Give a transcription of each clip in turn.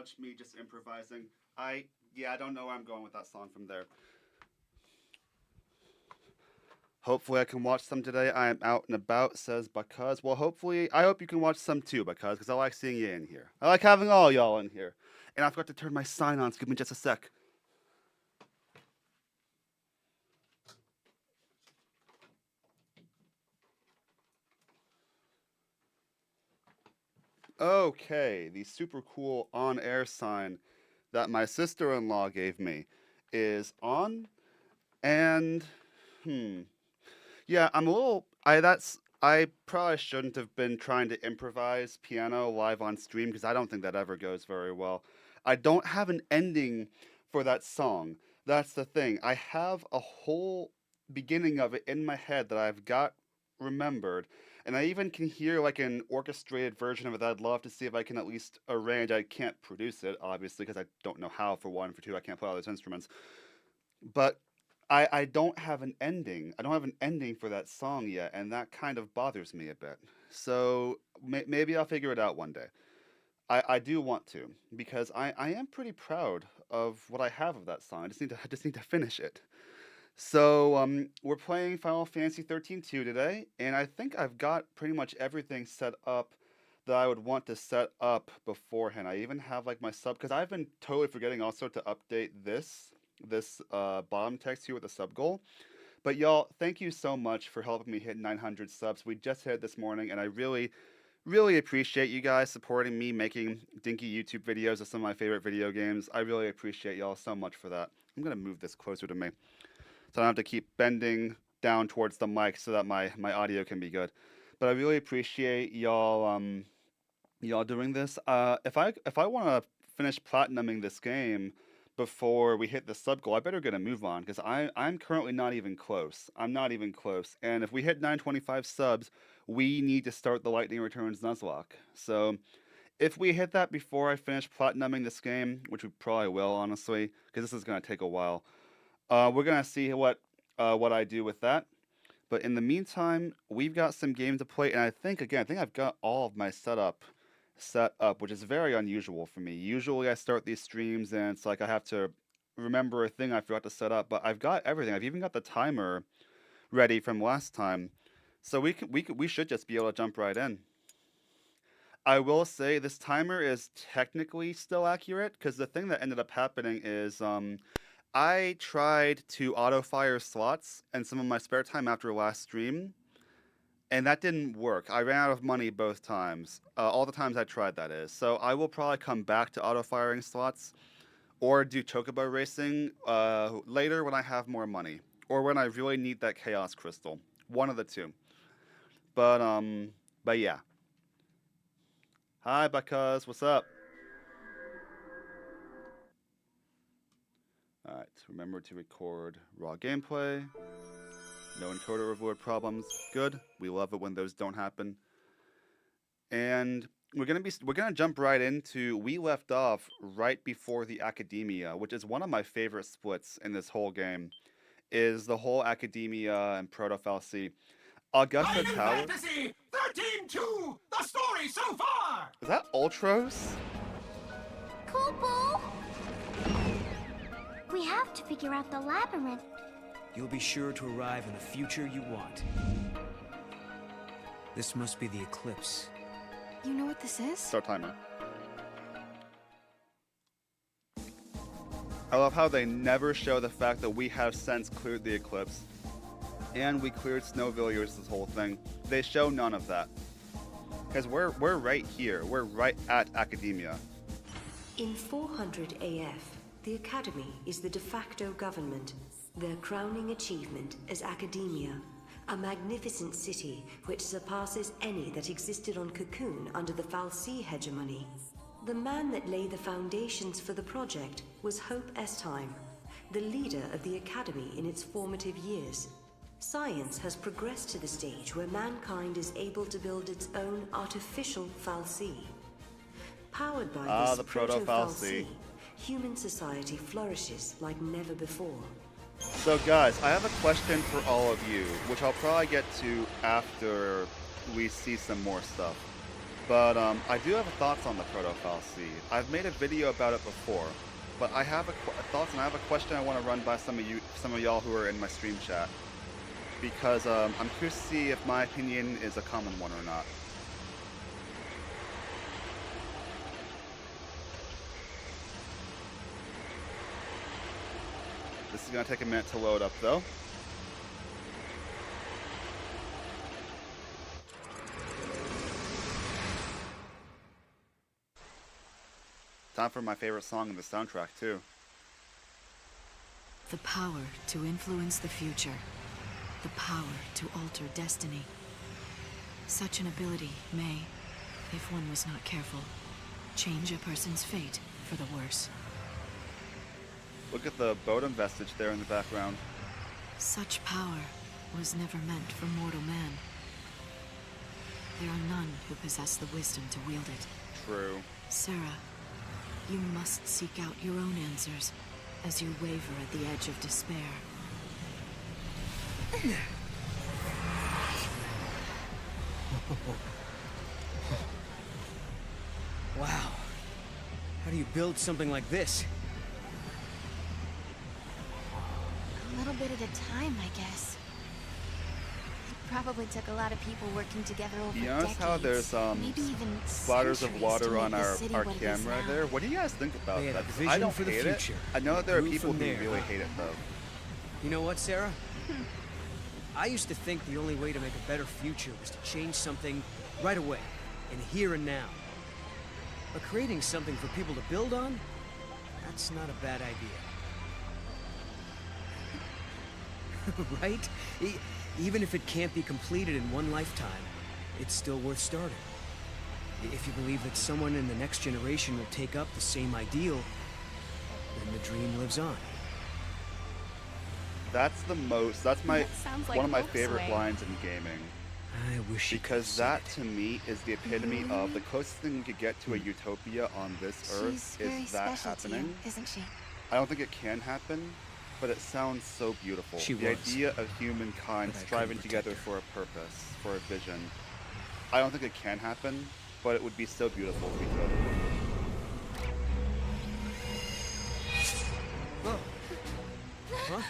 much me just improvising. I don't know where I'm going with that song from there. Hopefully I can watch some today. I am out and about, says Because. Well, hopefully, I hope you can watch some too, because I like seeing you in here. I like having all y'all in here. And I forgot to turn my sign on, so give me just a sec. Okay, the super cool on-air sign that my sister-in-law gave me is on, and yeah, I'm a little. I probably shouldn't have been trying to improvise piano live on stream because I don't think that ever goes very well. I don't have an ending for that song. That's the thing. I have a whole beginning of it in my head that I've got remembered, and I even can hear like an orchestrated version of it that I'd love to see if I can at least arrange. I can't produce it, obviously, because I don't know how, for one. For two, I can't play all those instruments. But I don't have an ending. I don't have an ending for that song yet, and that kind of bothers me a bit. So maybe I'll figure it out one day. I do want to, because I am pretty proud of what I have of that song. I just need to finish it. So we're playing Final Fantasy 13-2 today, and I think I've got pretty much everything set up that I would want to set up beforehand. I even have like my sub, because I've been totally forgetting also to update this bottom text here with the sub goal. But y'all, thank you so much for helping me hit 900 subs. We just hit it this morning, and I really, really appreciate you guys supporting me making dinky YouTube videos of some of my favorite video games. I really appreciate y'all so much for that. I'm going to move this closer to me, so I don't have to keep bending down towards the mic so that my audio can be good. But I really appreciate y'all y'all doing this. If I want to finish platinuming this game before we hit the sub goal, I better get a move on, because I'm currently not even close. I'm not even close. And if we hit 925 subs, we need to start the Lightning Returns Nuzlocke. So if we hit that before I finish platinuming this game, which we probably will, honestly, because this is going to take a while, we're going to see what I do with that. But in the meantime, we've got some games to play, and I think I've got all of my setup set up, which is very unusual for me. Usually I start these streams and it's like I have to remember a thing I forgot to set up, but I've got everything. I've even got the timer ready from last time. So we should just be able to jump right in. I will say this timer is technically still accurate, because the thing that ended up happening is I tried to auto fire slots in some of my spare time after last stream, and that didn't work. I ran out of money both times. All the times I tried, that is. So I will probably come back to auto-firing slots or do chocobo racing later when I have more money, or when I really need that chaos crystal. One of the two. But yeah. Hi, Because. What's up? Alright, remember to record raw gameplay. No encoder reward problems. Good. We love it when those don't happen. And we're gonna jump right into. We left off right before the Academia, which is one of my favorite splits in this whole game. Is the whole Academia and Proto-Fal'Cie. Augusta Tower. Fantasy 13-2, the story so far. Is that Ultros? Kupo! We have to figure out the labyrinth. You'll be sure to arrive in the future you want. This must be the eclipse. You know what this is? Start timer. I love how they never show the fact that we have since cleared the eclipse. And we cleared Snowvilliers, this whole thing. They show none of that. Because we're right here. We're right at Academia. In 400 AF, the Academy is the de facto government. Their crowning achievement is Academia, a magnificent city which surpasses any that existed on Cocoon under the Fal'Cie hegemony. The man that laid the foundations for the project was Hope Estime, the leader of the Academy in its formative years. Science has progressed to the stage where mankind is able to build its own artificial Fal'Cie. Powered by this the Proto-Fal'Cie, human society flourishes like never before. So guys, I have a question for all of you, which I'll probably get to after we see some more stuff. But I do have thoughts on the Protophile Seed. I've made a video about it before, but I have thoughts, and I have a question I want to run by some of y'all who are in my stream chat, because I'm curious to see if my opinion is a common one or not. This is gonna take a minute to load up, though. Time for my favorite song in the soundtrack, too. The power to influence the future. The power to alter destiny. Such an ability may, if one was not careful, change a person's fate for the worse. Look at the Bodum vestige there in the background. Such power was never meant for mortal man. There are none who possess the wisdom to wield it. True. Sarah, you must seek out your own answers as you waver at the edge of despair. Wow. How do you build something like this? A little bit at a time, I guess. It probably took a lot of people working together over You notice how there's maybe even splatters of centuries water to on make the our city what it is camera now. there? What do you guys think about They had that? a 'Cause vision I don't for the hate future. it. I know that there are Grew people from who there, really huh? hate it, though. You know what, Sarah? I used to think the only way to make a better future was to change something right away, in the here and now. But creating something for people to build on? That's not a bad idea. Right? Even if it can't be completed in one lifetime, it's still worth starting. If you believe that someone in the next generation will take up the same ideal, then the dream lives on. That's my That sounds like one of my Hope's favorite way. lines in gaming. I wish you could Because see that, it. to me, is the epitome of the closest thing we could get to a utopia on this She's earth very is that special to happening. you, isn't she? I don't think it can happen, but it sounds so beautiful. She The was. idea of humankind But I striving couldn't protect together her. for a purpose, for a vision. I don't think it can happen, but it would be so beautiful if we could. Whoa. Huh?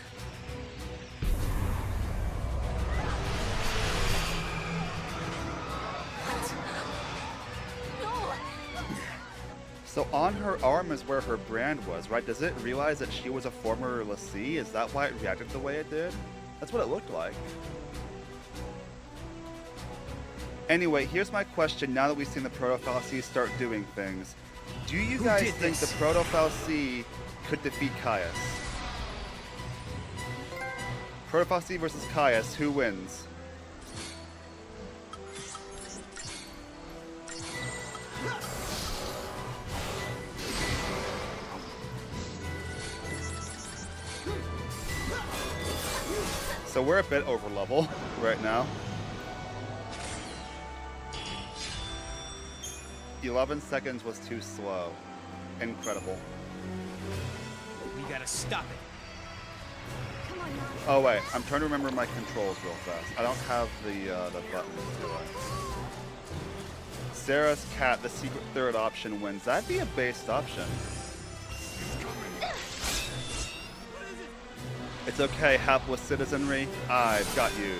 So on her arm is where her brand was, right? Does it realize that she was a former Lassie? Is that why it reacted the way it did? That's what it looked like. Anyway, here's my question now that we've seen the Protophile C start doing things. Do you Who guys did think this? the Protophile C could defeat Caius? Protophile C versus Caius, who wins? So we're a bit over level right now. 11 seconds was too slow. Incredible. We gotta stop it. Come on, Mom. Oh wait, I'm trying to remember my controls real fast. I don't have the buttons, do I? Sarah's cat, the secret third option wins. That'd be a based option. It's okay, hapless citizenry. I've got you.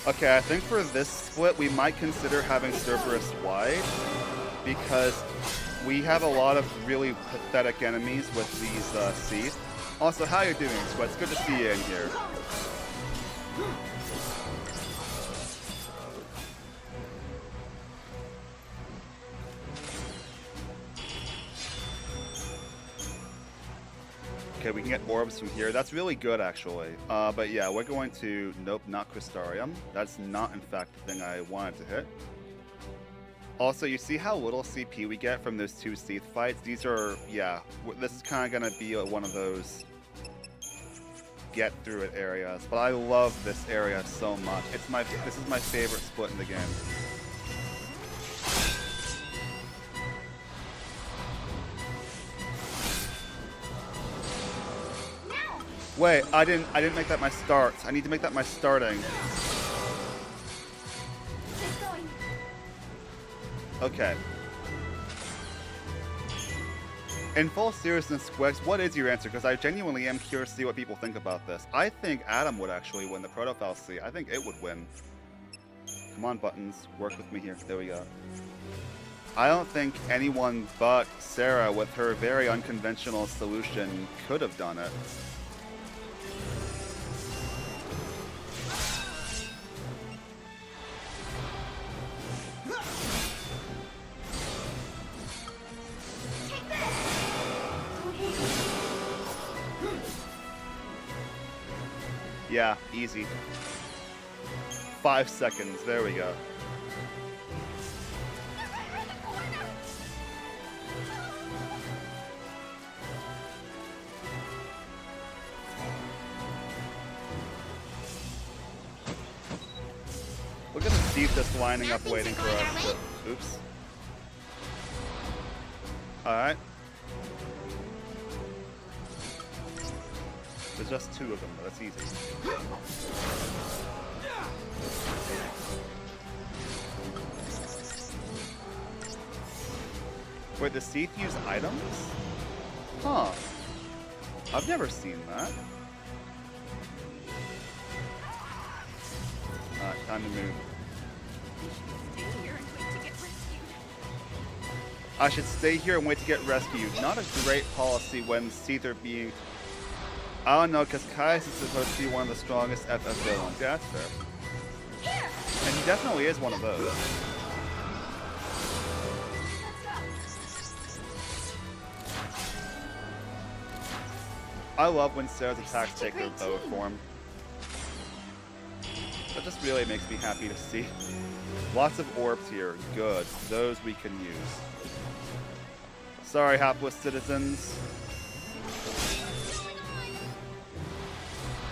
Okay, I think for this split, we might consider having Cerberus wide, because we have a lot of really pathetic enemies with these Seeds. Also, how you doing, Sweat? It's good to see you in here. Okay, we can get orbs from here. That's really good, actually. But yeah, we're going to... Nope, not Crystarium. That's not, in fact, the thing I wanted to hit. Also, you see how little CP we get from those two Seath fights? These are... Yeah, this is kind of going to be one of those get-through-it areas. But I love this area so much. This is my favorite split in the game. Wait, I didn't make that my start. I need to make that my starting. Okay. In full seriousness, Squex, what is your answer? Because I genuinely am curious to see what people think about this. I think Adam would actually win the Proto-Fal'Cie. I think it would win. Come on, buttons. Work with me here. There we go. I don't think anyone but Sarah, with her very unconventional solution, could have done it. Yeah, easy. 5 seconds. There we go. Look at the Steve just lining up waiting for us to... Oops. Alright. There's just 2 of them, but that's easy. Wait, does Seath use items? Huh. I've never seen that. Alright, time to move. I should stay here and wait to get rescued. Not a great policy when Seath are being... I don't know, because Caius is supposed to be one of the strongest FF villains. Yeah, that's fair. And he definitely is one of those. I love when Sarah's attacks take their bow form. That just really makes me happy to see. Lots of orbs here. Good. Those we can use. Sorry, hapless citizens.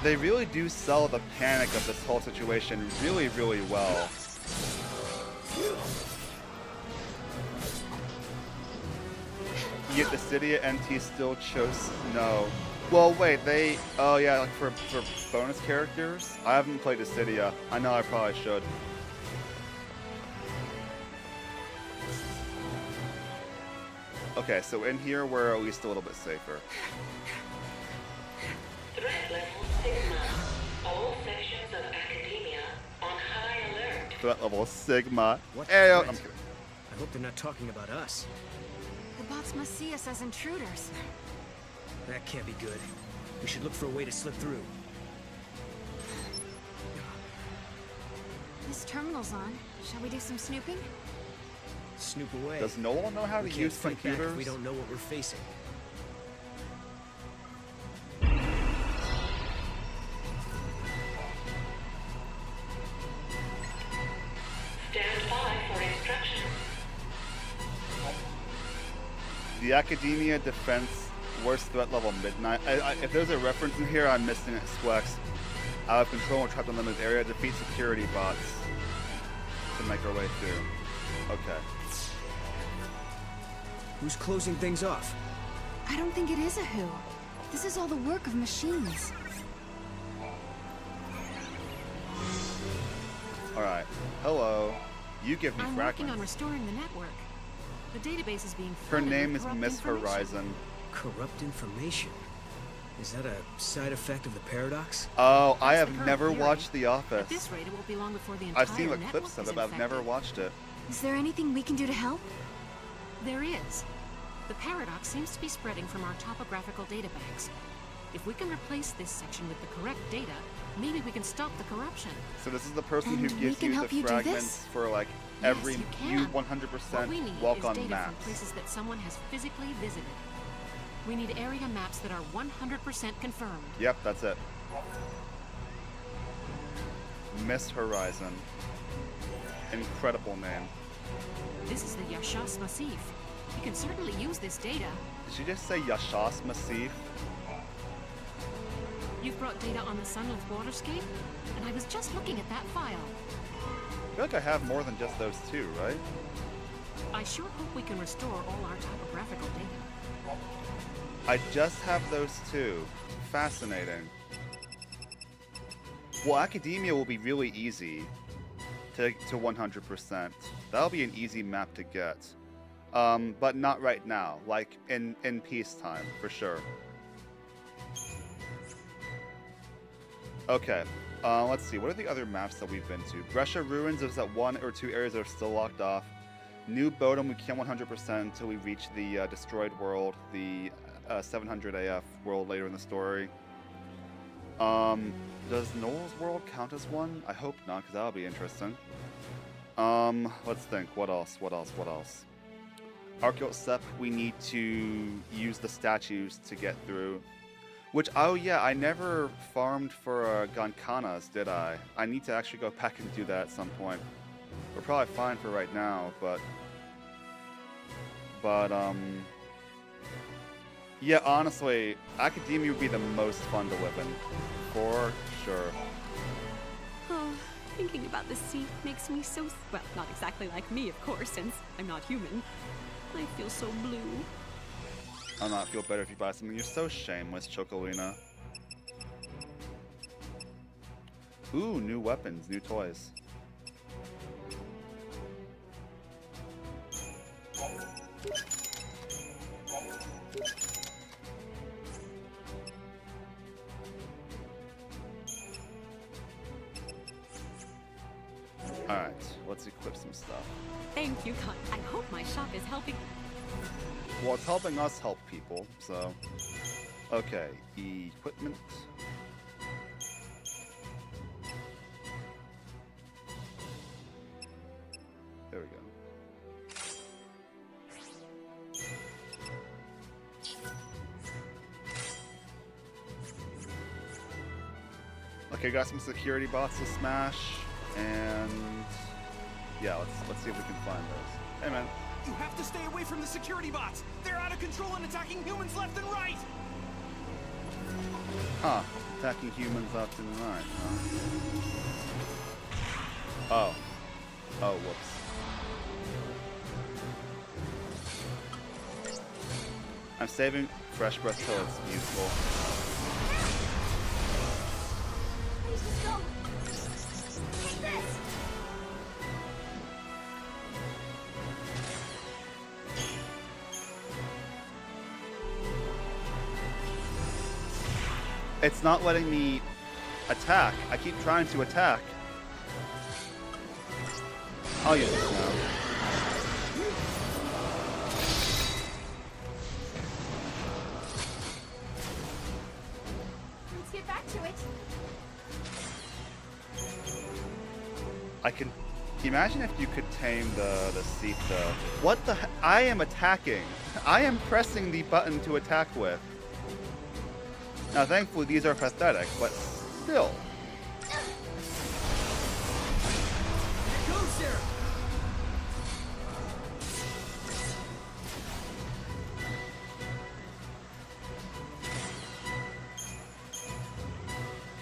They really do sell the panic of this whole situation really, really well. Yet the Cydia NT still chose no. Well, wait, they... Oh, yeah, like for bonus characters? I haven't played Cydia. I know I probably should. Okay, so in here, we're at least a little bit safer. Threat level Sigma. All sections of academia on high alert. Threat level Sigma. What Ayo. threat? I'm kidding. I hope they're not talking about us. The bots must see us as intruders. That can't be good. We should look for a way to slip through. This terminal's on. Shall we do some snooping? Snoop away. Does no one know how to We can't use fight back computers? if we don't know what we're facing. Stand by for instructions. The Academia Defense Worst Threat Level Midnight. If there's a reference in here, I'm missing it. Swex. Out of control and trapped in limited area. Defeat security bots to make our way through. Okay. Who's closing things off? I don't think it is a who. This is all the work of machines. Alright. Hello. You give me I'm working on fragments. restoring the network. The database is being Her flooded name with is corrupt Miss information. Horizon. Corrupt information. Is that a side effect of the paradox? Oh, I That's have the current never theory. watched The At Office. this rate, it won't be long before the entire I've seen the network clips of is it, but I've never infected. watched it. Is there anything we can do to help? There is. The paradox seems to be spreading from our topographical databanks. If we can replace this section with the correct data, maybe we can stop the corruption. So this is the person And who we gives can you the help you do fragments this? for like Yes, every you you can. 100% What we need walk is on data maps. from places that someone has physically visited. We need area maps that are 100% confirmed. Yep, that's it. Miss Horizon. Incredible name. This is the Yashas Massif. We can certainly use this data. Did she just say Yashas Massif? You've brought data on the Sunlith waterscape, and I was just looking at that file. I feel like I have more than just those two, right? I sure hope we can restore all our topographical data. I just have those two. Fascinating. Well, Academia will be really easy to 100%. That'll be an easy map to get. But not right now. Like, in peacetime, for sure. Okay. Let's see. What are the other maps that we've been to? Brescia Ruins is that 1 or 2 areas that are still locked off. New Bodom, we can't 100% until we reach the destroyed world, the 700 AF world later in the story. Does Noel's world count as one? I hope not, because that'll be interesting. Let's think. What else? Archeot Sep, we need to use the statues to get through. Which, oh yeah, I never farmed for Gankanas, did I? I need to actually go back and do that at some point. We're probably fine for right now, but yeah, honestly, Academia would be the most fun to live in, for sure. Oh, thinking about the sea makes me so... Well, not exactly like me, of course, since I'm not human. I feel so blue. I'll not feel better if you buy something. You're so shameless, Chocolina. Ooh, new weapons, new toys. Alright, let's equip some stuff. Thank you, Con. I hope my shop is helping. Well, it's helping us help people, so... Okay, equipment. There we go. Okay, got some security bots to smash, and... Yeah, let's see if we can find those. Hey, man. You have to stay away from the security bots! They're out of control and attacking humans left and right! Huh. Attacking humans left and right, huh? Oh. Oh, whoops. I'm saving fresh breath till it's useful. Please just go. Take this. It's not letting me attack. I keep trying to attack. I'll use this now. Let's get back to it. I can imagine if you could tame the Sita. What the I am attacking. I am pressing the button to attack with. Now, thankfully, these are pathetic, but still. Go, Sarah!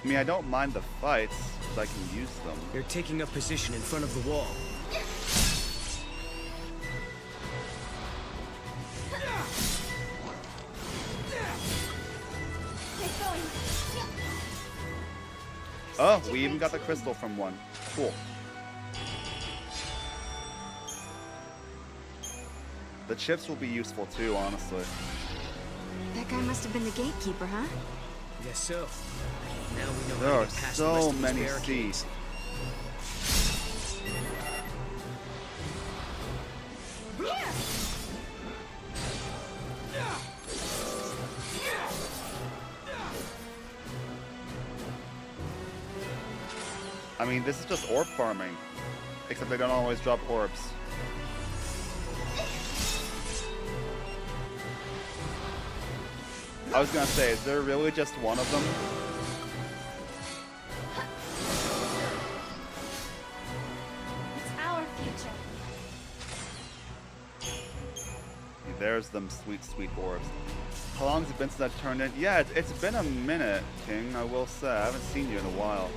I mean, I don't mind the fights, because I can use them. They're taking up position in front of the wall. Oh, we even got the crystal from one. Cool. The chips will be useful too, honestly. That guy must have been the gatekeeper, huh? Guess so. Now we know There how are to get past the so rest of these many barricades. seats. I mean, this is just orb farming. Except they don't always drop orbs. I was gonna say, is there really just one of them? It's our future. There's them sweet, sweet orbs. How long has it been since I've turned in? Yeah, it's been a minute, King, I will say. I haven't seen you in a while.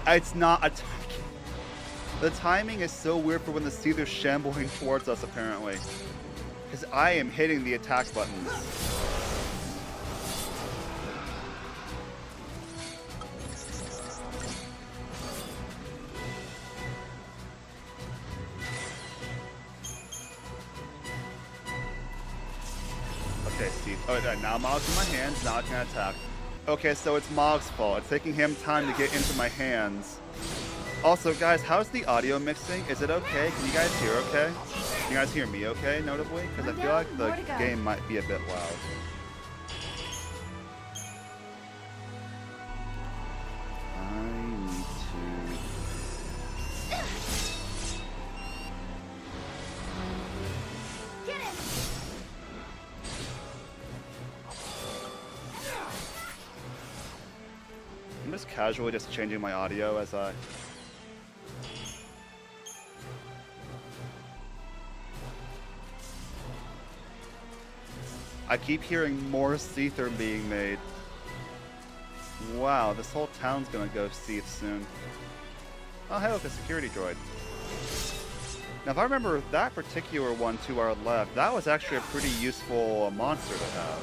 It's not attacking. The timing is so weird for when the Seether's shambling towards us, apparently. Because I am hitting the attack buttons. Seath. Oh, now Mog's in my hands. Now it can attack. Okay, so it's Mog's fault. It's taking him time to get into my hands. Also, guys, how's the audio mixing? Is it okay? Can you guys hear okay? Can you guys hear me okay, notably? Because I feel like the game might be a bit loud. I need to... Get him! I'm just casually just changing my audio as I keep hearing more Seether being made. Wow, this whole town's gonna go Seath soon. Oh, hey, look, a security droid. Now, if I remember that particular one to our left, that was actually a pretty useful monster to have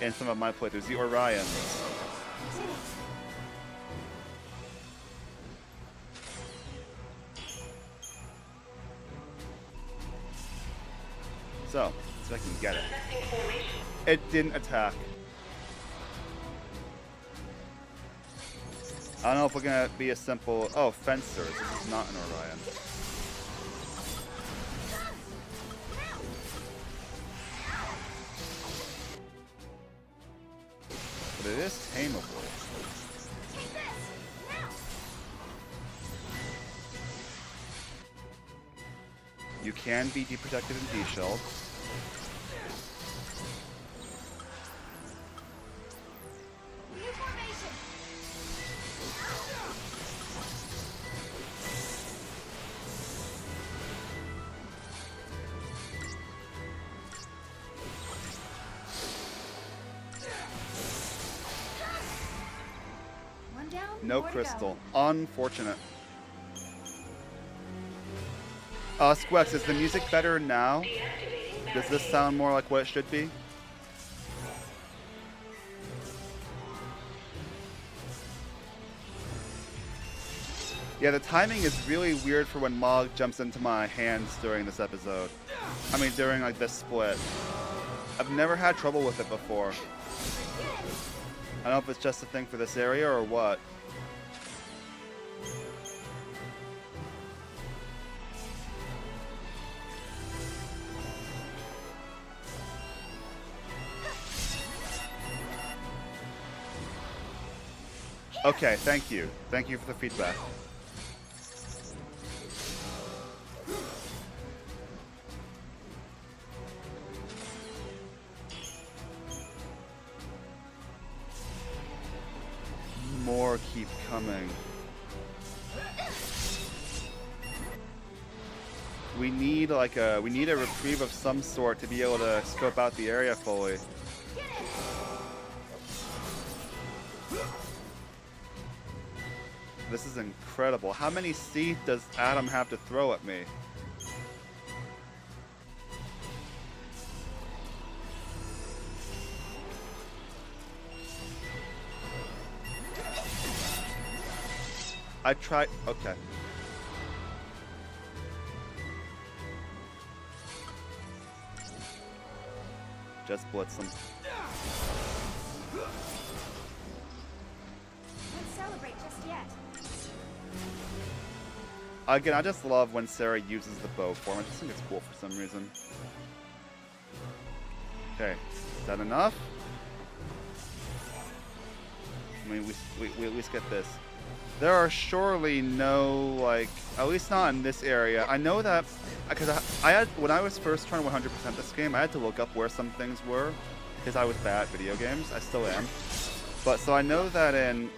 in some of my playthroughs, the Orions. So, let's see if I can get it. It didn't attack. I don't know if we're gonna be a simple... Oh, fencers. This is not an Orion. But it is tameable. You can be deprotected and de-shelled. No crystal. Unfortunate. Squex, is the music better now? Does this sound more like what it should be? Yeah, the timing is really weird for when Mog jumps into my hands during this episode. I mean, during like this split. I've never had trouble with it before. I don't know if it's just a thing for this area or what. Okay, thank you. Thank you for the feedback. More keep coming. We need a reprieve of some sort to be able to scope out the area fully. This is incredible. How many Seath does Adam have to throw at me? I tried. Okay. Just blitz them. Let's celebrate just yet. Again, I just love when Sarah uses the bow form. I just think it's cool for some reason. Okay, is that enough? I mean, we at least get this. There are surely no, like, at least not in this area. I know that, because I had, when I was first trying to 100% this game, I had to look up where some things were, because I was bad at video games. I still am. But, so I know that in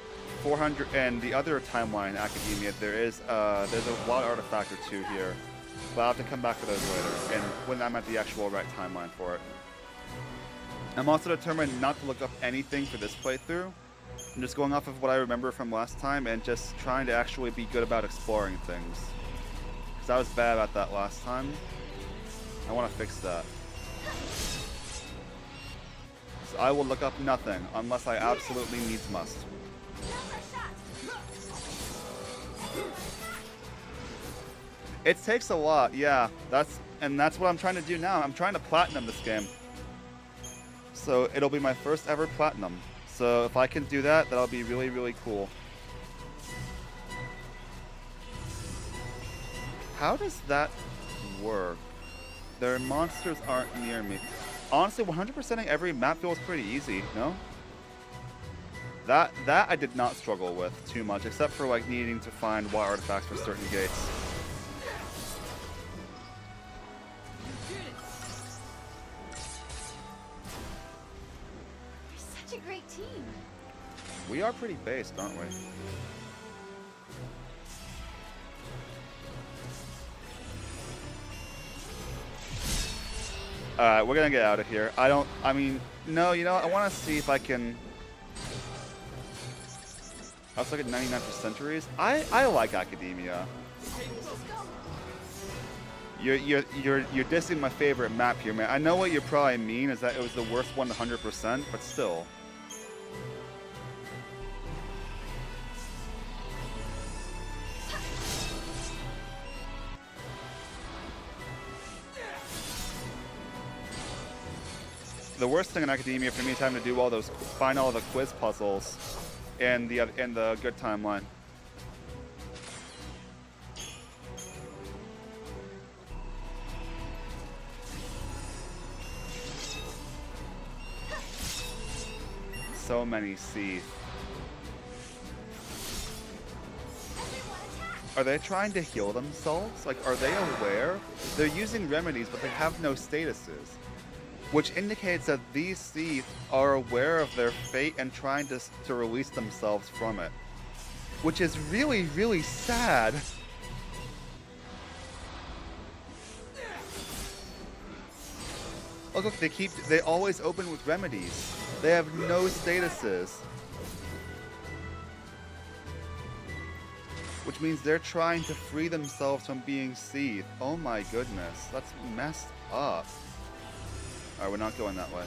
400, and the other timeline, Academia, there's a water artifact or two here. But I'll have to come back to those later, and when I'm at the actual right timeline for it. I'm also determined not to look up anything for this playthrough. I'm just going off of what I remember from last time and just trying to actually be good about exploring things. Because I was bad about that last time. I want to fix that. So I will look up nothing unless I absolutely needs must. It takes a lot, yeah. That's what I'm trying to do now. I'm trying to platinum this game. So it'll be my first ever platinum. So if I can do that, that'll be really, really cool. How does that work? Their monsters aren't near me. Honestly, 100%ing every map feels pretty easy, no? That I did not struggle with too much, except for like needing to find wild artifacts for certain gates. You're such a great team. We are pretty based, aren't we? Alright, we're gonna get out of here. No, you know, I want to see if I can... I was looking at 99 for centuries. I like academia. You're dissing my favorite map here, man. I know what you probably mean is that it was the worst one 100%, but still. The worst thing in academia for me is having to do all those, find all the quiz puzzles and the good timeline. So many Seath. Are they trying to heal themselves? Like, are they aware? They're using remedies, but they have no statuses. Which indicates that these Seath are aware of their fate and trying to release themselves from it. Which is really, really sad. Look, they always open with remedies. They have no statuses. Which means they're trying to free themselves from being Seath. Oh my goodness, that's messed up. Alright, we're not going that way.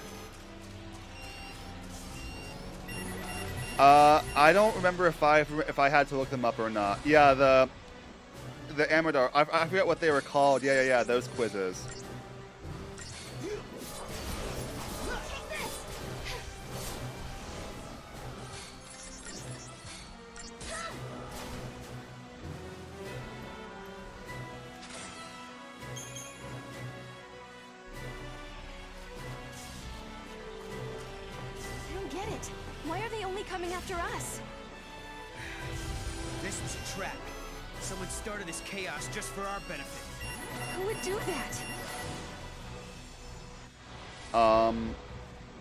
I don't remember if I had to look them up or not. Yeah, the Amador. I forget what they were called. Yeah, those quizzes. Why are they only coming after us? This was a trap. Someone started this chaos just for our benefit. Who would do that?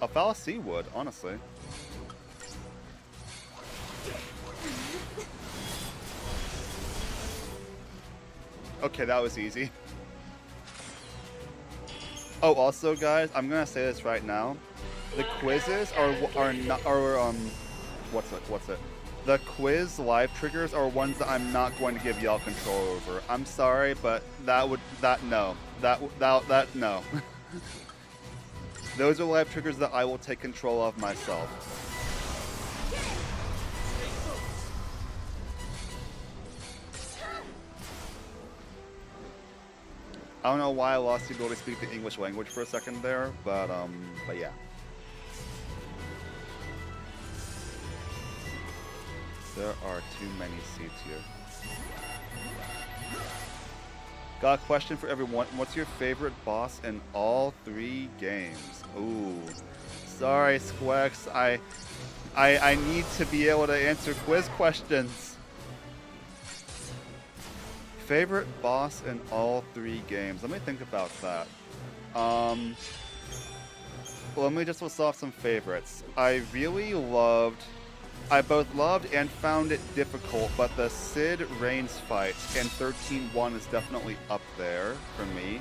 A fallacy would, honestly. Okay, that was easy. Oh, also, guys, I'm gonna say this right now. The quizzes what's it? The quiz live triggers are ones that I'm not going to give y'all control over. I'm sorry, but no. Those are live triggers that I will take control of myself. I don't know why I lost the ability to speak the English language for a second there, but yeah. There are too many seats here. Got a question for everyone. What's your favorite boss in all 3 games? Ooh. Sorry, Squex. I need to be able to answer quiz questions. Favorite boss in all 3 games. Let me think about that. Let me just list off some favorites. I both loved and found it difficult, but the Sid Reigns fight in 13-1 is definitely up there for me.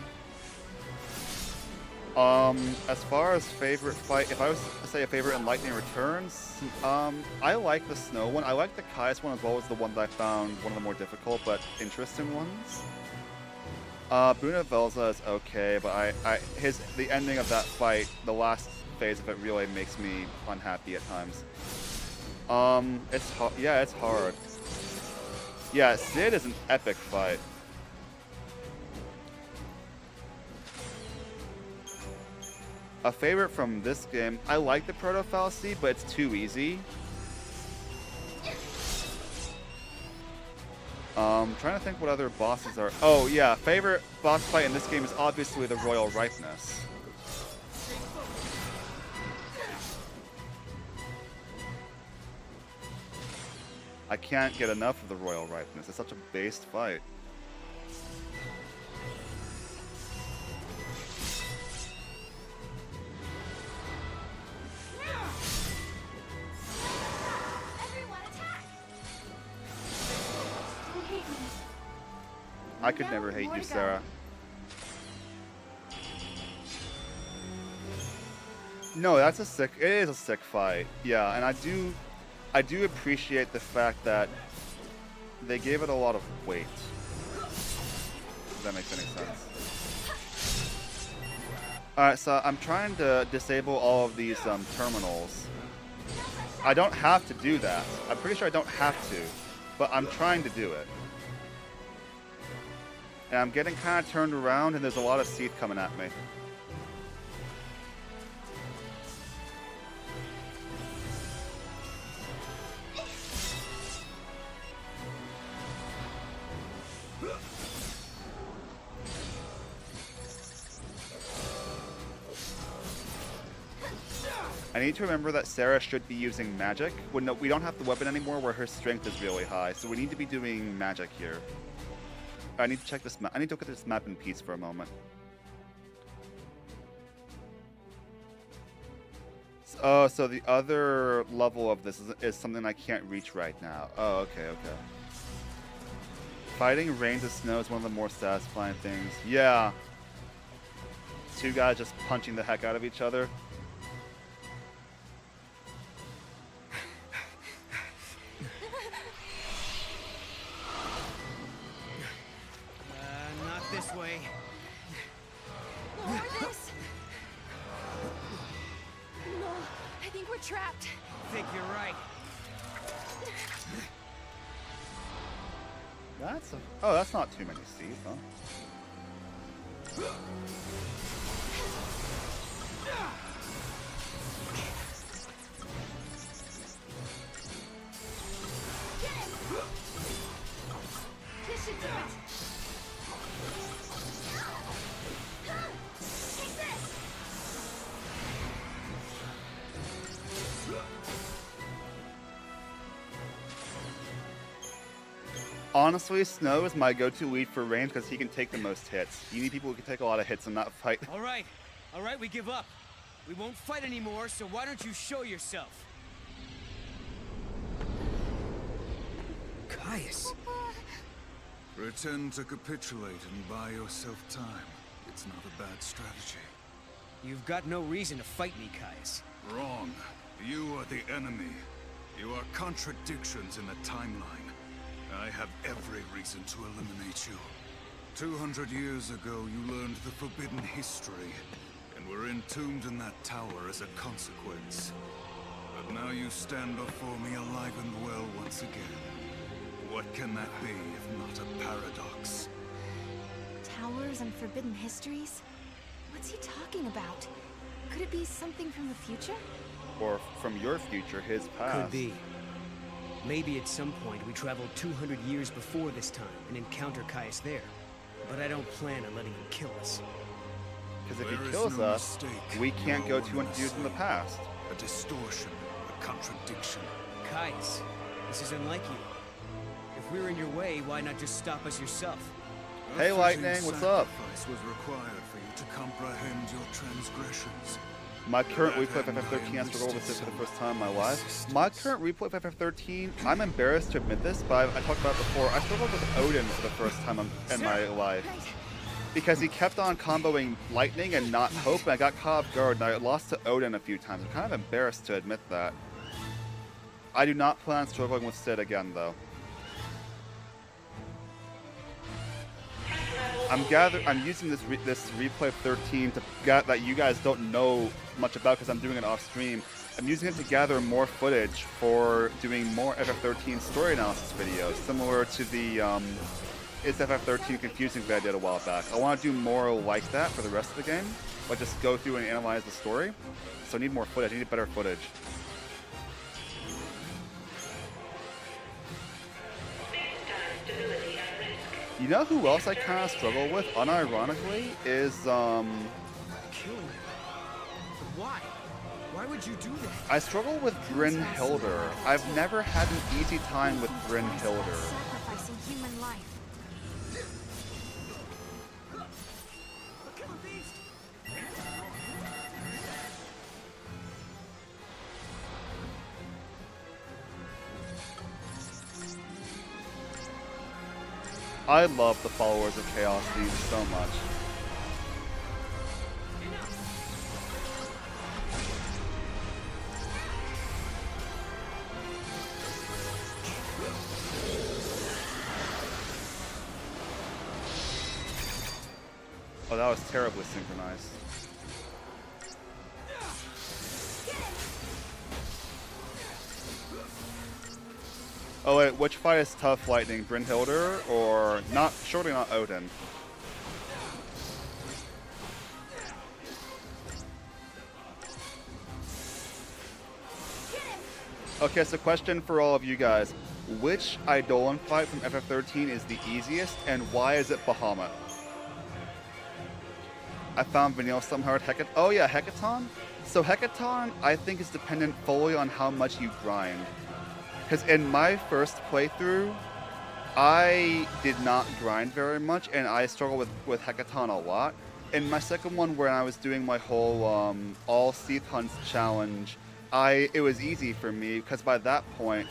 As far as favorite fight, if I was to say a favorite in Lightning Returns, I like the Snow one. I like the Caius one as well as the one that I found one of the more difficult but interesting ones. Buna Velza is okay, but the ending of that fight, the last phase of it really makes me unhappy at times. It's hard. Yeah, Sid is an epic fight. A favorite from this game, I like the Proto Fallacy, but it's too easy. Trying to think what other bosses are. Oh yeah, favorite boss fight in this game is obviously the Royal Ripeness. I can't get enough of the Royal Ripeness. It's such a based fight. I could never hate you, Sarah. No, that's a sick. It is a sick fight. Yeah, and I do appreciate the fact that they gave it a lot of weight. If that makes any sense. All right, so I'm trying to disable all of these terminals. I don't have to do that. I'm pretty sure I don't have to, but I'm trying to do it. And I'm getting kind of turned around, and there's a lot of Seath coming at me. I need to remember that Sarah should be using magic. Well, no, we don't have the weapon anymore where her strength is really high, so we need to be doing magic here. I need to check this map. I need to look at this map in peace for a moment. Oh, so the other level of this is something I can't reach right now. Oh, okay, okay. Fighting rains of snow is one of the more satisfying things. Yeah. Two guys just punching the heck out of each other. Way. More of this? No, I think we're trapped. I think you're right. Oh, that's not too many Seath, huh? This should do it. Honestly, Snow is my go-to lead for range because he can take the most hits. You need people who can take a lot of hits in that fight. All right, we give up. We won't fight anymore, so why don't you show yourself? Caius. Pretend to capitulate and buy yourself time. It's not a bad strategy. You've got no reason to fight me, Caius. Wrong. You are the enemy. You are contradictions in the timeline. I have every reason to eliminate you. 200 years ago, you learned the forbidden history, and were entombed in that tower as a consequence. But now you stand before me alive and well once again. What can that be if not a paradox? Towers and forbidden histories? What's he talking about? Could it be something from the future? Or from your future, his past. Could be. Maybe at some point we traveled 200 years before this time and encounter Caius there. But I don't plan on letting him kill us. Because if he kills us, we can't go 200 years in the past. A distortion, a contradiction. Caius, this is unlike you. If we're in your way, why not just stop us yourself? Hey, Lightning, what's up? Sacrifice was required for you to comprehend your transgressions. My current replay of FF13 has struggled with this for the first time in my life. My current replay of FF13, I'm embarrassed to admit this, but I talked about it before. I struggled with Odin for the first time in my life. Because he kept on comboing Lightning and not Hope, and I got caught off guard, and I lost to Odin a few times. I'm kind of embarrassed to admit that. I do not plan on struggling with Sid again, though. I'm using this replay of 13 to that you guys don't know much about because I'm doing it off stream. I'm using it to gather more footage for doing more FF13 story analysis videos, similar to the Is FF13 Confusing that I did a while back. I want to do more like that for the rest of the game. like just go through and analyze the story. So I need more footage. I need better footage. You know who else I kind of struggle with, unironically, is Killing him. But why? Why would you do that? I struggle with Brynhildr. I've never had an easy time with Brynhildr. Sacrificing human life. I love the followers of Chaos theme so much. Oh, that was terribly synchronized. Oh wait, which fight is tough, Lightning? Brynhildr or not? Surely not Odin. Okay, so question for all of you guys: which Eidolon fight from FF13 is the easiest, and why is it Bahamut? I found Vanille somehow at Hecaton. Oh yeah, Hecaton. So Hecaton, I think, is dependent fully on how much you grind. Because in my first playthrough, I did not grind very much, and I struggled with Hecaton a lot. In my second one, where I was doing my whole all Seath Hunts challenge, it was easy for me because by that point,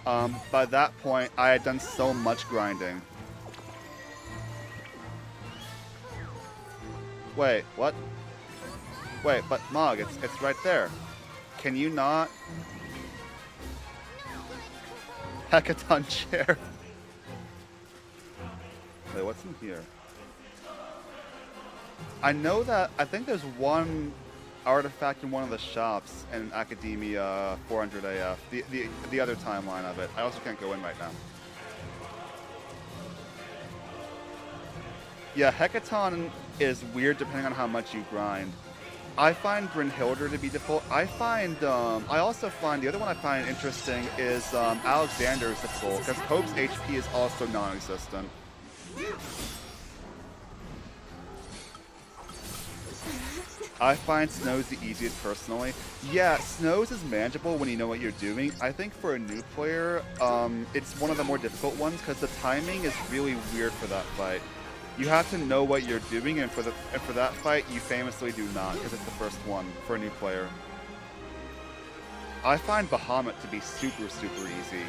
I had done so much grinding. Wait, what? Wait, but Mog, it's right there. Can you not? Hecaton chair. Wait, what's in here? I know that, I think there's one artifact in one of the shops in Academia 400 AF, the other timeline of it. I also can't go in right now. Yeah, Hecaton is weird depending on how much you grind. I find Brynhildr to be difficult. I also find, the other one I find interesting is Alexander is difficult, because Hope's HP is also non-existent. I find Snow's the easiest personally. Yeah, Snow's is manageable when you know what you're doing. I think for a new player, it's one of the more difficult ones, because the timing is really weird for that fight. You have to know what you're doing, and for that fight, you famously do not, because it's the first one for a new player. I find Bahamut to be super, super easy,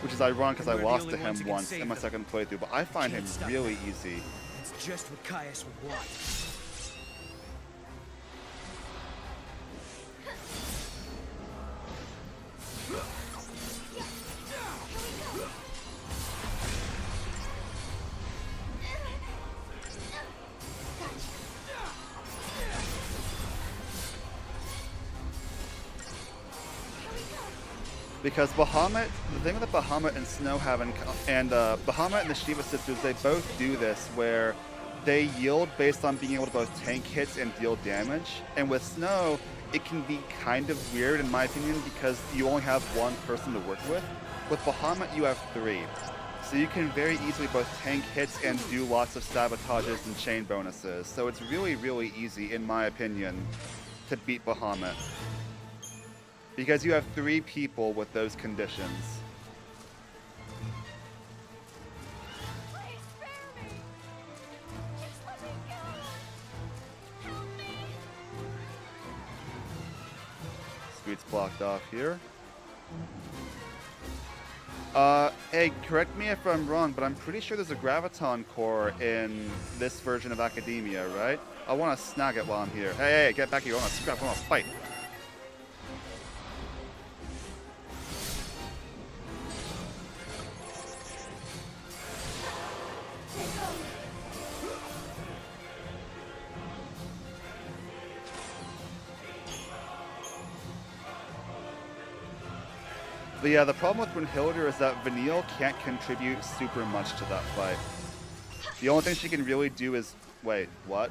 which is ironic because I lost to him once in my second playthrough, but I find him really easy. It's just what Caius would want. Because Bahamut, the thing that Bahamut and Snow have Bahamut and the Shiva sisters, they both do this where they yield based on being able to both tank hits and deal damage. And with Snow, it can be kind of weird in my opinion because you only have one person to work with. With Bahamut, you have three. So you can very easily both tank hits and do lots of sabotages and chain bonuses. So it's really, really easy, in my opinion, to beat Bahamut. Because you have three people with those conditions. Please spare me. Just let me go. Help me. Street's blocked off here. Hey, correct me if I'm wrong, but I'm pretty sure there's a Graviton core in this version of Academia, right? I want to snag it while I'm here. Hey, get back here. I want to scrap. I want to fight. But yeah, the problem with Brynhildr is that Vanille can't contribute super much to that fight. The only thing she can really do is Wait, what?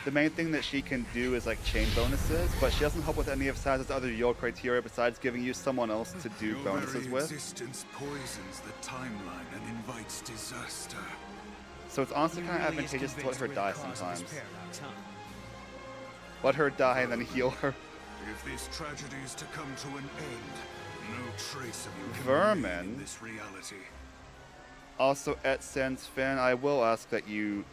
The main thing that she can do is like chain bonuses, but she doesn't help with any of Saz's other yield criteria besides giving you someone else to do Your bonuses very with. existence poisons the timeline and invites disaster. So it's honestly kind of advantageous to let her die sometimes. Let her die and then heal her. If this tragedy is to come to an end, no trace of you can Vermin. remain in this reality. Also, at Sans Fan, I will ask that you,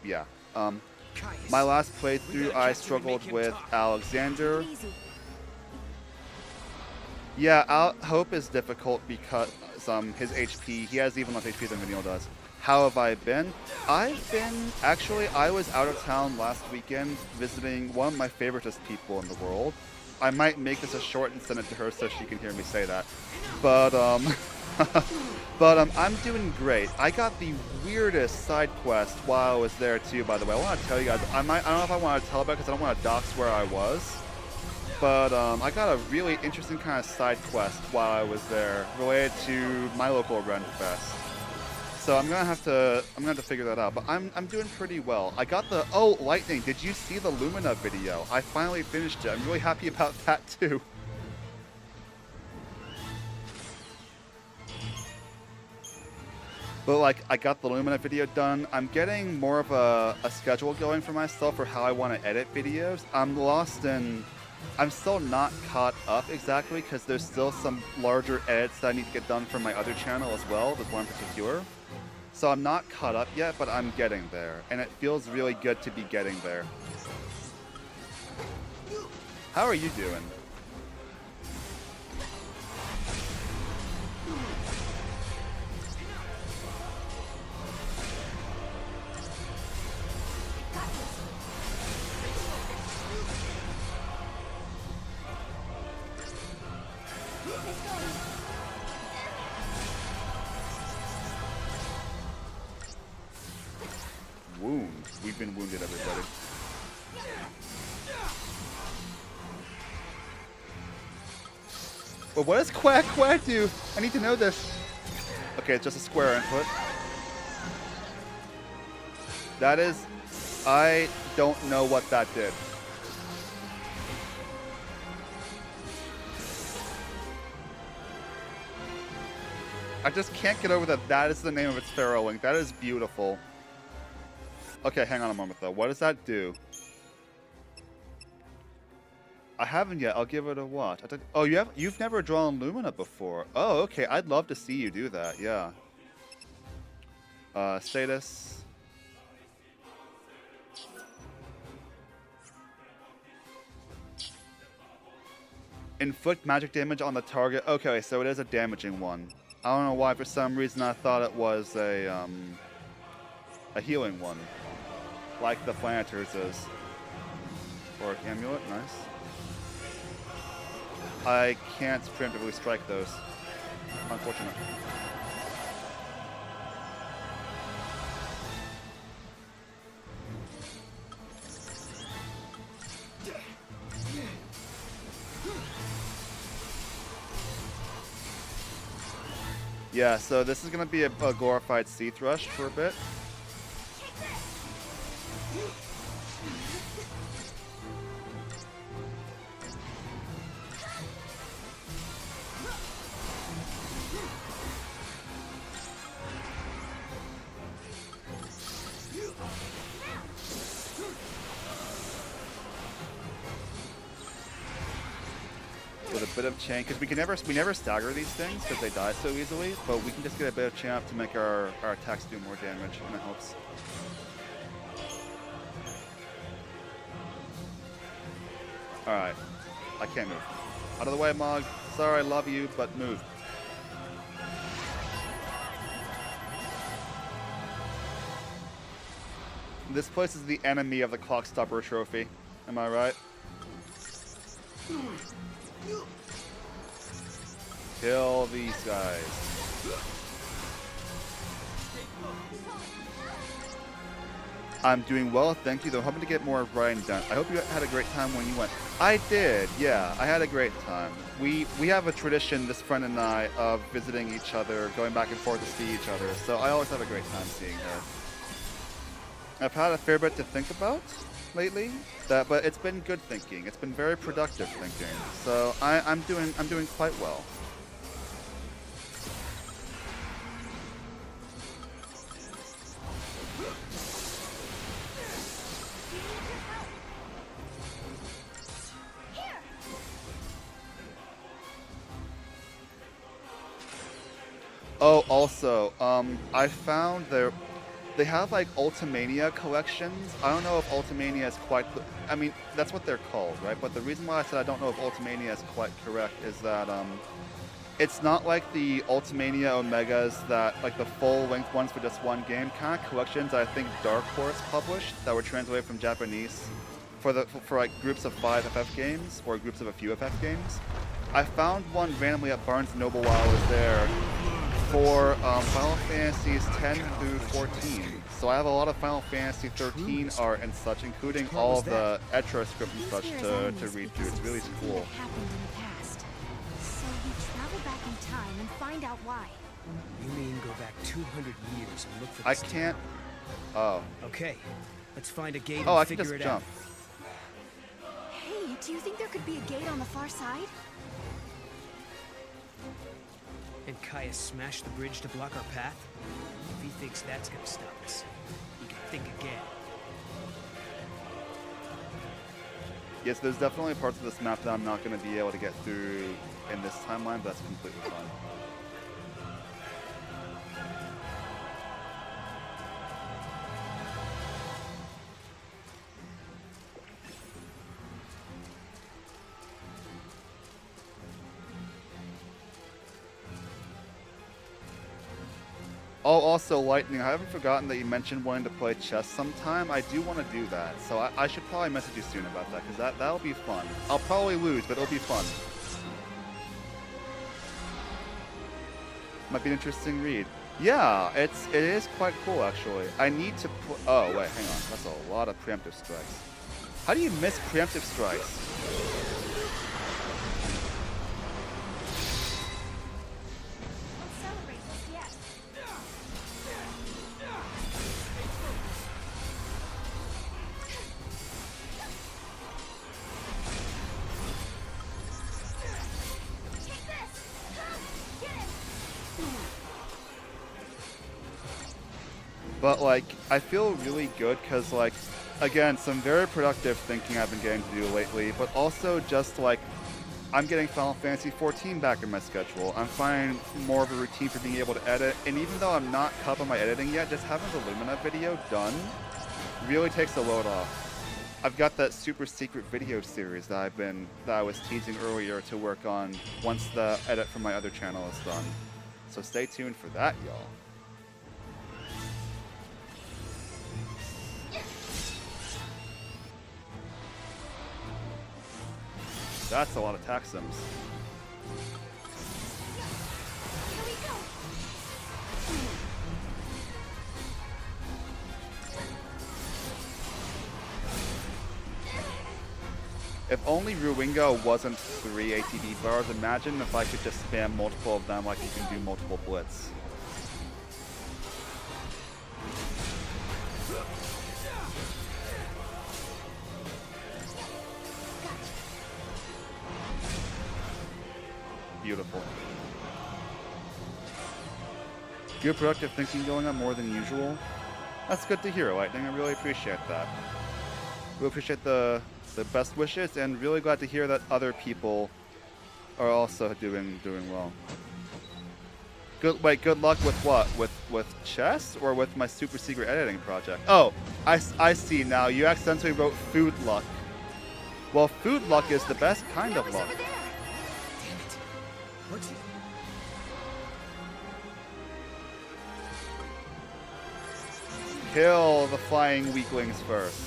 my last playthrough, I struggled with Alexander. Yeah, Hope is difficult because his HP, he has even less HP than Vanille does. How have I been? Actually, I was out of town last weekend visiting one of my favoritist people in the world. I might make this a short and send it to her so she can hear me say that. But, I'm doing great. I got the weirdest side quest while I was there too, by the way. I want to tell you guys, I don't know if I want to tell about it because I don't want to dox where I was. But I got a really interesting kind of side quest while I was there related to my local Ren Fest. So I'm gonna have to figure that out. But I'm doing pretty well. I got the Lightning, did you see the Lumina video? I finally finished it. I'm really happy about that too. But like, I got the Lumina video done. I'm getting more of a schedule going for myself for how I want to edit videos. I'm still not caught up exactly because there's still some larger edits that I need to get done for my other channel as well, this one in particular. So I'm not caught up yet, but I'm getting there. And it feels really good to be getting there. How are you doing? Wound. We've been wounded, everybody. Well, what does Quack Quack do? I need to know this. Okay, it's just a square input. That is... I don't know what that did. I just can't get over that. That is the name of its Pharaoh Link. That is beautiful. Okay, hang on a moment though. What does that do? I haven't yet. I'll give it a watch. Oh, you've never drawn Lumina before. Oh, okay. I'd love to see you do that. Yeah. Status. Inflict magic damage on the target. Okay, so it is a damaging one. I don't know why. For some reason, I thought it was a healing one. Like the Flanators is. Or Amulet, nice. I can't preemptively strike those. Unfortunate. Yeah, so this is going to be a glorified Sea Thrush for a bit. With a bit of chain, because we never stagger these things because they die so easily, but we can just get a bit of chain up to make our attacks do more damage, and it helps. Alright. I can't move. Out of the way, Mog. Sorry, I love you, but move. This place is the enemy of the Clockstopper trophy. Am I right? Kill these guys. I'm doing well, thank you. Though hoping to get more writing done. I hope you had a great time when you went. I did, yeah. I had a great time. We have a tradition, this friend and I, of visiting each other, going back and forth to see each other. So I always have a great time seeing her. I've had a fair bit to think about lately, but it's been good thinking. It's been very productive thinking. So I'm doing quite well. Oh, also, I found they have like Ultimania collections. I don't know if Ultimania is quite. I mean, that's what they're called, right? But the reason why I said I don't know if Ultimania is quite correct is that it's not like the Ultimania Omegas that like the full-length ones for just one game. Kind of collections I think Dark Horse published that were translated from Japanese for like groups of 5 FF games or groups of a few FF games. I found one randomly at Barnes & Noble while I was there for Final Fantasies 10 through 14. So I have a lot of Final Fantasy 13 art and such, including all of the Etro script and such to read through. It's really cool. That happened in the past. So we travel back in time and find out why. You mean go back 200 years and look for I this can't. town? Oh. Okay, let's find a gate Oh, and I can figure just it jump. out. Hey, do you think there could be a gate on the far side? And Kaya smashed the bridge to block our path? If he thinks that's gonna stop us, he can think again. Yes, there's definitely parts of this map that I'm not going to be able to get through in this timeline, but that's completely fine. Oh, also, Lightning, I haven't forgotten that you mentioned wanting to play chess sometime. I do want to do that, so I should probably message you soon about that, because that'll be fun. I'll probably lose, but it'll be fun. Might be an interesting read. Yeah, it is quite cool, actually. I need to oh, wait, hang on. That's a lot of preemptive strikes. How do you miss preemptive strikes? But, like, I feel really good because, like, again, some very productive thinking I've been getting to do lately, but also just, like, I'm getting Final Fantasy XIV back in my schedule. I'm finding more of a routine for being able to edit, and even though I'm not caught up on my editing yet, just having the Lumina video done really takes the load off. I've got that super secret video series that I was teasing earlier to work on once the edit from my other channel is done. So stay tuned for that, y'all. That's a lot of tax sims. If only Ruingo wasn't 3 ATB bars, imagine if I could just spam multiple of them like you can do multiple blitz. Beautiful. Good productive thinking going on more than usual. That's good to hear, Lightning. I really appreciate that. Really appreciate the best wishes, and really glad to hear that other people are also doing well. Good luck with what? With chess or with my super secret editing project? Oh, I see now. You accidentally wrote food luck. Well, food luck is the best kind of luck. What's it? Kill the flying weaklings first.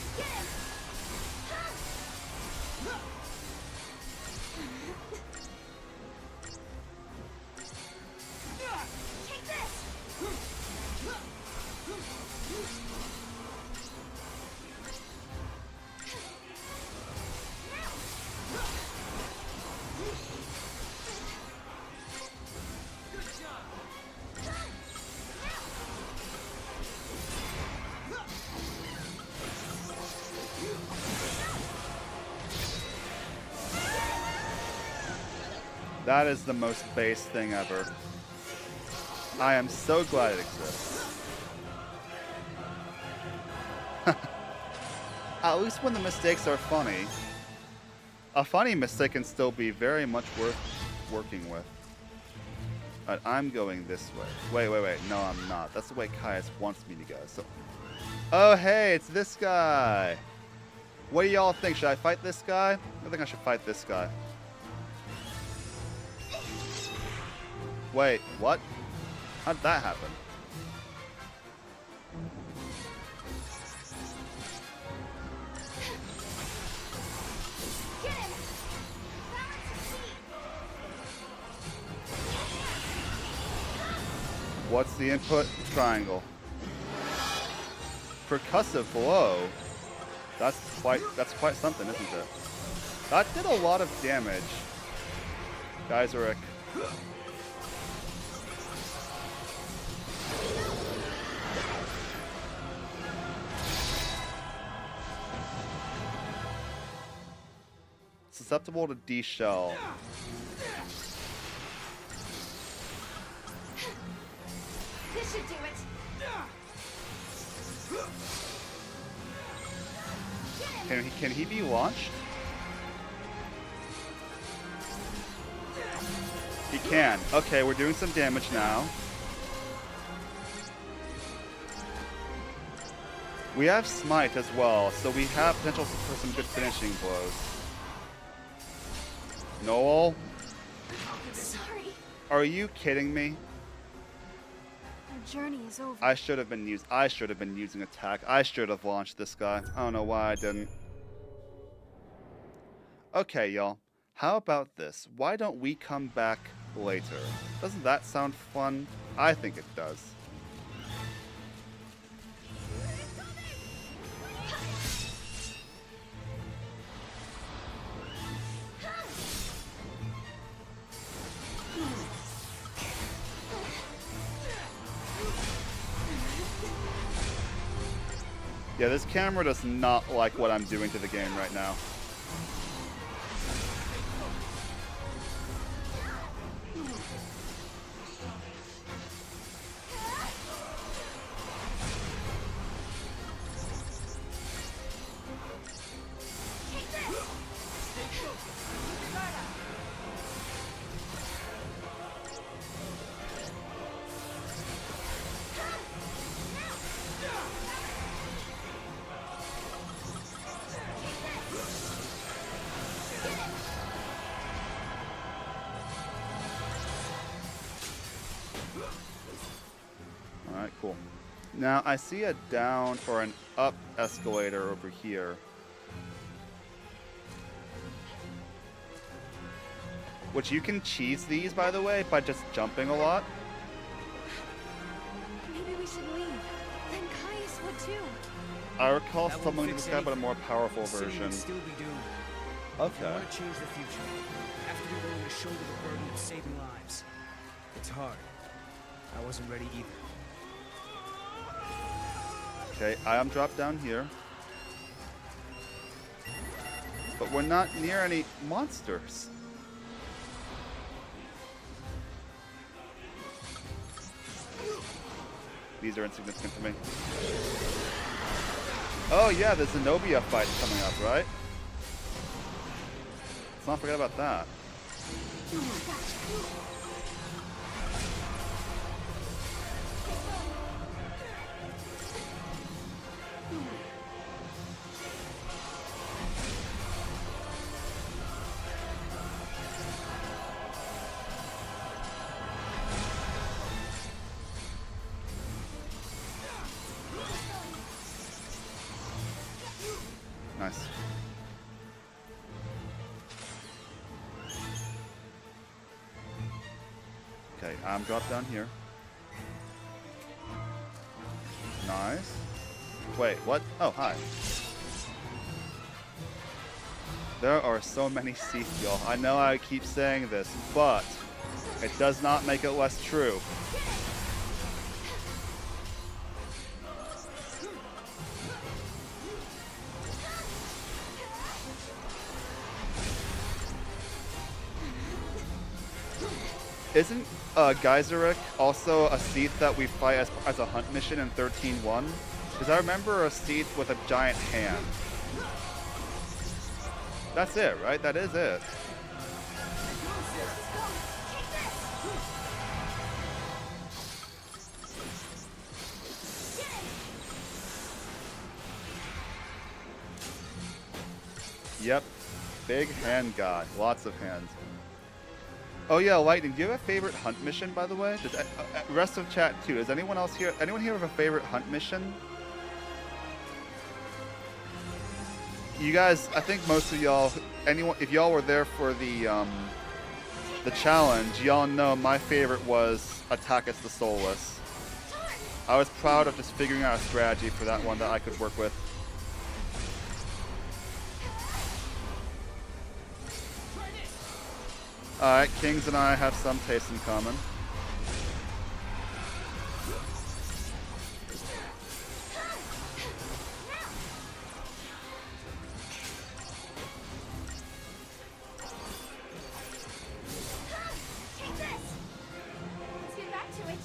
That is the most base thing ever. I am so glad it exists. At least when the mistakes are funny, a funny mistake can still be very much worth working with. Alright, I'm going this way. Wait. No, I'm not. That's the way Caius wants me to go. So, oh, hey, it's this guy. What do y'all think? Should I fight this guy? I think I should fight this guy. Wait, what? How did that happen? What's the input? Triangle. Percussive blow. That's quite something, isn't it? That did a lot of damage. Geyseric. Susceptible to D-shell. This should do it. Can he be launched? He can. Okay, we're doing some damage now. We have Smite as well, so we have potential for some good finishing blows. Noel? Sorry. Are you kidding me? Our journey is over. I should have been using attack. I should have launched this guy. I don't know why I didn't. Okay, y'all. How about this? Why don't we come back later? Doesn't that sound fun? I think it does. Yeah, this camera does not like what I'm doing to the game right now. Alright, cool. Now, I see a down or an up escalator over here. Which you can cheese these, by the way, by just jumping a lot. Maybe we should leave. Then Caius would too. I recall That won't summoning fix this guy, but a anything. more powerful The city version. would still be doomed. If you Okay. want to change the future, you have to be willing to shoulder the burden of saving lives. It's hard. I wasn't ready either. Okay, Ion drop down here. But we're not near any monsters. These are insignificant to me. Oh yeah, the Zenobia fight's coming up, right? Let's not forget about that. Nice. Okay, I'm drop down here. Nice. Wait, what? Oh, hi. There are so many Seath, y'all. I know I keep saying this, but it does not make it less true. Isn't Geyserik also a Seath that we fight as a hunt mission in 13-1? Because I remember a Seath with a giant hand. That's it, right? That is it. Yep. Big hand god. Lots of hands. Oh yeah, Lightning, do you have a favorite hunt mission, by the way? Does, rest of chat too. Does anyone else here? Anyone here have a favorite hunt mission? You guys, I think most of y'all, anyone, if y'all were there for the challenge, y'all know my favorite was Attack-us the Soulless. I was proud of just figuring out a strategy for that one that I could work with. Alright, Kings and I have some taste in common. Take this! Let's get back to it.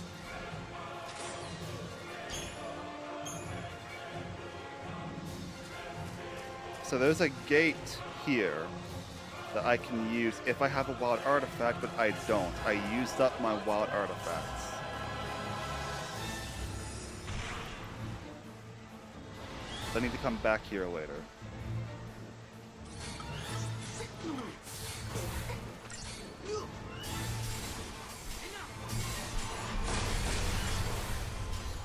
So there's a gate here that I can use if I have a wild artifact, but I don't. I used up my wild artifacts. So I need to come back here later.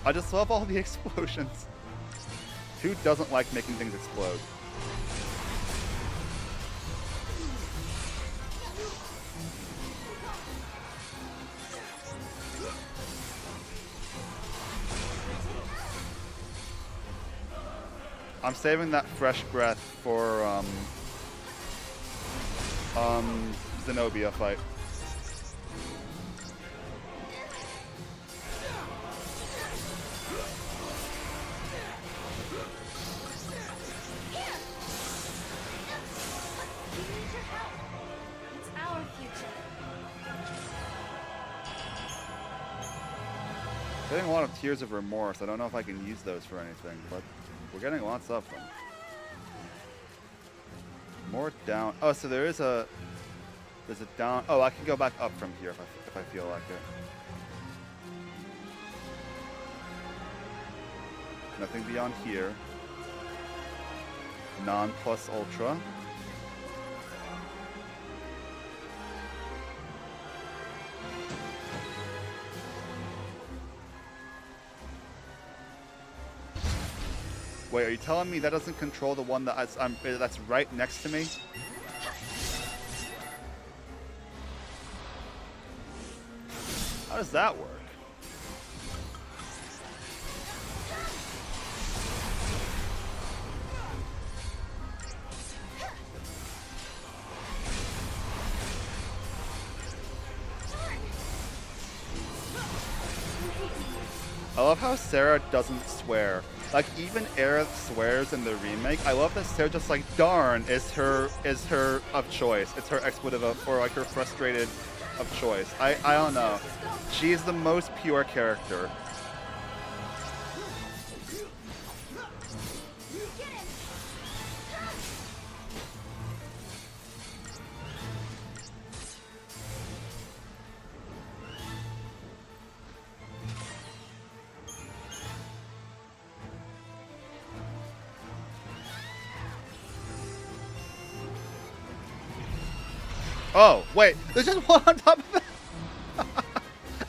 I just love all the explosions. Who doesn't like making things explode? I'm saving that fresh breath for Zenobia fight. We need your help. It's our future. Getting a lot of tears of remorse. I don't know if I can use those for anything, but we're getting lots of them. More down. Oh, so there's a down. Oh, I can go back up from here if I feel like it. Nothing beyond here. Non plus ultra. Wait, are you telling me that doesn't control the one that's right next to me? How does that work? I love how Sarah doesn't swear. Like, even Aerith swears in the remake. I love that Sarah just like, darn, is her of choice. It's her expletive or like her frustrated of choice. I don't know. She's the most pure character. Oh, wait, there's just one on top of that?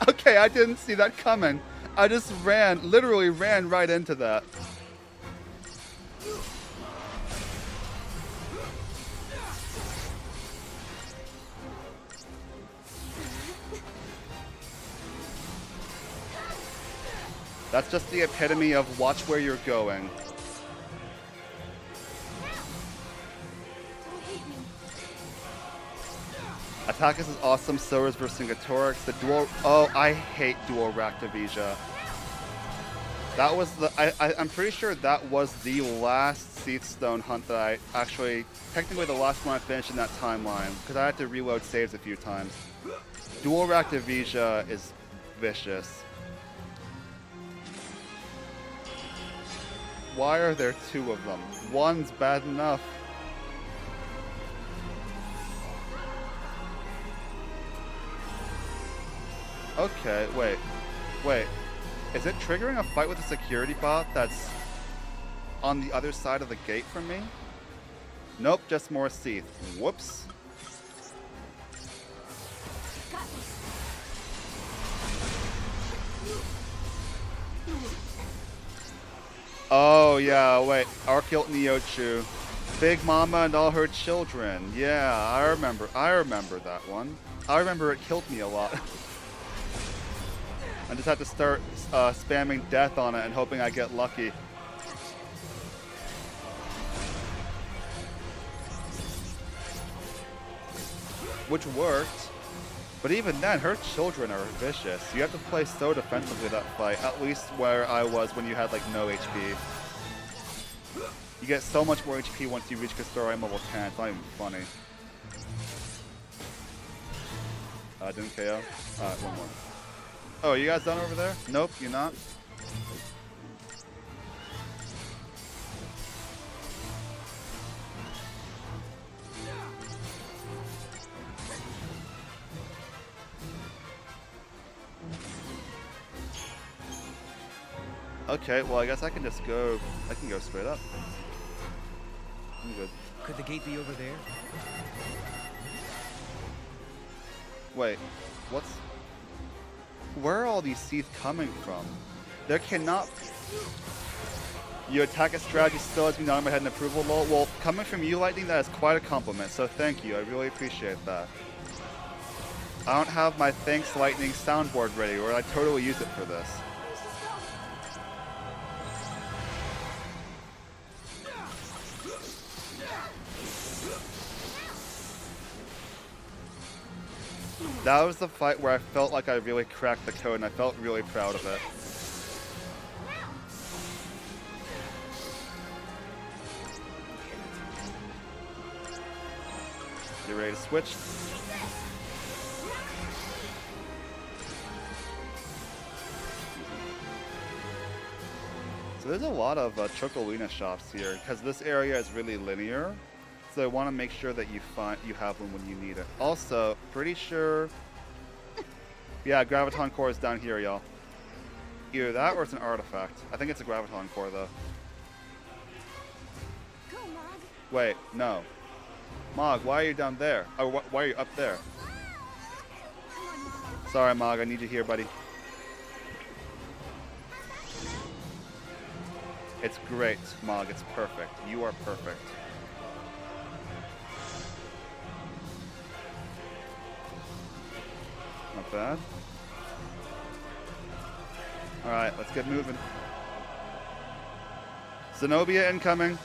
Okay, I didn't see that coming. I just literally ran right into that. That's just the epitome of watch where you're going. Attack-us is awesome, so is Vercingetorix. The dual... Oh, I hate dual Raktavisha. That was the... I'm pretty sure that was the last Seath Stone hunt that I actually... Technically the last one I finished in that timeline, because I had to reload saves a few times. Dual Ractivisia is vicious. Why are there two of them? One's bad enough. Okay, wait. Is it triggering a fight with a security bot that's on the other side of the gate from me? Nope, just more Seath. Whoops. Oh yeah, wait. Archil Neochu. Big Mama and all her children. Yeah, I remember that one. I remember it killed me a lot. I just had to start spamming death on it and hoping I get lucky. Which worked. But even then, her children are vicious. You have to play so defensively that fight, at least where I was when you had like no HP. You get so much more HP once you reach Castoria level 10, it's not even funny. Didn't KO? Alright, one more. Oh, you guys done over there? Nope, you're not? Okay, well I guess I can just go, I can go straight up. I'm good. Could the gate be over there? Wait, where are all these Seath coming from? There cannot... Your attack strategy still has me nodding my head in approval, lol. Well, coming from you, Lightning, that is quite a compliment, so thank you, I really appreciate that. I don't have my thanks Lightning soundboard ready, or I'd totally use it for this. That was the fight where I felt like I really cracked the code and I felt really proud of it. You ready to switch? So there's a lot of Chocolina shops here because this area is really linear. So I want to make sure that you have one when you need it. Also, pretty sure... Yeah, Graviton Core is down here, y'all. Either that or it's an artifact. I think it's a Graviton Core, though. Wait, no. Mog, why are you down there? Oh, why are you up there? Sorry, Mog, I need you here, buddy. It's great, Mog, it's perfect. You are perfect. Not bad. Alright, let's get moving. Zenobia incoming.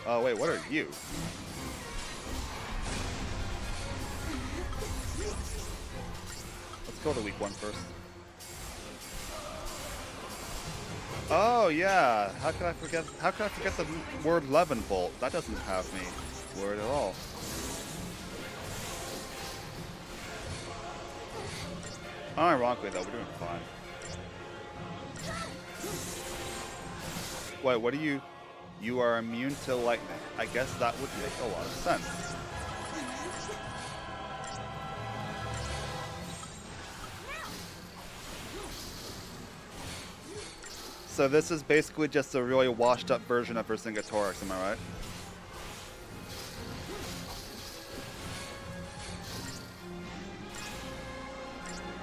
Oh wait, what are you? Let's kill the weak one first. Oh yeah, how could I forget the word Levenbolt? That doesn't have me worried at all. Unironically though, we're doing fine. Wait, what are you? You are immune to lightning. I guess that would make a lot of sense. So this is basically just a really washed up version of Vercingetorix, am I right?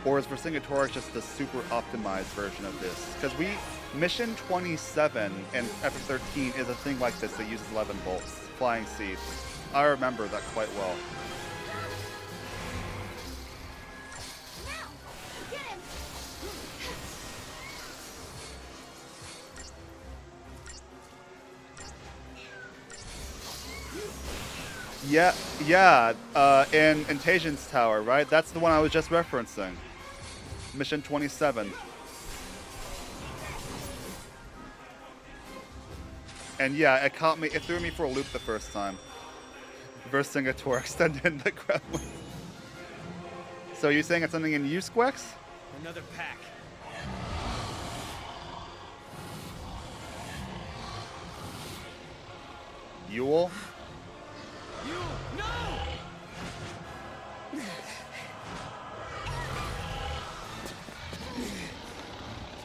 Or is Vercingetorix just the super optimized version of this? Because Mission 27 in FF13 is a thing like this that uses 11 bolts, flying seeds. I remember that quite well. Yeah, in Tasion's Tower, right? That's the one I was just referencing. Mission 27. And yeah, it threw me for a loop the first time. Versing a tour extended the Kremlin. So are you saying it's something in you, Squex? Another pack. Yule? No!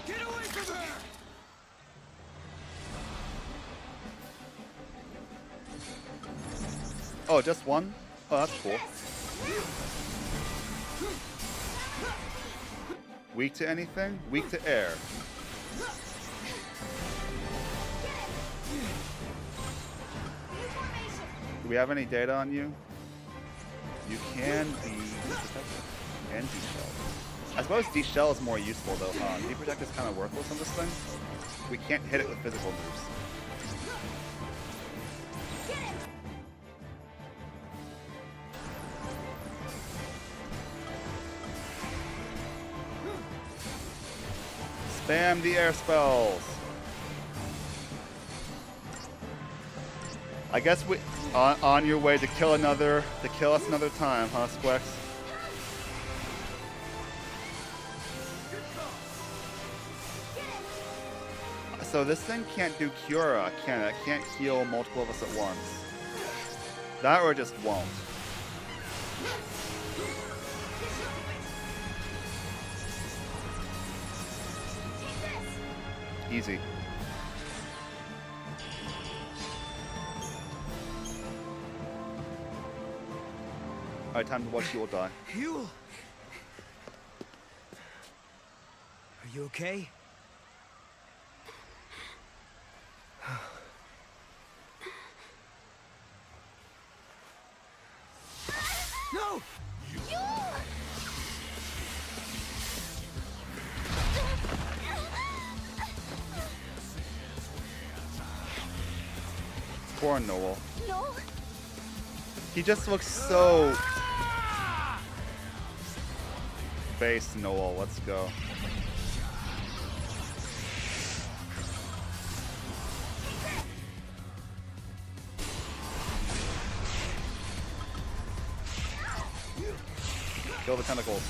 Get away from her! Oh, just one? Oh, that's cool. Weak to anything? Weak to air. Do we have any data on you? You can be protected and de-shell. I suppose de-shell is more useful though, huh? De-protect is kind of worthless on this thing. We can't hit it with physical moves. Spam the air spells. I guess we on your way to kill us another time, huh, Squex? So this thing can't do Cura, can it? It can't heal multiple of us at once. That or it just won't. Easy. Alright, time to watch Yule die. Yule! Are you okay? No! Poor Noel. No. He just looks so... Base Noel, let's go. Kill the tentacles.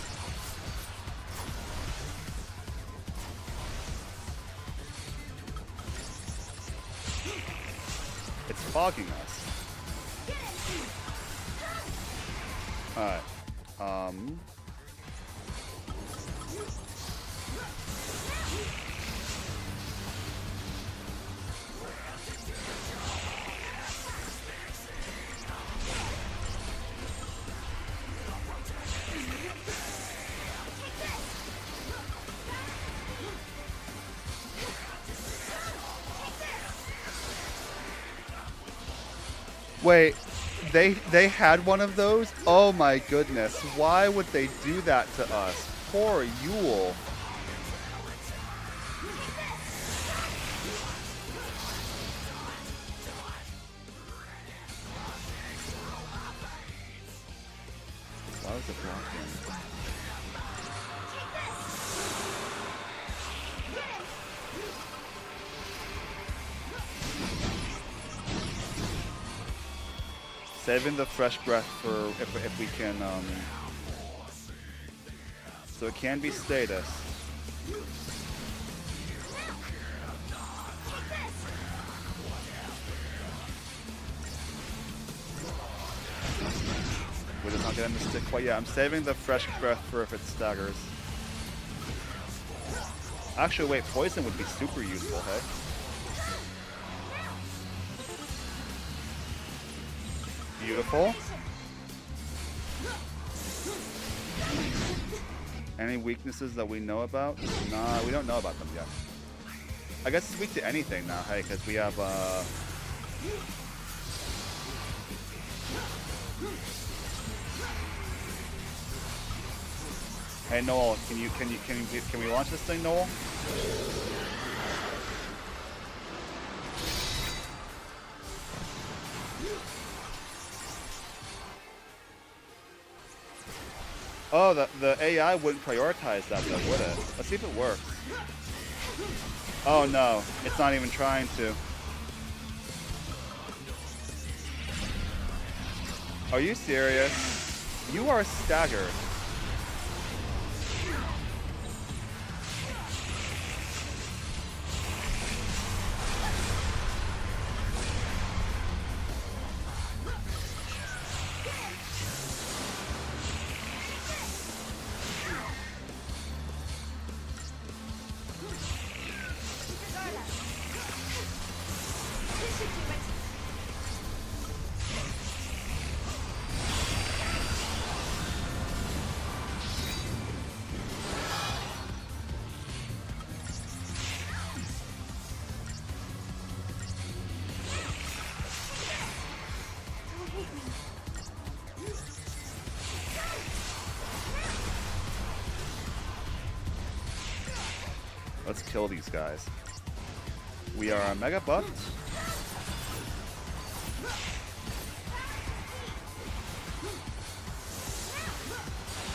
It's fogging us. Alright. Wait, they had one of those? Oh my goodness. Why would they do that to us? Poor Yule. Why was it blocking? Saving the fresh breath for if we can, so it can be status. We're just not getting the stick quite yet. I'm saving the fresh breath for if it staggers. Actually, wait, poison would be super useful, hey? Beautiful. Any weaknesses that we know about? Nah, we don't know about them yet. I guess it's weak to anything now, hey, because we have, Hey Noel, can we launch this thing, Noel? Oh, the AI wouldn't prioritize that though, would it? Let's see if it works. Oh no, it's not even trying to. Are you serious? You are staggered. Let's kill these guys. We are mega buffed.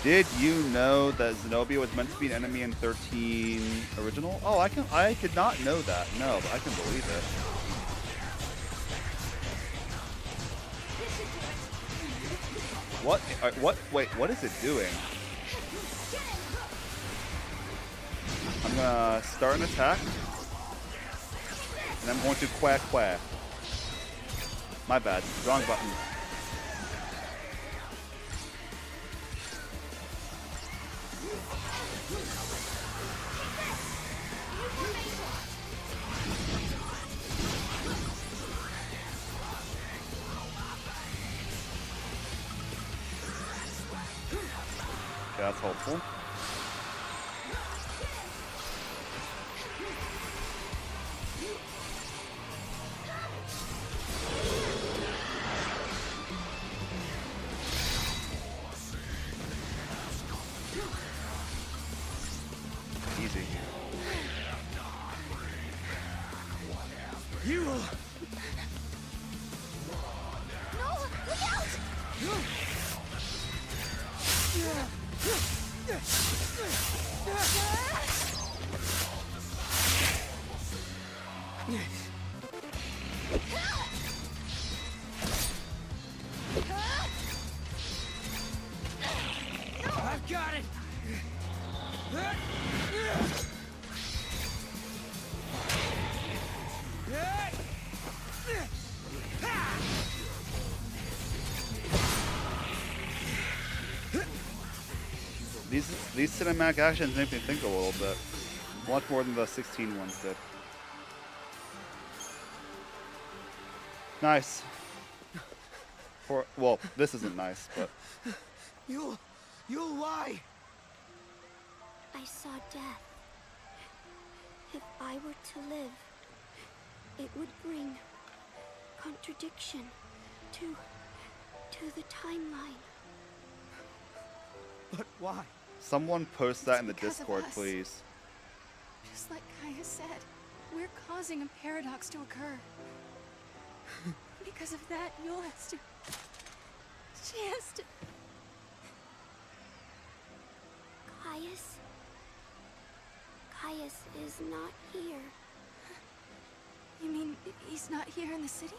Did you know that Zenobia was meant to be an enemy in 13 original? Oh, I did not know that. No, but I can believe it. Wait, what is it doing? I'm gonna start an attack, and I'm going to quack quack. My bad, wrong button. Okay, that's helpful. Easy. You. No! Look out! I've got it. These cinematic actions make me think a little bit. Much more than the 16 ones did. Nice. Well, this isn't nice, but You'll lie. I saw death. If I were to live, it would bring contradiction to the timeline. But why? someone post that in the because of Discord, us. please. Just like Kaya said, we're causing a paradox to occur. Because of that, Yul has to... She has to... Caius is not here. You mean he's not here in the city?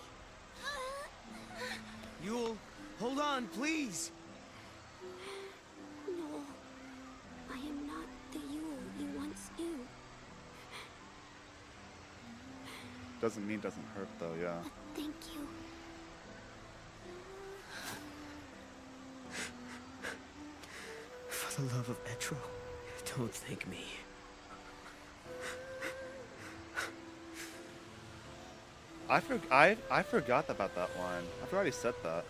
Yul, hold on, please. No, I am not the Yul you once knew. Doesn't mean doesn't hurt though, yeah. But thank you. For the love of Etro, don't thank me. I forgot about that line. I've already said that.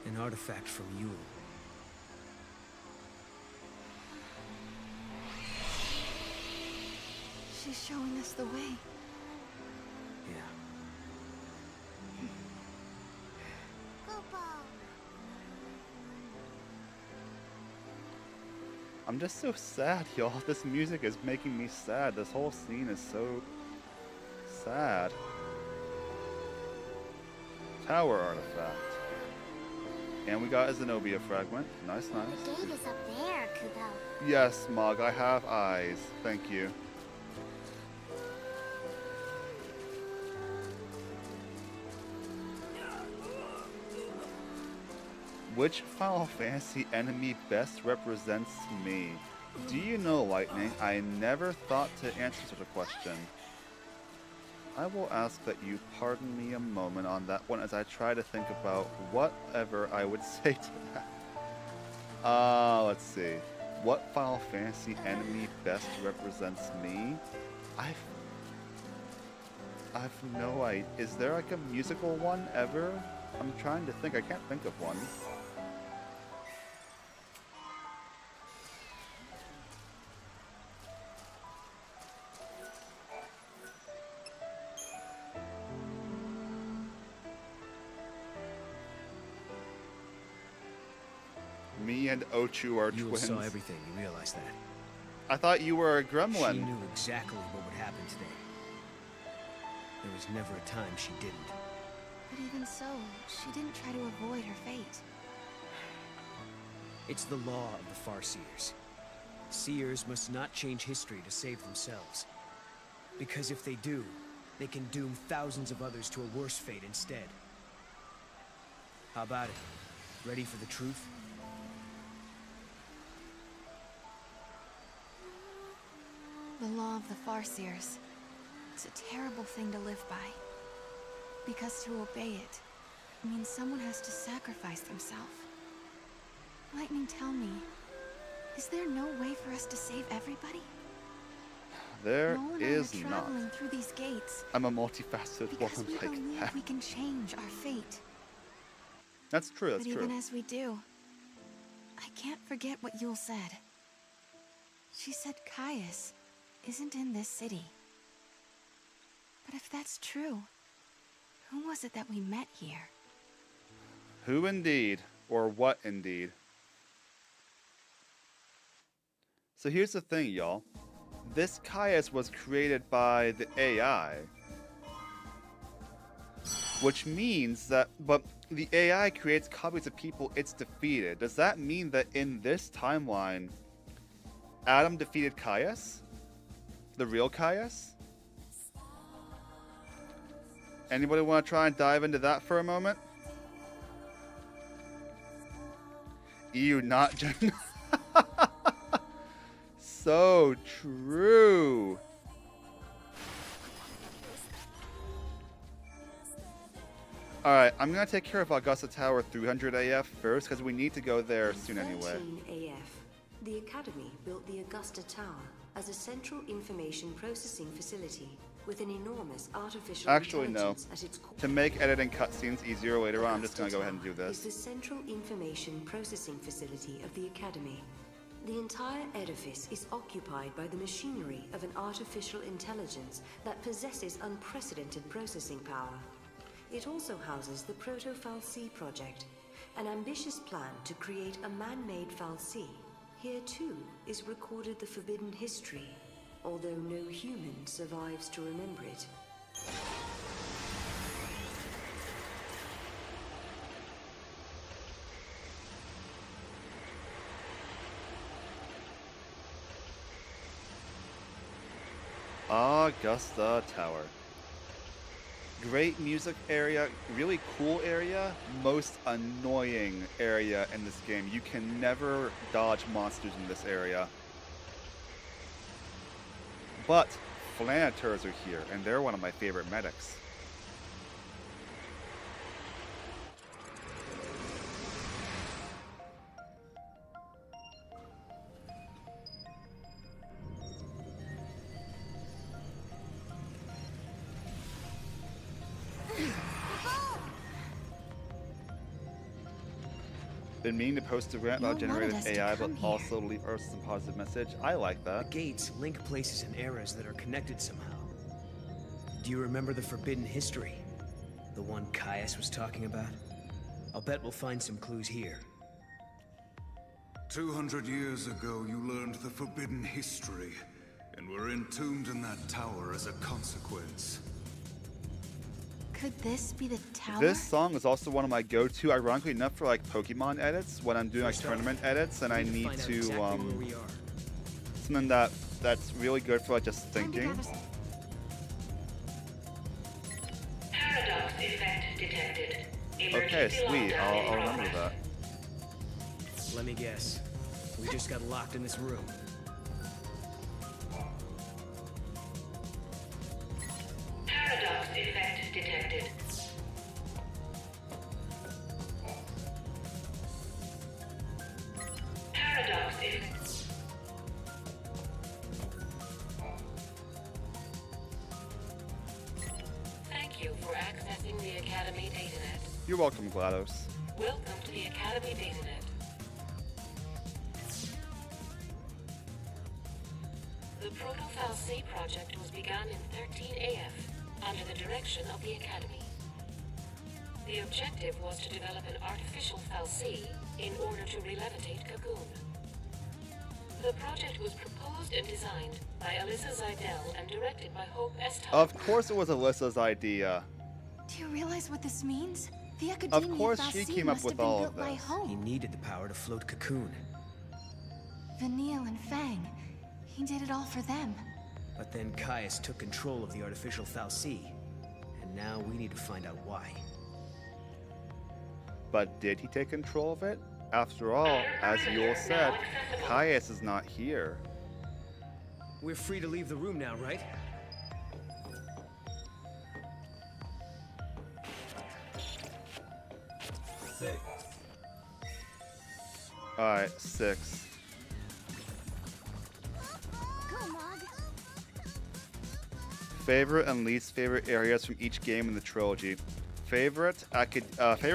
An artifact from Yul. She's showing us the way. Yeah. I'm just so sad, y'all. This music is making me sad. This whole scene is so sad. Tower artifact. And we got a Zenobia fragment. Nice, nice. The gate is up there, Kubo. Yes, Mog, I have eyes. Thank you. Which Final Fantasy enemy best represents me? Do you know, Lightning? I never thought to answer such a question. I will ask that you pardon me a moment on that one as I try to think about whatever I would say to that. Let's see. What Final Fantasy enemy best represents me? I've no idea. Is there like a musical one ever? I'm trying to think. I can't think of one. Me and Ochu are You twins. saw everything, you realize that. I thought you were a gremlin. She knew exactly what would happen today. There was never a time she didn't. But even so, she didn't try to avoid her fate. It's the law of the Farseers. Seers must not change history to save themselves. Because if they do, they can doom thousands of others to a worse fate instead. How about it? Ready for the truth? The law of the Farseers. It's a terrible thing to live by. Because to obey it means someone has to sacrifice themselves. Lightning, tell me, is there no way for us to save everybody? There Noel and is I are not. traveling through these gates I'm a multifaceted because woman we like believe that. we can change our fate. That's true, that's But true. even as we do, I can't forget what Yule said. She said Caius isn't in this city. But if that's true, who was it that we met here? Who indeed? Or what indeed? So here's the thing, y'all. This Caius was created by the AI. Which means that, but the AI creates copies of people it's defeated. Does that mean that in this timeline, Adam defeated Caius? The real Caius? Anybody want to try and dive into that for a moment? Ew, not Jen. So true. Alright, I'm gonna take care of Augusta Tower 300 AF first because we need to go there soon anyway. 13 AF, the Academy built the Augusta Tower as a central information processing facility with an enormous artificial Actually, no. intelligence at its core. To make editing cutscenes easier later on, I'm just gonna go ahead and do Is this. the central information processing facility of the Academy. The entire edifice is occupied by the machinery of an artificial intelligence that possesses unprecedented processing power. It also houses the Proto-Fal'Cie project, an ambitious plan to create a man-made Fal'Cie. Here too is recorded the forbidden history, although no human survives to remember it. Augusta Tower. Great music area, really cool area, most annoying area in this game. You can never dodge monsters in this area. But Flanateurs are here, and they're one of my favorite medics. Been meaning to post a rant about You wanted generated us to AI, but come here. also leave Earth some positive message. I like The that. gates link places and eras that are connected somehow. Do you remember the forbidden history? The one Caius was talking about? I'll bet we'll find some clues here. 200 years ago, you learned the forbidden history, and were entombed in that tower as a consequence. Could this be the tower? This song is also one of my go-to, ironically enough, for like Pokemon edits when I'm doing like tournament edits and I need to something that's really good for like just thinking. Paradox effect detected. Okay, sweet. I'll remember that. Let me guess. We just got locked in this room. Paradox effect detected. Paradox effect. Thank you for accessing the Academy Datanet. You're welcome, GLaDOS. Welcome to the Academy Datanet. The Proto-FAL-C project was begun in 13AF under the direction of the Academy. The objective was to develop an artificial FAL-C in order to re-levitate Cocoon. The project was proposed and designed by Alyssa Zidell and directed by Hope S. Of course it was Alyssa's idea. Do you realize what this means? The Academia Of course FAL-C she came up must with have been all built of by this. Hope. He needed the power to float Cocoon. Vanille and Fang. He did it all for them. But then Caius took control of the artificial FAL-C. And now we need to find out why. But did he take control of it? After all, as Yule said, Caius is not here. We're free to leave the room now, right? Alright, 6. Favorite and least favorite areas from each game in the trilogy. Favorite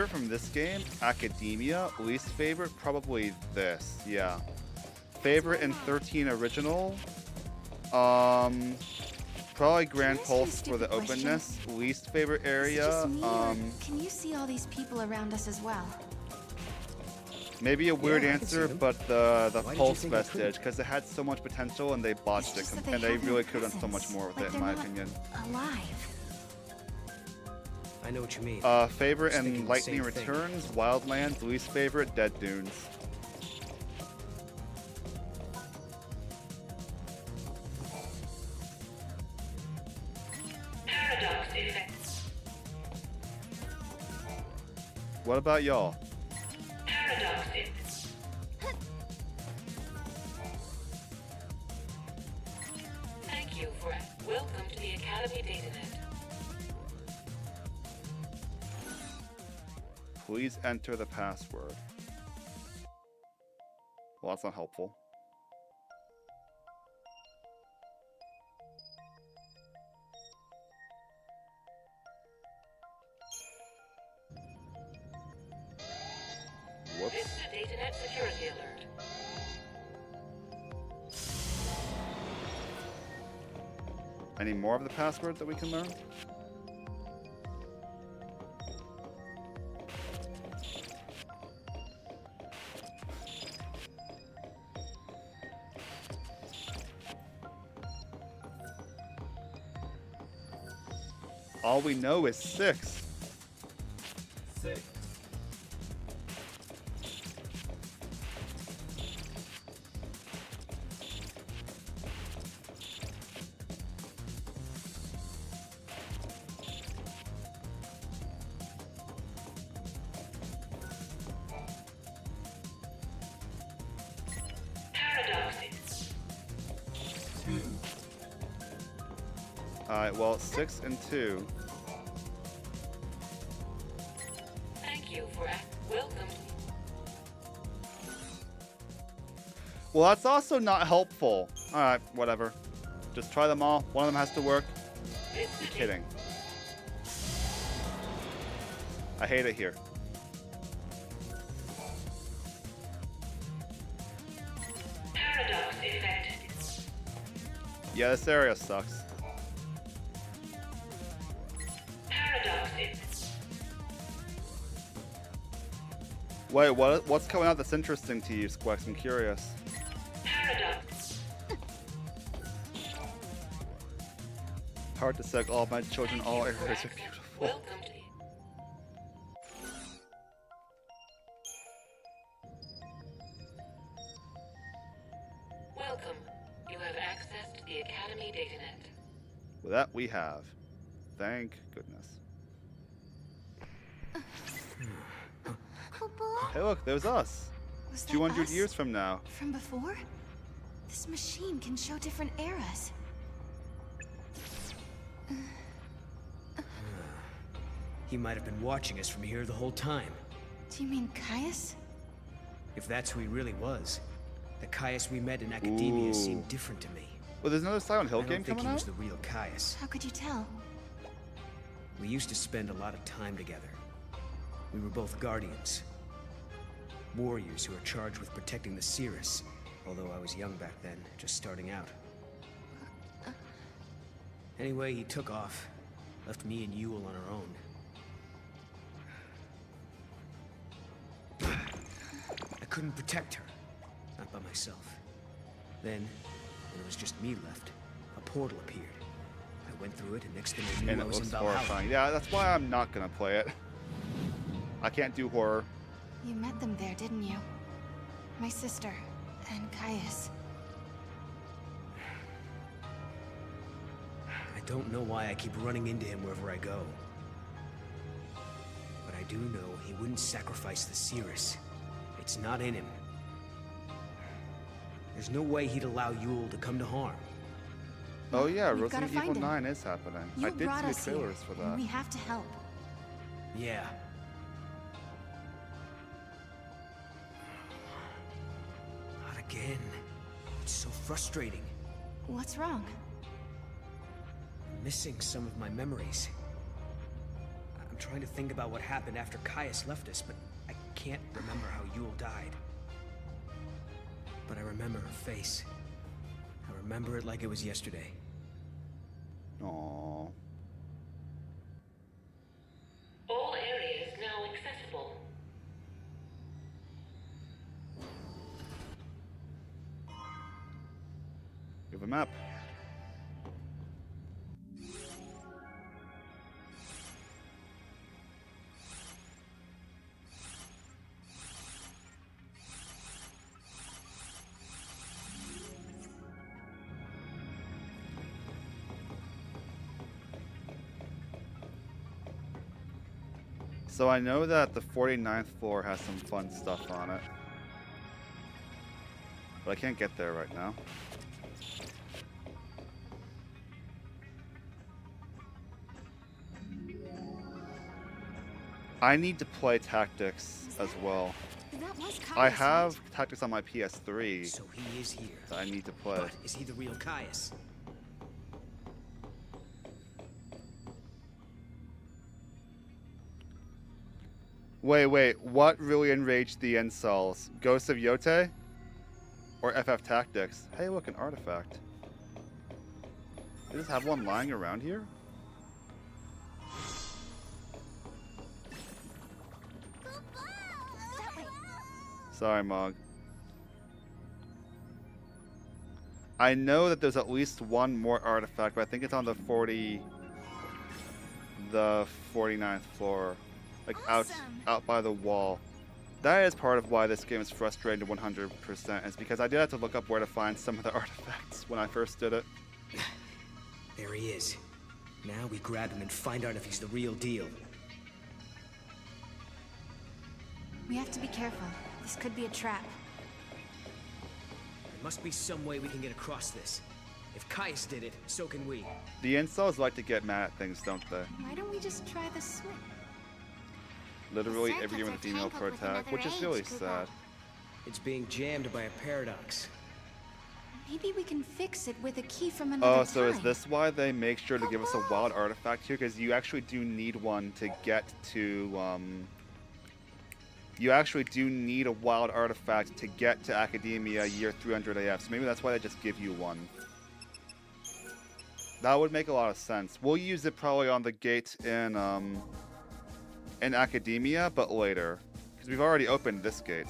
from this game, Academia. Least favorite, probably this. Yeah. Favorite in 13 original. Probably Grand Pulse for the openness. Least favorite area. Can you see all these people around us as well? Maybe a weird Yeah, I can see answer, them. but the Why did you Pulse think I couldn't? vestige, because it had so much potential and they botched it, It's just that and they they have no really could have done so much presence, more with like it, in they're my not opinion. Alive. I know what you mean. Favorite Just thinking and the Lightning same thing. Returns, Wildlands. Least favorite, Dead Dunes. Paradox effect. What about y'all? Paradox effect. Thank you for welcome to the Academy Datanet. Please enter the password. Well, that's not helpful. Whoops. This is a Datanet security alert. Any more of the password that we can learn? All we know is 6. Paradox effect. Alright, well, 6 and 2. Thank you for welcome. Well, that's also not helpful. Alright, whatever. Just try them all. One of them has to work. This You're kidding. I hate it here. Paradox effect. Yeah, this area sucks. Paradox effect. Wait, what's coming out that's interesting to you, Squex? I'm curious. Paradox. Hard to say. All my children, all areas are beautiful. Welcome to Welcome. You have access to the Academy DataNet. Well, that we have. Thank goodness. Hey, look, there's us. Was that 200 us? years from now. From before? This machine can show different eras. He might have been watching us from here the whole time. Do you mean Caius? If that's who he really was, the Caius we met in Academia Ooh. seemed different to me. Well, there's another Silent Hill I don't game think coming he was out? the real Caius. How could you tell? We used to spend a lot of time together. We were both guardians. Warriors who were charged with protecting the Cirrus. Although I was young back then, just starting out. Anyway, he took off. Left me and Yule on our own. I couldn't protect her. Not by myself. Then, when it was just me left, a portal appeared. I went through it, and next thing I knew, And I it was in looks Valhalla. horrifying. Yeah, that's why I'm not gonna play it. I can't do horror. You met them there, didn't you? My sister and Caius. I don't know why I keep running into him wherever I go. But I do know he wouldn't sacrifice the Cirrus. It's not in him. There's no way he'd allow Yule to come to harm. Oh yeah, We've gotta Resident Evil find him. 9 is happening. You I did brought see the us here, trailers for and that. we have to help. Yeah. Not again. It's so frustrating. What's wrong? I'm missing some of my memories. I'm trying to think about what happened after Caius left us, but I can't remember how Yule died. But I remember her face. I remember it like it was yesterday. Aww. All areas now accessible. You have a map. So I know that the 49th floor has some fun stuff on it. But I can't get there right now. I need to play Tactics as well. That was Caius, I have right? Tactics on my PS3 So he is here. that I need to play. But is he the real Caius? Wait, what really enraged the incels? Ghosts of Yote? Or FF Tactics? Hey, look, an artifact. They just have one lying around here? Sorry, Mog. I know that there's at least one more artifact, but I think it's on the 49th floor. Like out by the wall. That is part of why this game is frustrating to 100%. Is because I did have to look up where to find some of the artifacts when I first did it. There he is. Now we grab him and find out if he's the real deal. We have to be careful. This could be a trap. There must be some way we can get across this. If Caius did it, so can we. The incels like to get mad at things, don't they? Why don't we just try the swing? Literally The every game with a circuits are female tangled with protag, which is another really age, Kupo. sad. It's being jammed by a paradox. Maybe we can fix it with a key from another Oh, so is time. this why they make sure to give us a wild artifact here? Because you actually do need one to get to, You actually do need a wild artifact to get to Academia year 300 AF, so maybe that's why they just give you one. That would make a lot of sense. We'll use it probably on the gate in Academia, but later. Because because we've already opened this gate.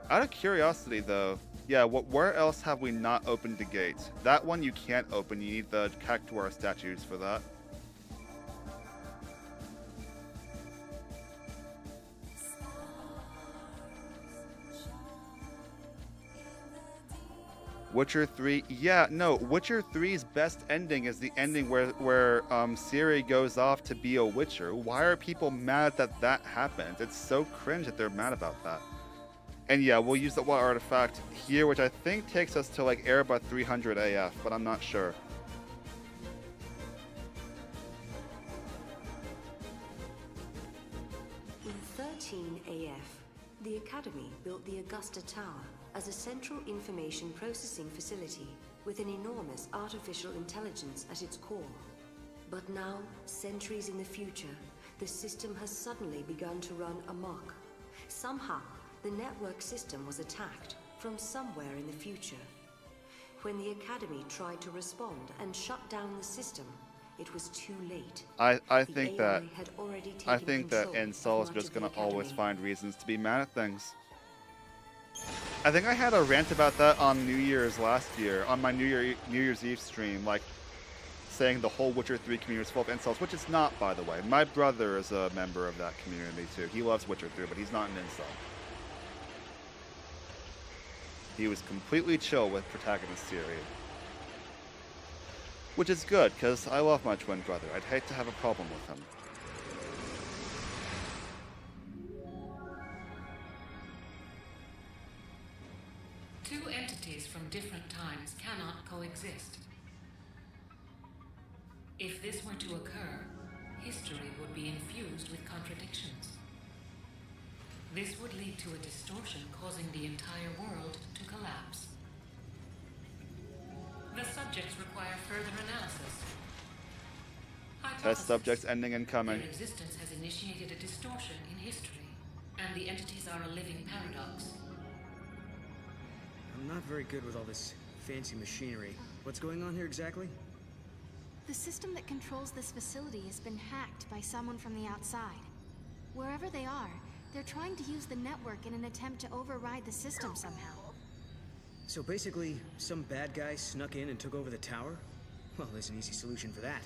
Out of curiosity, though, yeah, where else have we not opened the gate? That one you can't open. You need the cactuar statues for that. Witcher 3, yeah, no, Witcher 3's best ending is the ending where Ciri goes off to be a Witcher. Why are people mad that that happened? It's so cringe that they're mad about that. And yeah, we'll use the water artifact here, which I think takes us to like Erebus 300 AF, but I'm not sure. In 13 AF, the Academy built the Augusta Tower as a central information processing facility with an enormous artificial intelligence at its core. But now, centuries in the future, the system has suddenly begun to run amok. Somehow, the network system was attacked from somewhere in the future. When the Academy tried to respond and shut down the system, it was too late. I think that control Incel is of much just of the gonna always Academy. find reasons to be mad at things. I think I had a rant about that on New Year's last year, on my New Year's Eve stream, like saying the whole Witcher 3 community is full of incels, which it's not, by the way. My brother is a member of that community too. He loves Witcher 3, but he's not an incel. He was completely chill with protagonist Ciri. Which is good, because I love my twin brother. I'd hate to have a problem with him. Two entities from different times cannot coexist. If this were to occur, history would be infused with contradictions. This would lead to a distortion causing the entire world to collapse. The subjects require further analysis. Test subjects ending incoming. Their existence has initiated a distortion in history, and the entities are a living paradox. I'm not very good with all this fancy machinery. What's going on here exactly? The system that controls this facility has been hacked by someone from the outside. Wherever they are, they're trying to use the network in an attempt to override the system somehow. So basically, some bad guy snuck in and took over the tower? Well, there's an easy solution for that.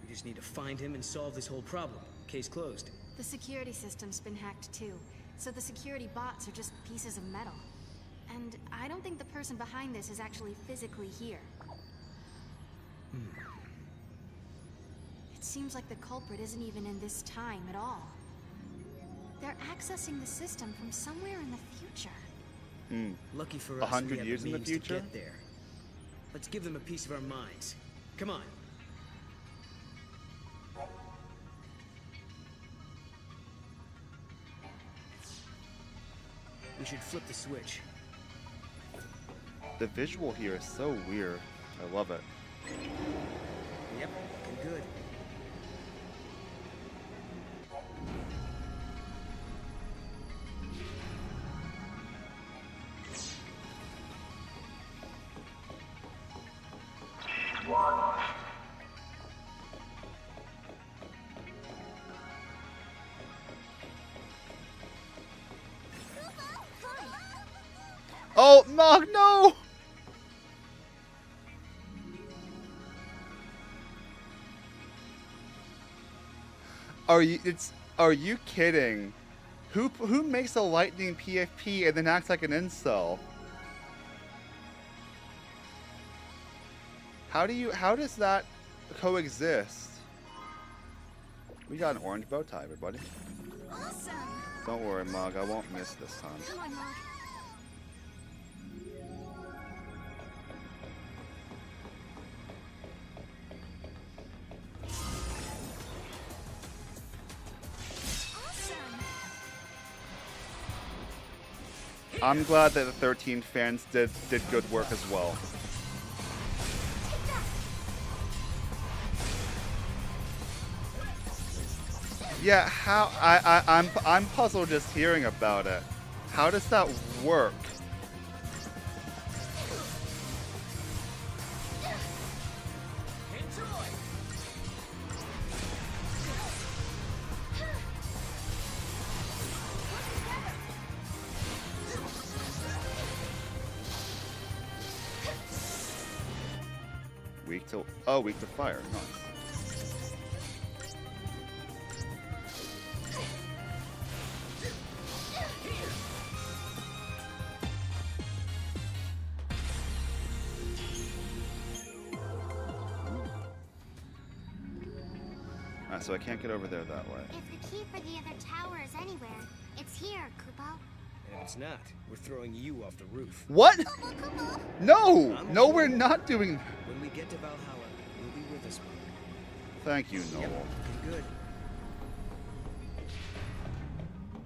We just need to find him and solve this whole problem. Case closed. The security system's been hacked too, so the security bots are just pieces of metal. And I don't think the person behind this is actually physically here. It seems like the culprit isn't even in this time at all. They're accessing the system from somewhere in the future. Lucky for us, 100 we have years the in the means to future? get there. Let's give them a piece of our minds. Come on. We should flip the switch. The visual here is so weird. I love it. Yep, looking good. Oh, Mog, no! Are you kidding? Who makes a lightning PFP and then acts like an incel? How does that coexist? We got an orange bow tie, everybody. Awesome! Don't worry, Mog, I won't miss this time. Come on, Mog. I'm glad that the 13 fans did good work as well. Yeah, how I'm puzzled just hearing about it. How does that work? Weak to fire. Nice. Alright, so I can't get over there that way. If the key for the other tower is anywhere, it's here, Kupo. And if it's not, we're throwing you off the roof. What? No! No, we're not doing... When we get to Valhalla, you'll be with us, Mother. Thank you, Noel. Yep, pretty good.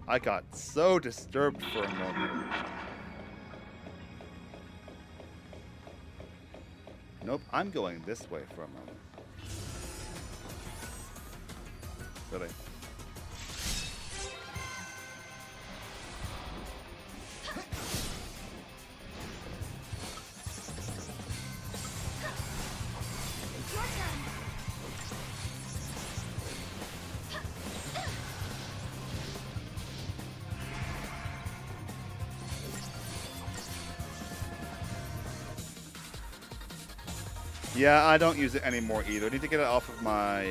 I got so disturbed for a moment. Nope, I'm going this way for a moment. Really? Yeah, I don't use it anymore either. I need to get it off of my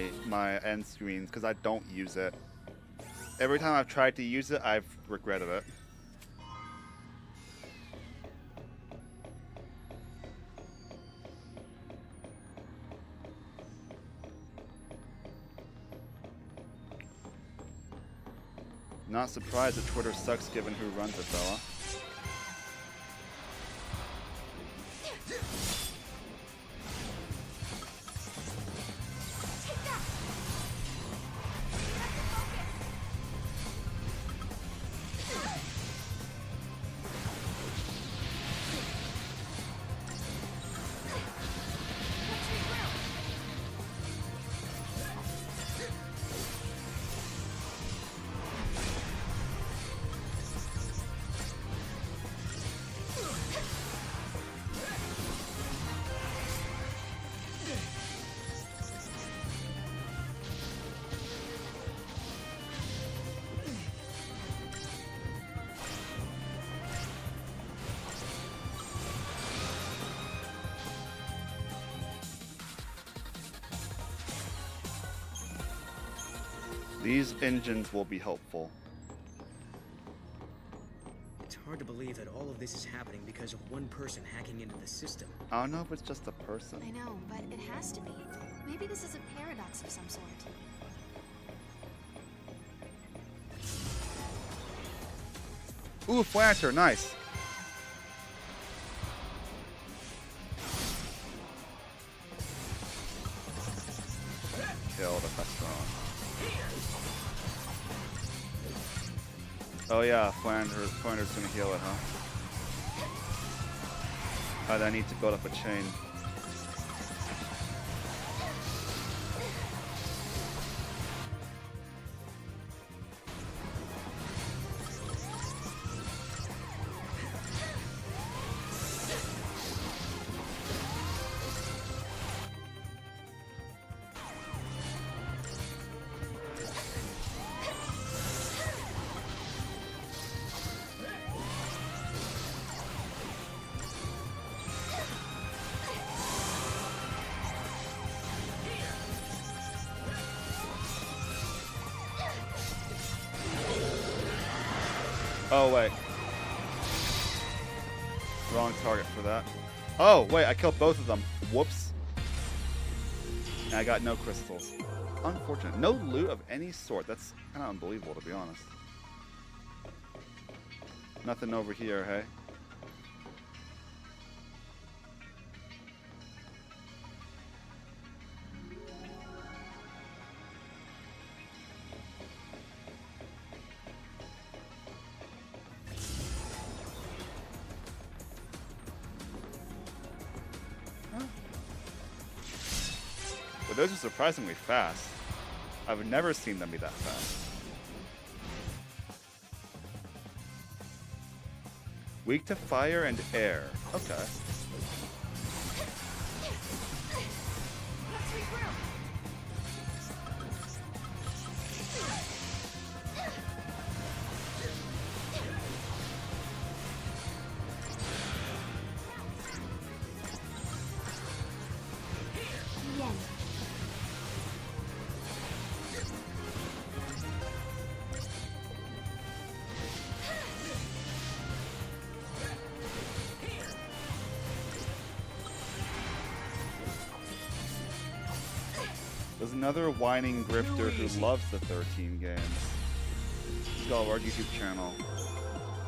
end screens because I don't use it. Every time I've tried to use it, I've regretted it. Not surprised that Twitter sucks given who runs it, Bella. These engines will be helpful. It's hard to believe that all of this is happening because of one person hacking into the system. I don't know if it's just a person. I know, but it has to be. Maybe this is a paradox of some sort. Ooh, flanter, nice. Kill the Festron. Oh yeah, Flander's gonna heal it, huh? Alright, I need to build up a chain. Oh, wait. Wrong target for that. Oh, wait, I killed both of them. Whoops. And I got no crystals. Unfortunate. No loot of any sort. That's kind of unbelievable, to be honest. Nothing over here, hey? But those are surprisingly fast. I've never seen them be that fast. Weak to fire and air. Okay. There's another whining grifter who loves the 13 games. Let's go to our YouTube channel.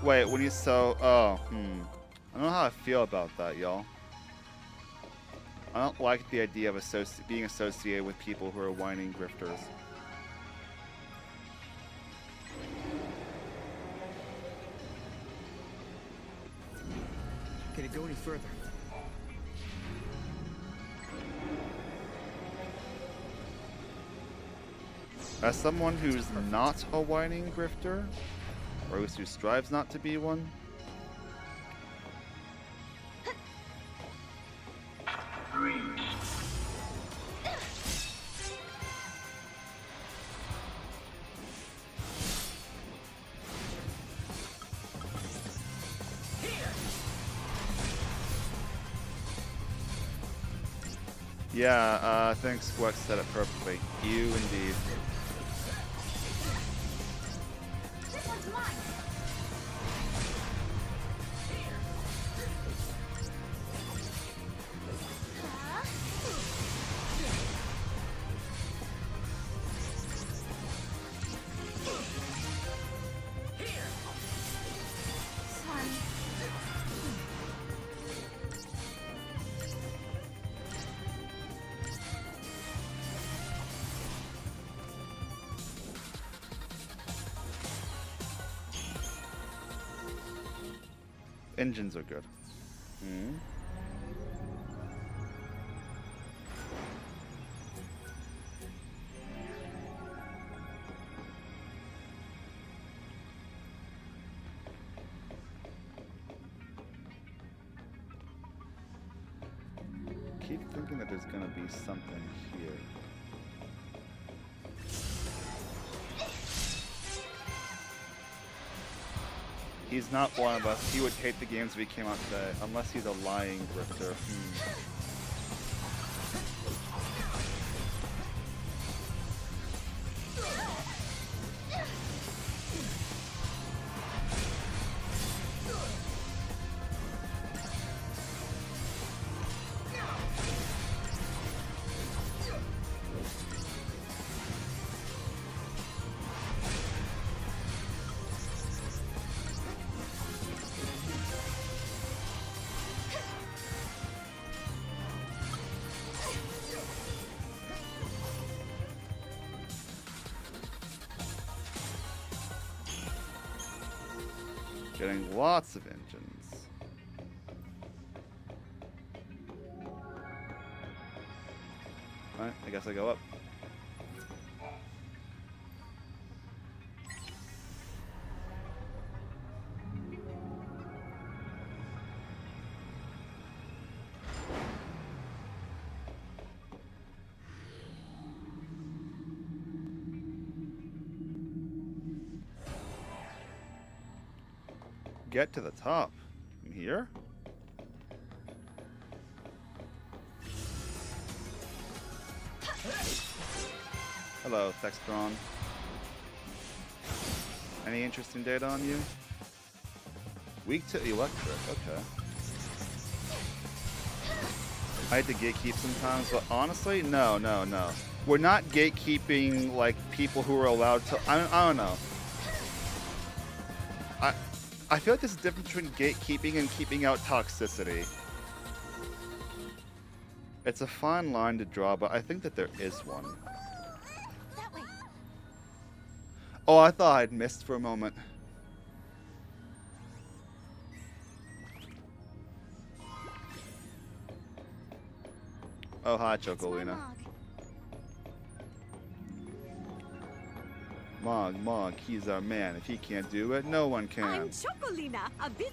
Wait, when you I don't know how I feel about that, y'all. I don't like the idea of being associated with people who are whining grifters. Can it go any further? As someone who's not a whining grifter, or who strives not to be one, yeah, I think Squex said it perfectly. You indeed. This one's mine. Sorry. Engines are good. Keep thinking that there's gonna be something here. He's not one of us. He would hate the games we came out today, unless he's a lying grifter. Getting lots of engines. Alright, I guess I go up. Get to the top. From here? Hello, Textron. Any interesting data on you? Weak to electric, okay. I had to gatekeep sometimes, but honestly, no. We're not gatekeeping like people who are allowed to. I don't know. I feel like there's a difference between gatekeeping and keeping out toxicity. It's a fine line to draw, but I think that there is one. That way. Oh, I thought I'd missed for a moment. Oh, hi, Chocolina. Mog, he's our man. If he can't do it, no one can. I'm Chocolina, a busy...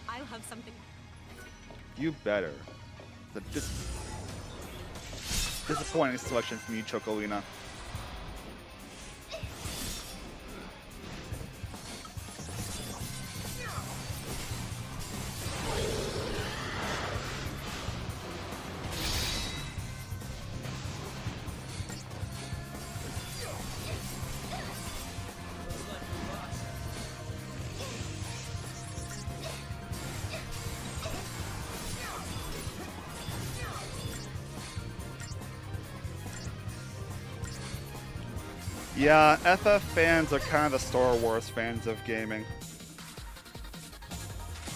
I'll have something. You better. Disappointing selection from you, Chocolina. Yeah, FF fans are kind of the Star Wars fans of gaming.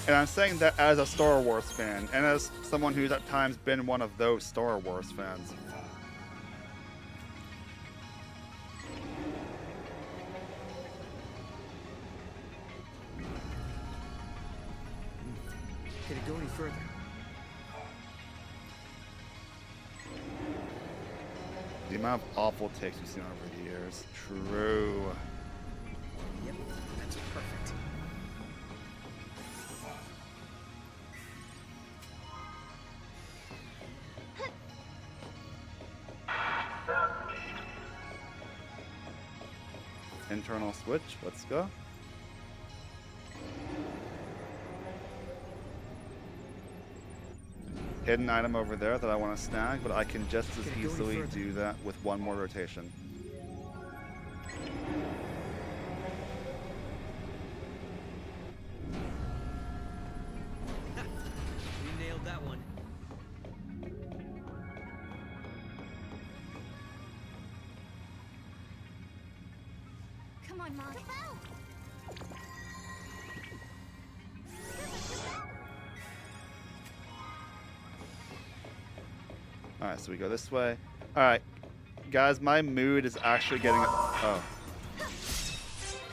And I'm saying that as a Star Wars fan, and as someone who's at times been one of those Star Wars fans. Can it go any further? The amount of awful takes we've seen over the years. True. Yep, that's perfect. Internal switch, let's go. Hidden item over there that I want to snag, but I can just as easily do that with one more rotation. You nailed that one. Come on, Mog. Alright, so we go this way. Alright, guys, my mood is actually getting... Oh.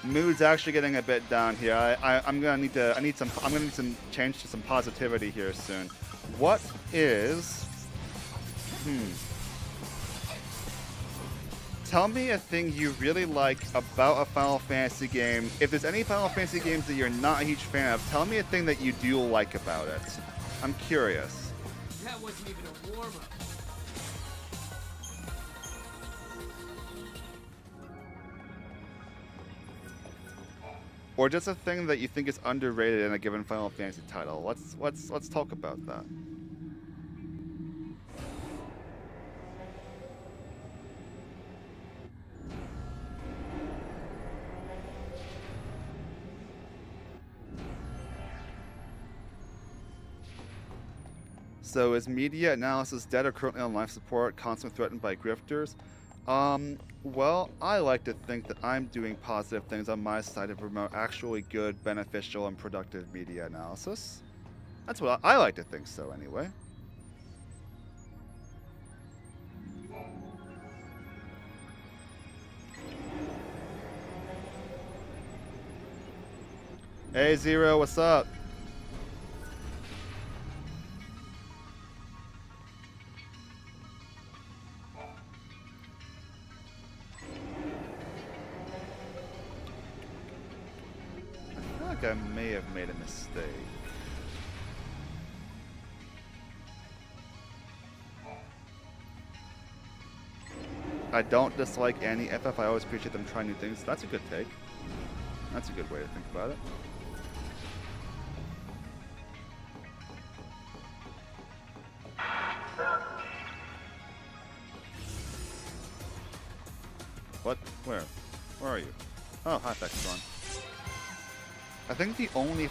Mood's actually getting a bit down here. I'm gonna need some change to some positivity here soon. What is... Tell me a thing you really like about a Final Fantasy game. If there's any Final Fantasy games that you're not a huge fan of, tell me a thing that you do like about it. I'm curious. That wasn't even a warm-up. Or just a thing that you think is underrated in a given Final Fantasy title. Let's talk about that. So is media analysis dead or currently on life support, constantly threatened by grifters? Well, I like to think that I'm doing positive things on my side to promote actually good, beneficial, and productive media analysis. That's what I like to think so, anyway. Hey, Zero, what's up? I may have made a mistake. I don't dislike any FF. I always appreciate them trying new things. That's a good take. That's a good way to think about it. What? Where? Where are you? Oh, hi, Vextron. I think the only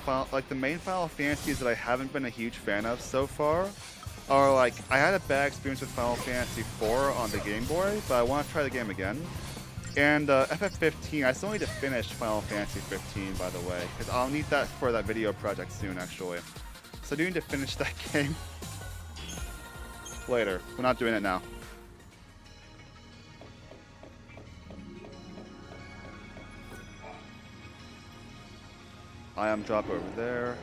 the main Final Fantasies that I haven't been a huge fan of so far are like, I had a bad experience with Final Fantasy IV on the Game Boy, but I want to try the game again. And FF15, I still need to finish Final Fantasy 15, by the way, because I'll need that for that video project soon, actually. So I do need to finish that game later. We're not doing it now. Ion drop over there.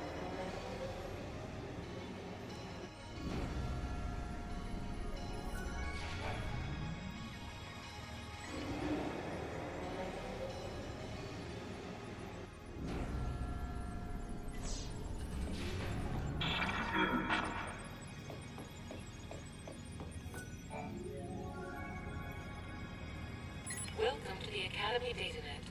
Welcome to the Academy DataNet.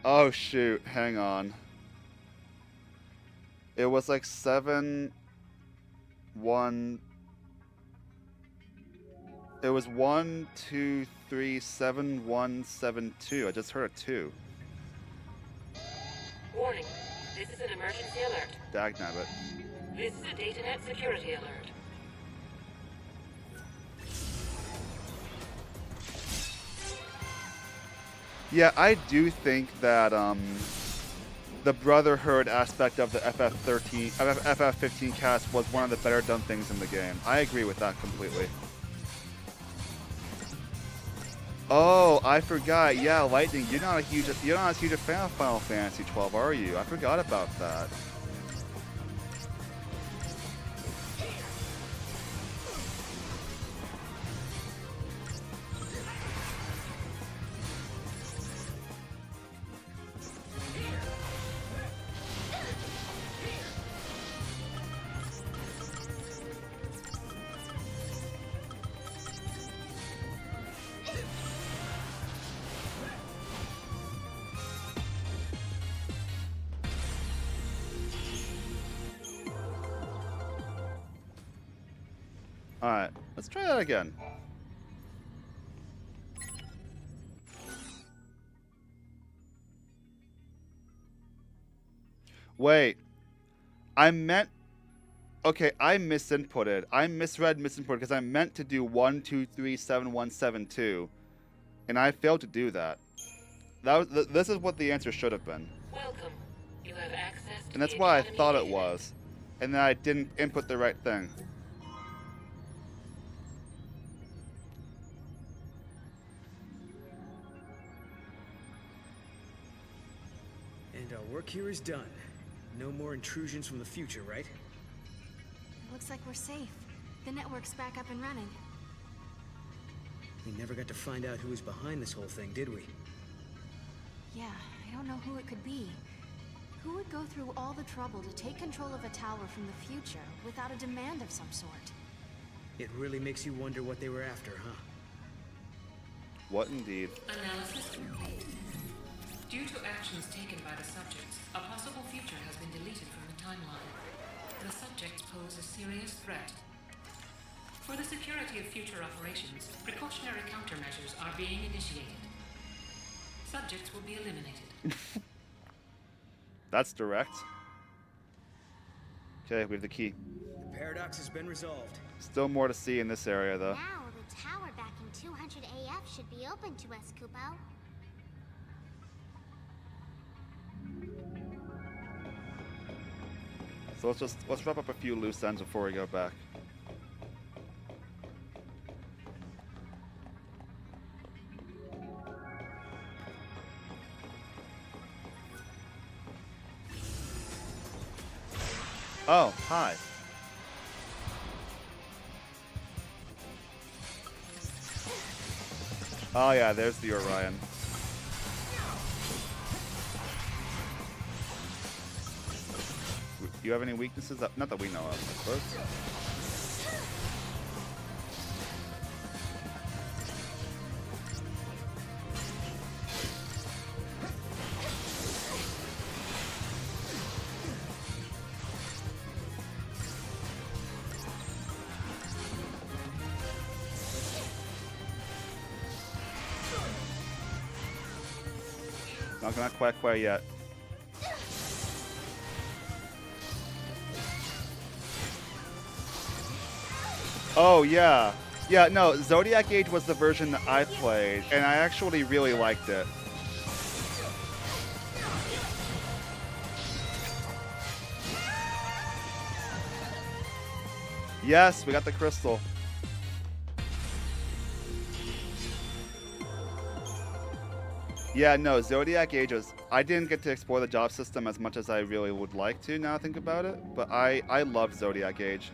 Oh shoot, hang on. It was like 7, 1. It was 1, 2, 3, 7, 1, 7, 2. I just heard a 2. Warning, this is an emergency alert. Dagnabbit. This is a DataNet security alert. Yeah, I do think that the Brotherhood aspect of the FF15 cast was one of the better done things in the game. I agree with that completely. Oh, I forgot. Yeah, Lightning, you're not as huge a fan of Final Fantasy 12, are you? I forgot about that. Alright, let's try that again. Wait. I meant... Okay, I misinputted. I misinputted because I meant to do 1237172. And I failed to do that. This is what the answer should have been. Welcome. You have access to And that's the what I Academy thought it DataNet. was. And then I didn't input the right thing. And our work here is done. No more intrusions from the future, right? It looks like we're safe. The network's back up and running. We never got to find out who was behind this whole thing, did we? Yeah, I don't know who it could be. Who would go through all the trouble to take control of a tower from the future without a demand of some sort? It really makes you wonder what they were after, huh? What indeed? Analysis complete. Due to actions taken by the subjects, a possible future has been deleted from the timeline. The subjects pose a serious threat. For the security of future operations, precautionary countermeasures are being initiated. Subjects will be eliminated. That's direct. Okay, we have the key. The paradox has been resolved. Still more to see in this area, though. Now the tower back in 200 AF should be open to us, Kupo. So let's wrap up a few loose ends before we go back. Oh, hi. Oh yeah, there's the Orion. Do you have any weaknesses? Not that we know of, I suppose. Not quite yet. Oh, yeah. Yeah, no, Zodiac Age was the version that I played, and I actually really liked it. Yes, we got the crystal. Yeah, no, Zodiac Age was... I didn't get to explore the job system as much as I really would like to now I think about it, but I loved Zodiac Age.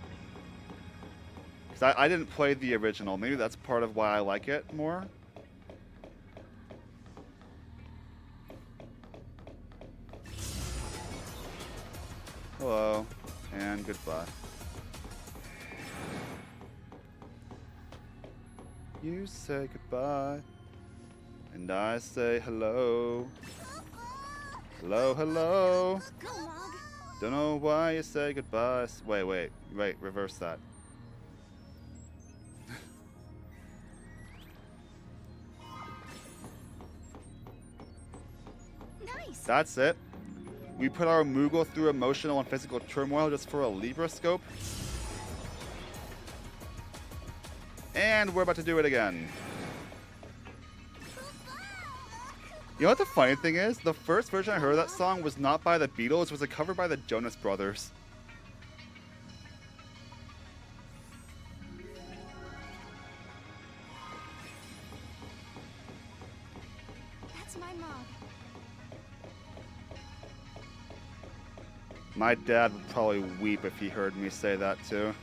Because I didn't play the original. Maybe that's part of why I like it more. Hello, and goodbye. You say goodbye. And I say hello. Hello, hello. Don't know why you say goodbye. Wait, reverse that. Nice. That's it. We put our Moogle through emotional and physical turmoil just for a Libra scope. And we're about to do it again. You know what the funny thing is? The first version I heard of that song was not by the Beatles, it was a cover by the Jonas Brothers. That's my mom. My dad would probably weep if he heard me say that too.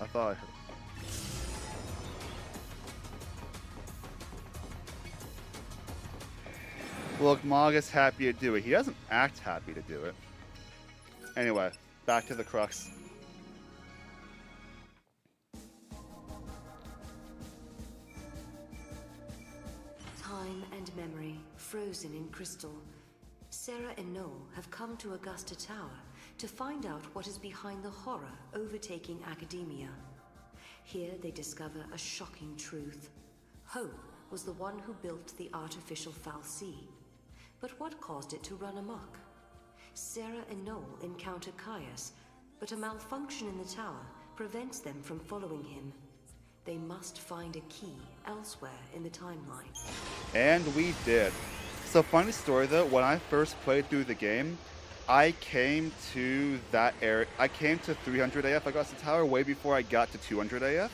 I thought I heard. Look, Mog is happy to do it. He doesn't act happy to do it. Anyway, back to the crux. Time and memory, frozen in crystal. Sarah and Noel have come to Augusta Tower to find out what is behind the horror overtaking academia. Here they discover a shocking truth. Hope was the one who built the artificial fal'Cie. But what caused it to run amok? Sarah and Noel encounter Caius, but a malfunction in the tower prevents them from following him. They must find a key elsewhere in the timeline. And we did. So funny story though, when I first played through the game, I came to that area, I came to 300 AF Augusta Tower way before I got to 200 AF.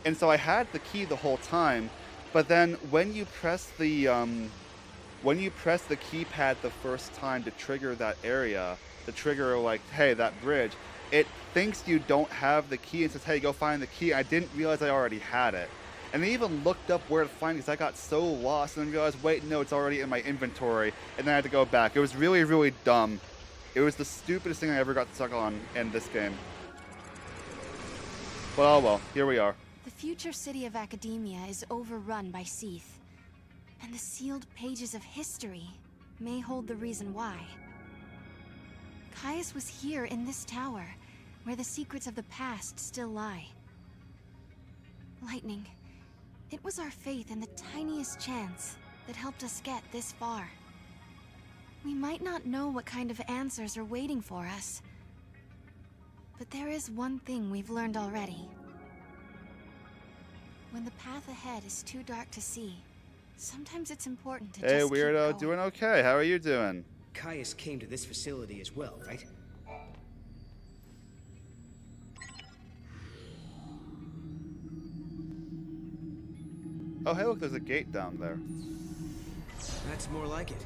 And so I had the key the whole time, but then when you press the keypad the first time to trigger that area, to trigger like, hey, that bridge, it thinks you don't have the key and says, hey, go find the key. I didn't realize I already had it. And I even looked up where to find it because I got so lost and then realized, wait, no, it's already in my inventory. And then I had to go back. It was really, really dumb. It was the stupidest thing I ever got stuck on in this game. But oh well, here we are. The future city of Academia is overrun by Seath. And the sealed pages of history may hold the reason why. Caius was here in this tower, where the secrets of the past still lie. Lightning, it was our faith in the tiniest chance that helped us get this far. We might not know what kind of answers are waiting for us, but there is one thing we've learned already. When the path ahead is too dark to see, sometimes it's important to Hey, just keep weirdo, going. doing okay. How are you doing? Caius came to this facility as well, right? Oh, hey, look, there's a gate down there. That's more like it.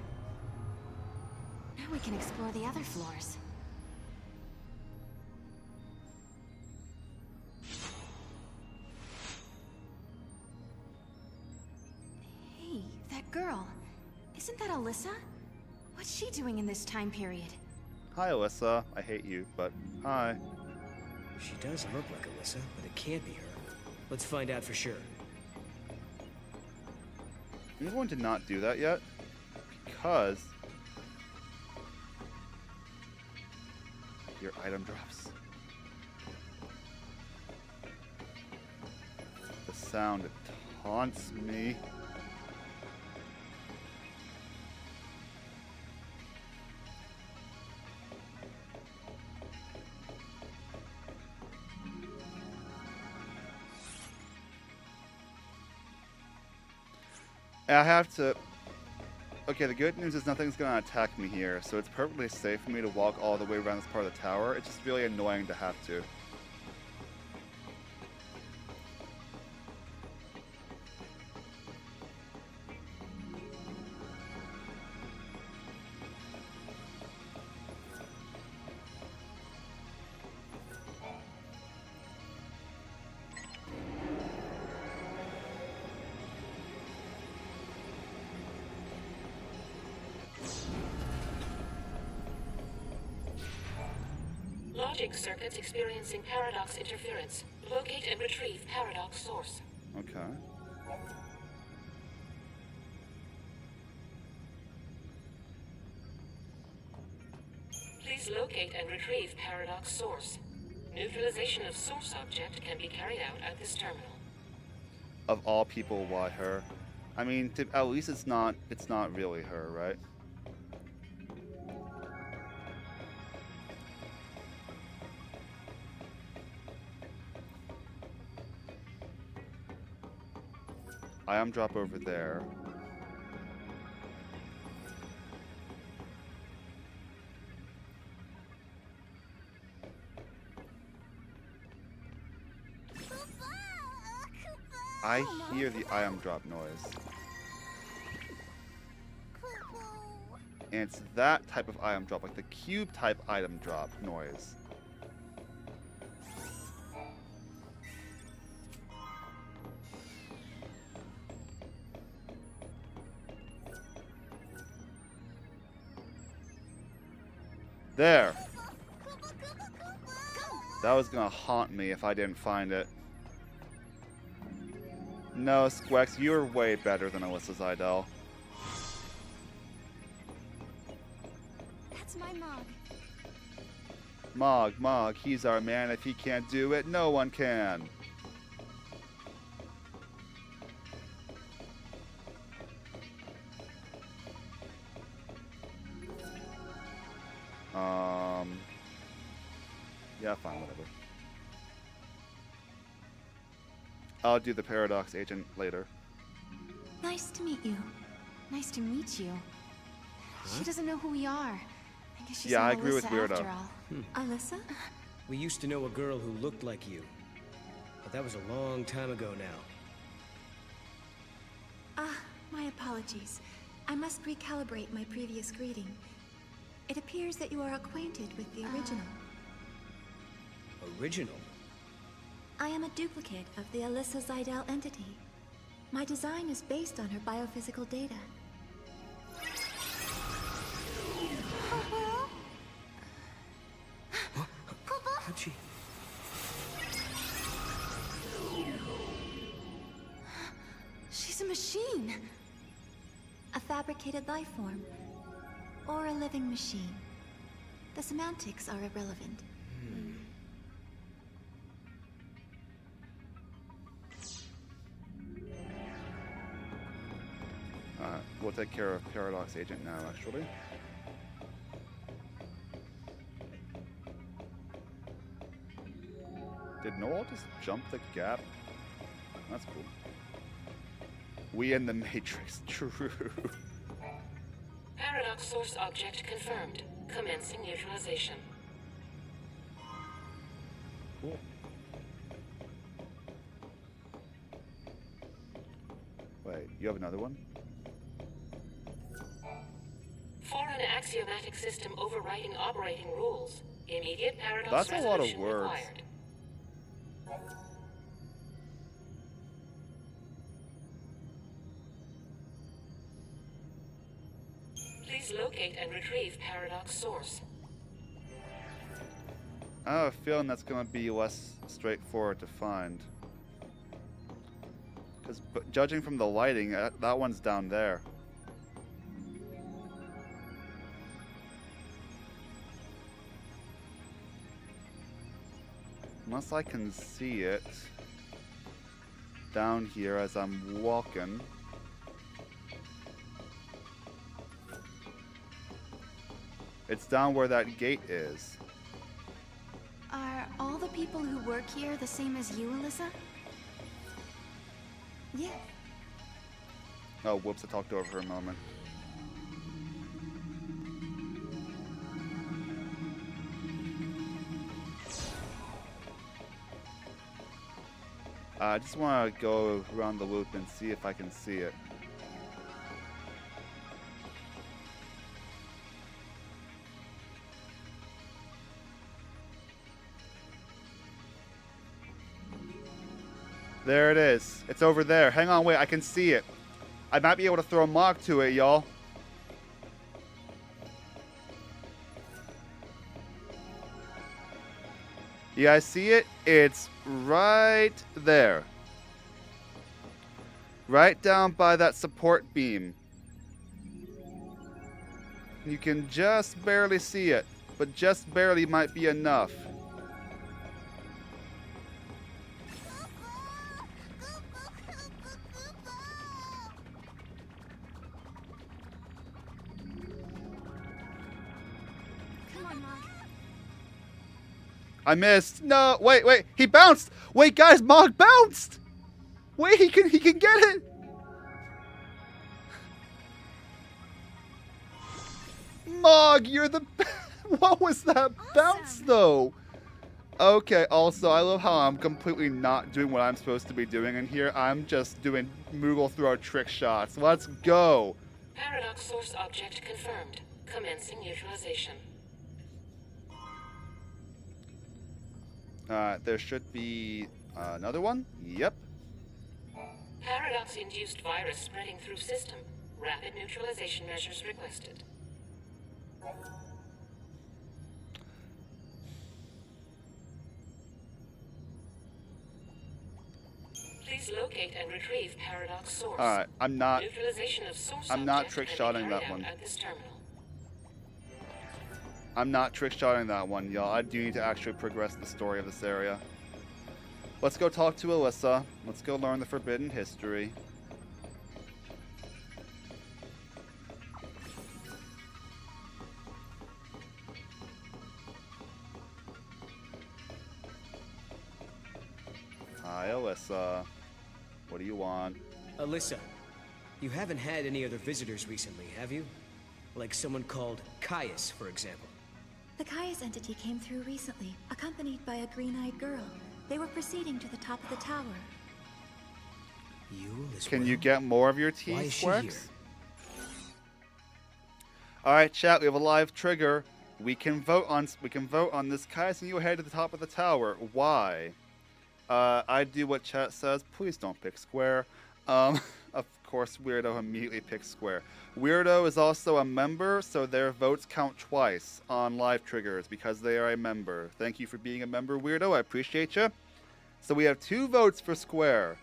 Now we can explore the other floors. Hey, that girl. Isn't that Alyssa? What's she doing in this time period? Hi, Alyssa. I hate you, but hi. She does look like Alyssa, but it can't be her. Let's find out for sure. I'm going to not do that yet, because your item drops. The sound, it taunts me. I have to... Okay, the good news is nothing's gonna attack me here, so it's perfectly safe for me to walk all the way around this part of the tower. It's just really annoying to have to. Logic circuits experiencing paradox interference. Locate and retrieve paradox source. Okay. Please locate and retrieve paradox source. Neutralization of source object can be carried out at this terminal. Of all people, why her? I mean, at least it's not really her, right? Ion drop over there. I hear the ion drop noise. And it's that type of item drop, like the cube type item drop noise. There. That was gonna haunt me if I didn't find it. No, Squex, you're way better than Alyssa Zidell. That's my Mog. Mog, he's our man. If he can't do it, no one can. Yeah, fine, whatever. I'll do the Paradox Agent later. Nice to meet you. Nice to meet you. She doesn't know who we are. I guess she's Yeah, not I agree with Alyssa Weirdo. after all. Alyssa? We used to know a girl who looked like you. But that was a long time ago now. Ah, my apologies. I must recalibrate my previous greeting. It appears that you are acquainted with the original. Original? I am a duplicate of the Alyssa Zidell entity. My design is based on her biophysical data. How'd she... She's a machine. A fabricated life form. Or a living machine. The semantics are irrelevant. We'll take care of Paradox Agent now, actually. Did Noel just jump the gap? That's cool. We in the Matrix, true. Paradox source object confirmed. Commencing neutralization. Cool. Wait, you have another one? Foreign axiomatic system overriding operating rules. Immediate paradox That's a lot of resolution words. required. Please locate and retrieve paradox source. I have a feeling that's going to be less straightforward to find. Because judging from the lighting, that one's down there. Unless I can see it down here as I'm walking. It's down where that gate is. Are all the people who work here the same as you, Alyssa? Yeah. Oh, whoops, I talked over her a moment. I just want to go around the loop and see if I can see it. There it is. It's over there. Hang on, wait, I can see it. I might be able to throw a Mog to it, y'all. You guys see it? It's right there. Right down by that support beam. You can just barely see it, but just barely might be enough. on, Mog. I missed. No, wait. He bounced. Wait, guys, Mog bounced. Wait, he can get it. Mog, you're the. What was that bounce though? Okay. Also, I love how I'm completely not doing what I'm supposed to be doing in here. I'm just doing Moogle throw trick shots. Let's go. Paradox source object confirmed. Commencing neutralization. There should be another one. Yep. Paradox-induced virus spreading through system. Rapid neutralization measures requested. Please locate and retrieve paradox source. All right. I'm not. Neutralization of source I'm not object trick can be shotting carried that out one. At this terminal. I'm not trick shotting that one, y'all. I do need to actually progress the story of this area. Let's go talk to Alyssa. Let's go learn the forbidden history. Hi, Alyssa. What do you want? Alyssa, you haven't had any other visitors recently, have you? Like someone called Caius, for example. The Caius entity came through recently, accompanied by a green-eyed girl. They were proceeding to the top of the tower. You as Can well? you get more of your Why teeth, is she Squirks? here? All right, chat. We have a live trigger. We can vote on this. Caius and you head to the top of the tower. Why? I do what chat says. Please don't pick square. Of course, Weirdo immediately picks square. Weirdo is also a member, so their votes count twice on live triggers because they are a member. Thank you for being a member, Weirdo. I appreciate you. So we have 2 votes for square.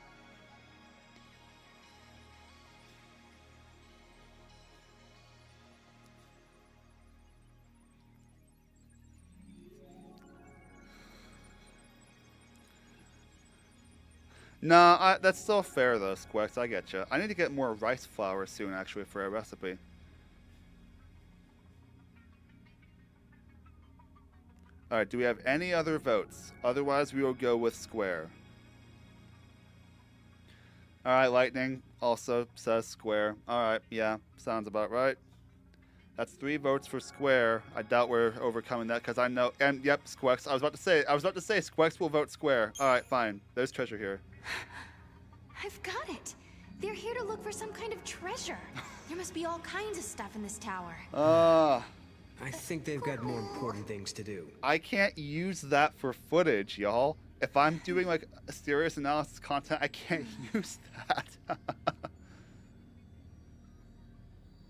Nah, that's still fair though, Squex. I get you. I need to get more rice flour soon, actually, for a recipe. All right. Do we have any other votes? Otherwise, we will go with square. All right. Lightning also says square. All right. Yeah, sounds about right. That's 3 votes for square. I doubt we're overcoming that because I know. And yep, Squex. I was about to say Squex will vote square. All right, fine. There's treasure here. I've got it. They're here to look for some kind of treasure. There must be all kinds of stuff in this tower. I think they've got more important things to do. I can't use that for footage, y'all. If I'm doing like a serious analysis content, I can't use that.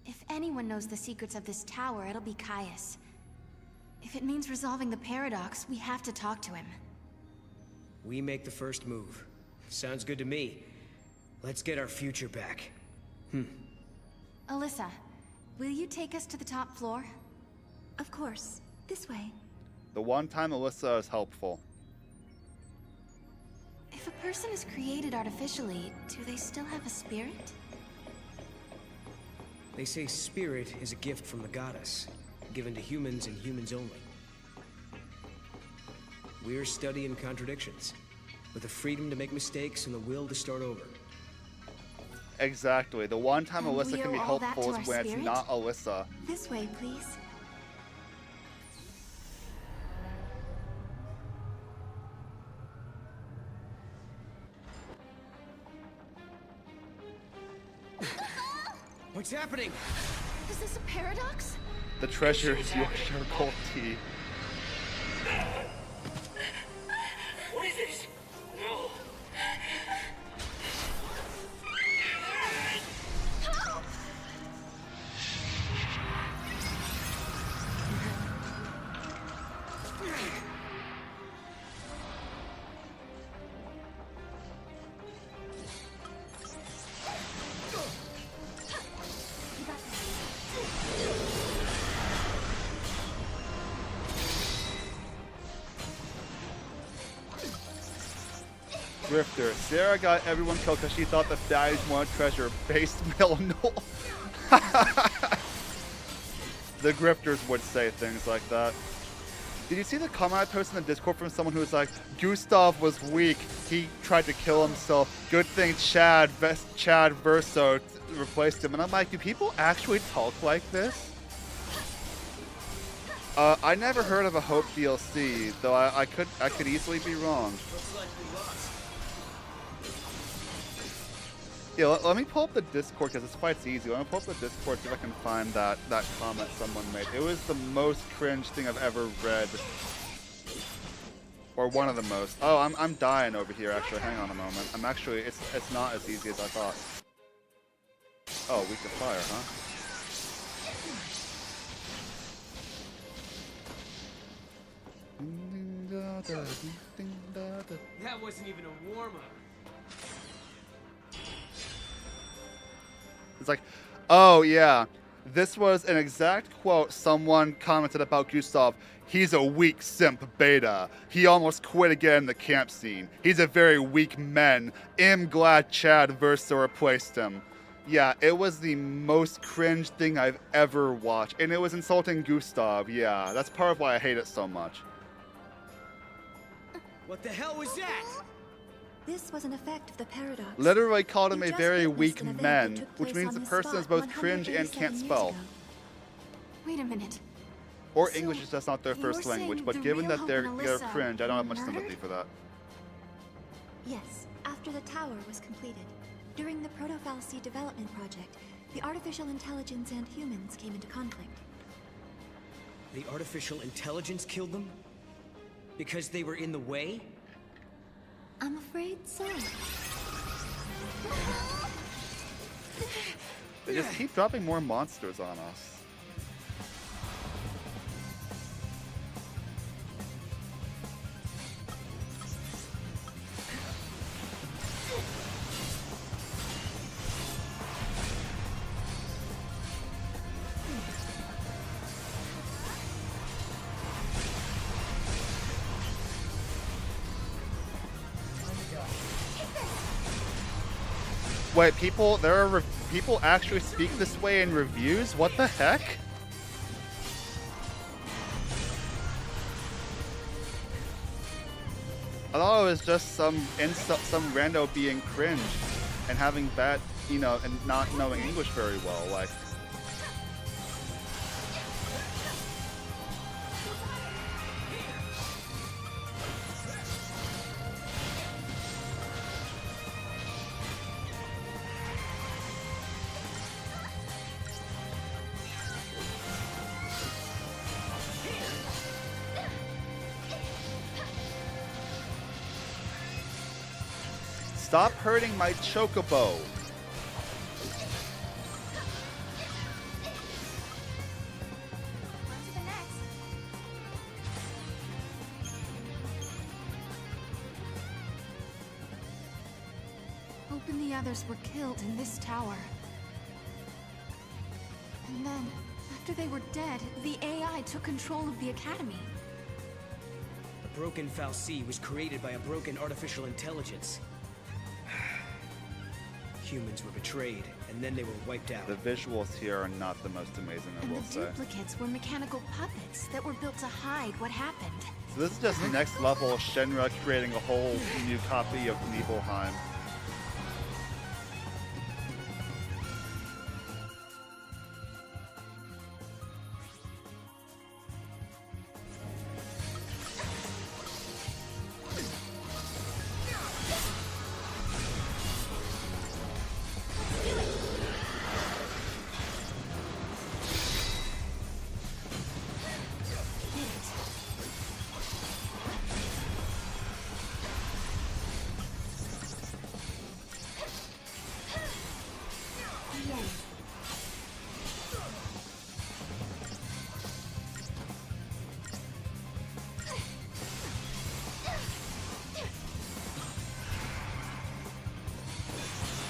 If anyone knows the secrets of this tower, it'll be Caius. If it means resolving the paradox, we have to talk to him. We make the first move. Sounds good to me. Let's get our future back. Alyssa, will you take us to the top floor? Of course. This way. The one time Alyssa is helpful. If a person is created artificially, do they still have a spirit? They say spirit is a gift from the goddess, given to humans and humans only. We're studying contradictions, with the freedom to make mistakes and the will to start over. Exactly. The one time And Alyssa we can be owe all that helpful to is our when it's spirit? not Alyssa. This way, please. What's happening? Is this a paradox? The treasure is Yorkshire cold tea. What is this? No. Grifter. Sarah got everyone killed because she thought the baddies wanted treasure. Based mill null. The grifters would say things like that. Did you see the comment I posted in the Discord from someone who was like, Gustav was weak. He tried to kill himself. Good thing Chad Verso replaced him. And I'm like, do people actually talk like this? I never heard of a Hope DLC, though I could easily be wrong. Yeah, let me pull up the Discord because this fight's easy. Let me pull up the Discord see if I can find that comment someone made. It was the most cringe thing I've ever read, or one of the most. Oh, I'm dying over here. Actually, hang on a moment. I'm actually it's not as easy as I thought. Oh, weak to fire, huh? That wasn't even a warm-up. It's like, oh yeah, this was an exact quote someone commented about Gustav. He's a weak simp beta. He almost quit again in the camp scene. He's a very weak man. I'm glad Chad Verso replaced him. Yeah, it was the most cringe thing I've ever watched. And it was insulting Gustav. Yeah, that's part of why I hate it so much. What the hell was that? This was an effect of the paradox. Literally called him You a just very witnessed weak an event man, that took which place means the on this person is spot both cringe and 187 can't years spell. ago. Wait a minute. Or So, English is just not their you're first language, saying but the given real that they're Hope and Alyssa cringe, I don't have were much sympathy murdered? for that. Yes, after the tower was completed. During the Proto-Fal'C development project, the artificial intelligence and humans came into conflict. The artificial intelligence killed them? Because they were in the way? I'm afraid so. They just keep dropping more monsters on us. Wait, people actually speak this way in reviews? What the heck? I thought it was just some rando being cringe and having bad, and not knowing English very well. Like, stop hurting my chocobo. Hope and the others were killed in this tower. And then, after they were dead, the AI took control of the Academy. The broken Fal'C was created by a broken artificial intelligence. Humans were betrayed, and then they were wiped out. The visuals here are not the most amazing, I And will the say. duplicates were mechanical puppets that were built to hide what happened. So this is just next level Shenra creating a whole new copy of Nibelheim.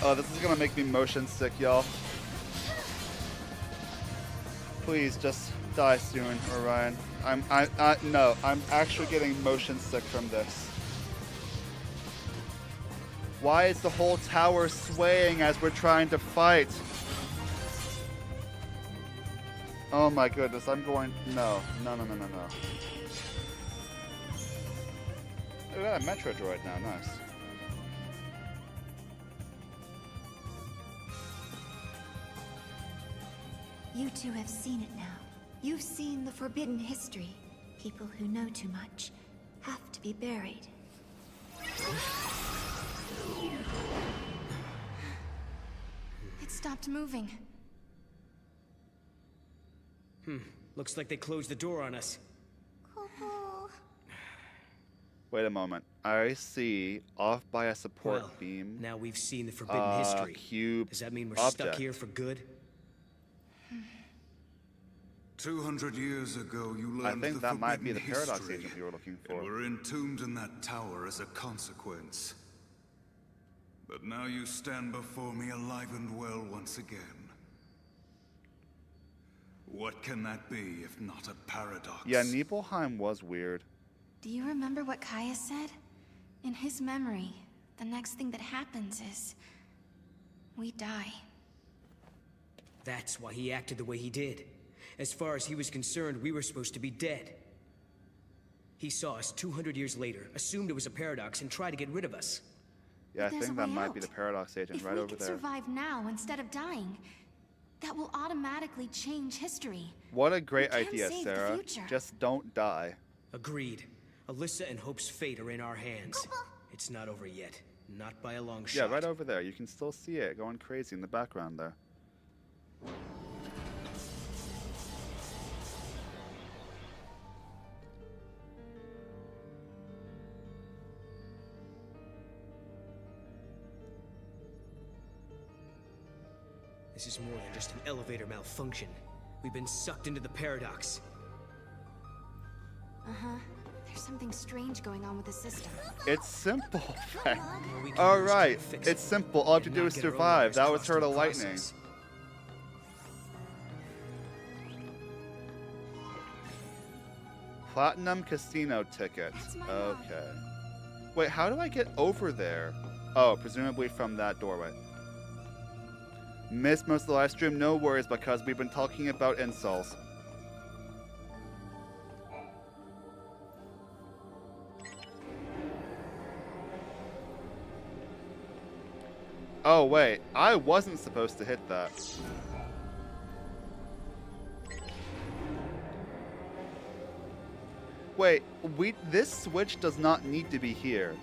Oh, this is gonna make me motion sick, y'all. Please just die soon, Orion. No, I'm actually getting motion sick from this. Why is the whole tower swaying as we're trying to fight? Oh my goodness, I'm going, no. We got a Metro droid now, nice. You two have seen it now. You've seen the forbidden history. People who know too much have to be buried. It stopped moving. Looks like they closed the door on us. Wait a moment. I see off by a support Well, beam. now we've seen the forbidden history. Cube Does that mean we're object. stuck here for good? 200 years ago, you I learned think the that might be the forbidden paradox history, agent you were looking and for. were entombed in that tower as a consequence. But now you stand before me alive and well once again. What can that be if not a paradox? Yeah, Nibelheim was weird. Do you remember what Kaya said? In his memory, the next thing that happens is... we die. That's why he acted the way he did. As far as he was concerned, we were supposed to be dead. He saw us 200 years later, assumed it was a paradox, and tried to get rid of us. Yeah, I There's think a that way might be out. the paradox agent If right we over can there. survive now instead of dying, that will automatically change history. What a great We can idea, save the Sarah. future. Just don't die. Agreed. Alyssa and Hope's fate are in our hands. It's not over yet. Not by a long Yeah, shot. right over there. You can still see it going crazy in the background there. This is more than just an elevator malfunction. We've been sucked into the paradox. Uh-huh. There's something strange going on with the system. It's simple. All we can All do is try right, to fix it's it, simple. All you have to and do not is get our own survive. wires That was crossed her in to the lightning. process. Platinum casino tickets. That's my Okay. Wait, how do I get over there? Oh, presumably from that doorway. Missed most of the live stream, no worries, because we've been talking about insults. Oh wait, I wasn't supposed to hit that. Wait, this switch does not need to be here.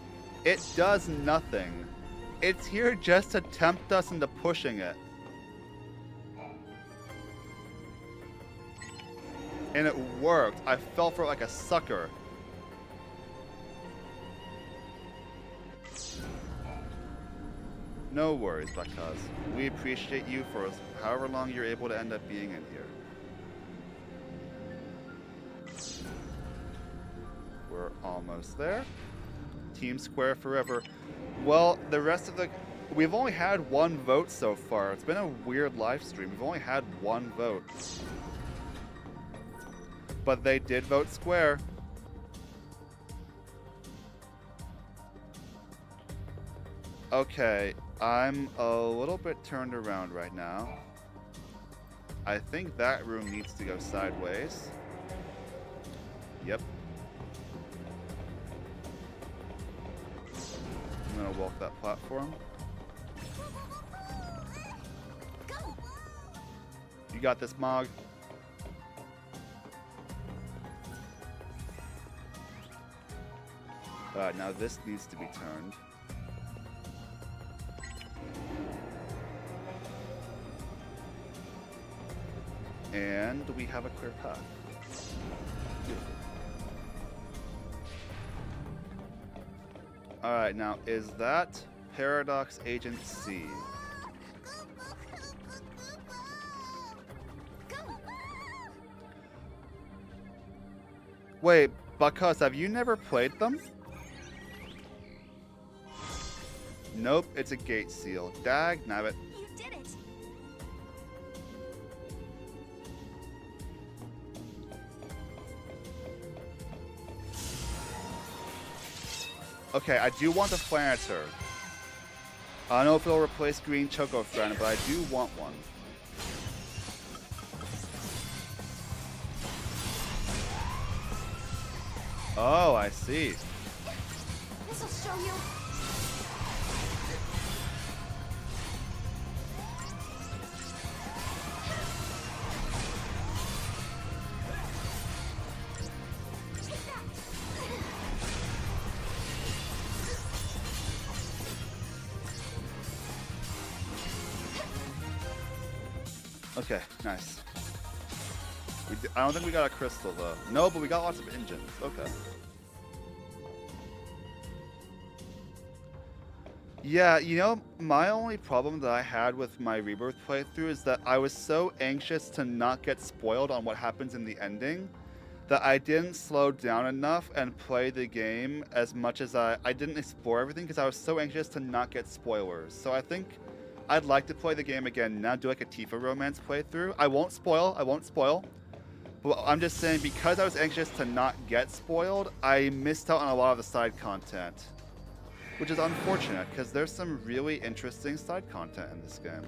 It does nothing. It's here just to tempt us into pushing it. And it worked. I fell for it like a sucker. No worries, because we appreciate you for however long you're able to end up being in here. We're almost there. Team Square forever. Well, the rest of the... We've only had one vote so far. It's been a weird live stream. We've only had one vote. But they did vote Square. Okay, I'm a little bit turned around right now. I think that room needs to go sideways. Yep. I'm gonna walk that platform. You got this, Mog. Alright, now this needs to be turned. And we have a clear path. Beautiful. Alright, now is that Paradox Agent C? Wait, because have you never played them? Nope, it's a gate seal. Dag nabbit. You did it! Okay, I do want a Planeter. I don't know if it'll replace Green Choco Friend, but I do want one. Oh, I see. This'll show you. Okay, nice. I don't think we got a crystal though. No, but we got lots of engines. Okay. Yeah, you know, my only problem that I had with my Rebirth playthrough is that I was so anxious to not get spoiled on what happens in the ending that I didn't slow down enough and play the game as much as I didn't explore everything because I was so anxious to not get spoilers. So I think I'd like to play the game again now, do like a Tifa romance playthrough. I won't spoil. But I'm just saying, because I was anxious to not get spoiled, I missed out on a lot of the side content. Which is unfortunate, because there's some really interesting side content in this game.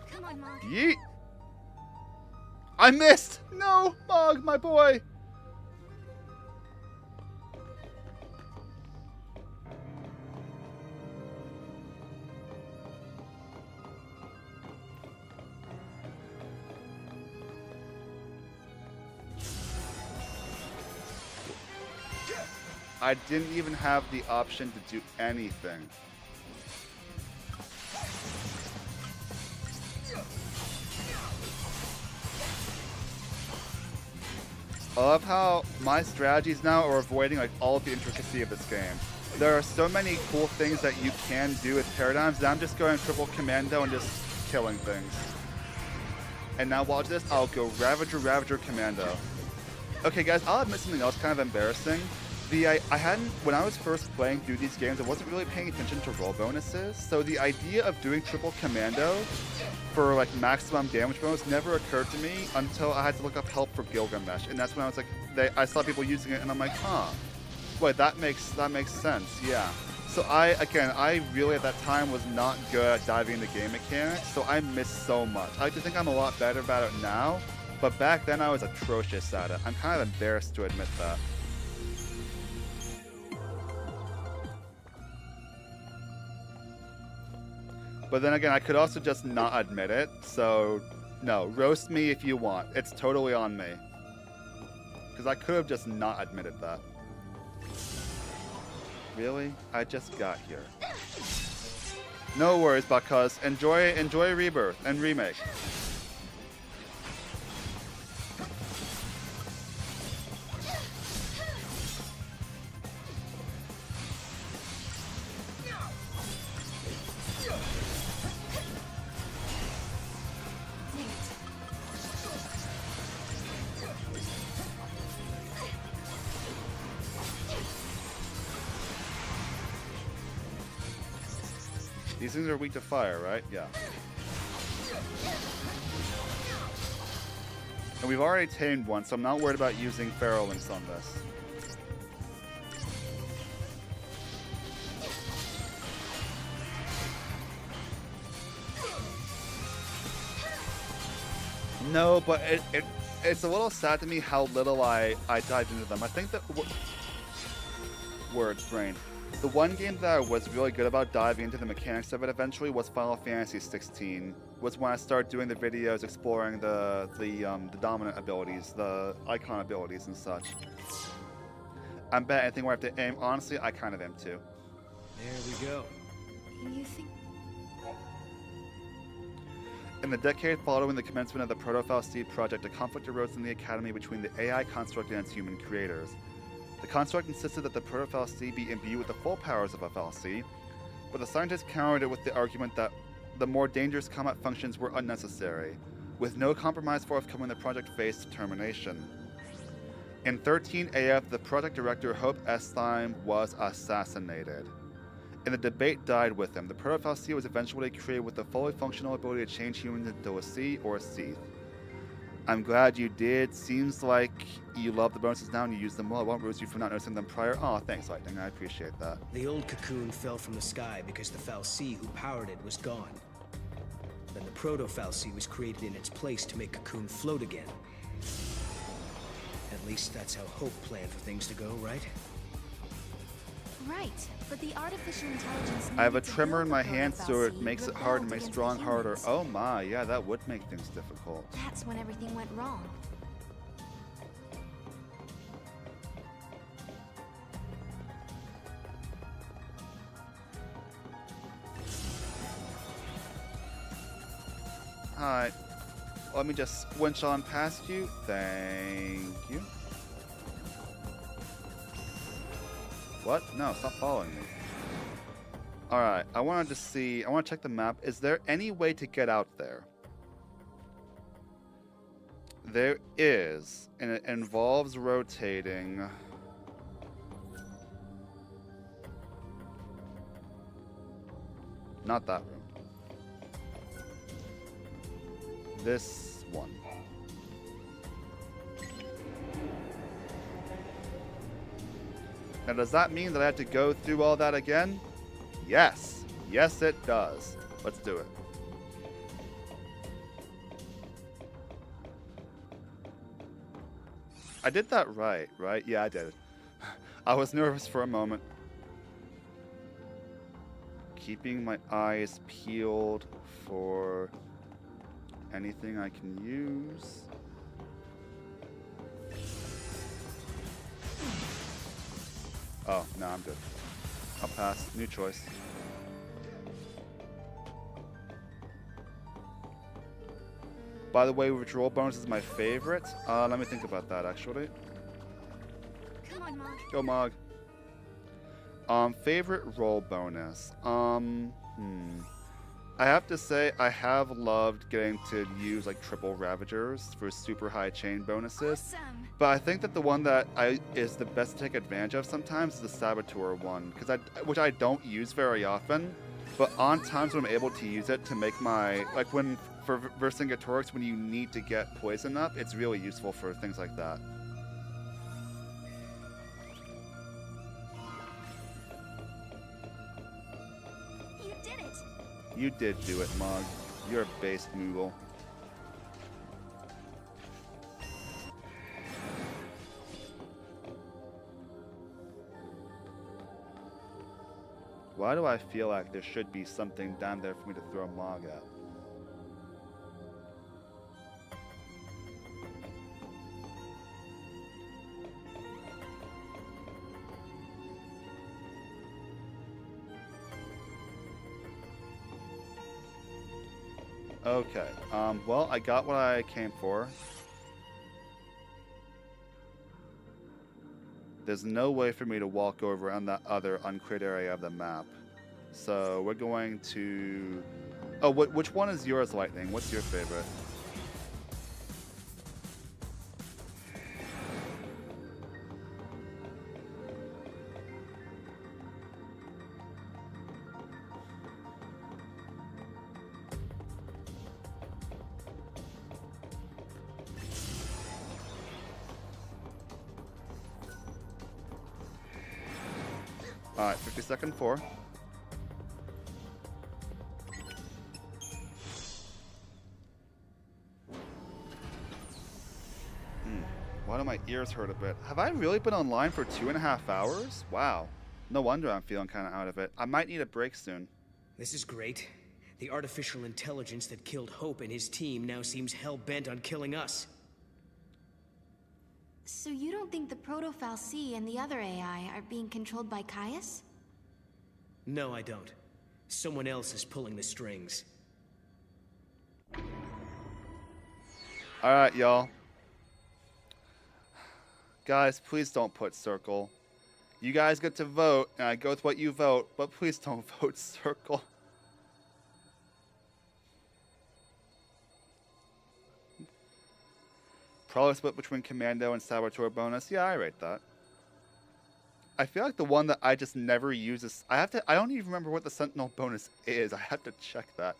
Come on, Mog. Yeet! I missed! No! Mog, my boy! I didn't even have the option to do anything. I love how my strategies now are avoiding like all of the intricacy of this game. There are so many cool things that you can do with paradigms that I'm just going triple commando and just killing things. And now watch this, I'll go Ravager, Ravager, Commando. Okay guys, I'll admit something else kind of embarrassing. I hadn't, when I was first playing through these games, I wasn't really paying attention to roll bonuses, so the idea of doing triple commando for like maximum damage bonus never occurred to me until I had to look up help for Gilgamesh, and that's when I was like, I saw people using it, and I'm like, huh, wait, that makes sense, yeah. So I really at that time was not good at diving into game mechanics, so I missed so much. I like to think I'm a lot better about it now, but back then I was atrocious at it. I'm kind of embarrassed to admit that. But then again, I could also just not admit it, so no, roast me if you want. It's totally on me. Because I could have just not admitted that. Really? I just got here. No worries, because enjoy Rebirth and Remake. These things are weak to fire, right? Yeah. And we've already tamed one, so I'm not worried about using Pharaoh Links on this. No, but it's a little sad to me how little I dived into them. I think that... Words, brain. The one game that I was really good about diving into the mechanics of it eventually was Final Fantasy XVI. Was when I started doing the videos exploring the dominant abilities, the icon abilities and such. I'm bet anything where I have to aim, honestly, I kind of am too. There we go. You think... In the decade following the commencement of the Proto-FFXIII project, a conflict arose in the Academy between the AI construct and its human creators. The construct insisted that the Proto-FFXIII be imbued with the full powers of FFXIII, but the scientists countered it with the argument that the more dangerous combat functions were unnecessary. With no compromise forthcoming, the project faced termination. In 13 AF, the project director Hope Estheim was assassinated. And the debate died with him. The Proto-FFXIII was eventually created with the fully functional ability to change humans into a sea or a Seath. I'm glad you did. Seems like you love the bonuses now and you use them well. I won't roast you for not noticing them prior. Oh, thanks, Lightning. I appreciate that. The old cocoon fell from the sky because the FFXIII who powered it was gone. Then the Proto-FFXIII was created in its place to make Cocoon float again. At At least that's how Hope planned for things to go, right? Right, but the artificial intelligence I have a needed to trimmer build in the my hand, so it Proto-Fal'C makes it hard and rebelled makes against strong the harder. humans. Oh my, yeah, that would make things difficult. That's when everything went wrong. Alright. Let me just winch on past you. Thank you. What? No, stop following me. Alright, I wanted to see, I want to check the map. Is there any way to get out there? There is, and it involves rotating. Not that room. This one. Now, does that mean that I have to go through all that again? Yes. Yes, it does. Let's do it. I did that right? Yeah, I did. I was nervous for a moment. Keeping my eyes peeled for anything I can use. Oh, no, I'm good. I'll pass. New choice. By the way, withdrawal bonus is my favorite. Let me think about that, actually. Come on, Mog. Go, Mog. Favorite roll bonus. I have to say, I have loved getting to use like triple Ravagers for super high chain bonuses. Awesome. But I think that the one that is the best to take advantage of sometimes is the Saboteur one, which I don't use very often. But on times when I'm able to use it to make my, like when for Vercingetorix, when you need to get poison up, it's really useful for things like that. You did it. You did do it, Mog. You're a base Moogle. Why do I feel like there should be something down there for me to throw Mog at? Okay, well, I got what I came for. There's no way for me to walk over on that other uncleared area of the map. So we're going to... Oh, which one is yours, Lightning? What's your favorite? Alright, 50-second 4. Why do my ears hurt a bit? Have I really been online for 2.5 hours? Wow. No wonder I'm feeling kind of out of it. I might need a break soon. This is great. The artificial intelligence that killed Hope and his team now seems hell-bent on killing us. So you don't think the Proto-Fal'C and the other AI are being controlled by Caius? No, I don't. Someone else is pulling the strings. Alright, y'all. Guys, please don't put circle. You guys get to vote, and I go with what you vote, but please don't vote circle. Probably split between Commando and Saboteur bonus. Yeah, I rate that. I feel like the one that I just never use is... I don't even remember what the Sentinel bonus is. I have to check that.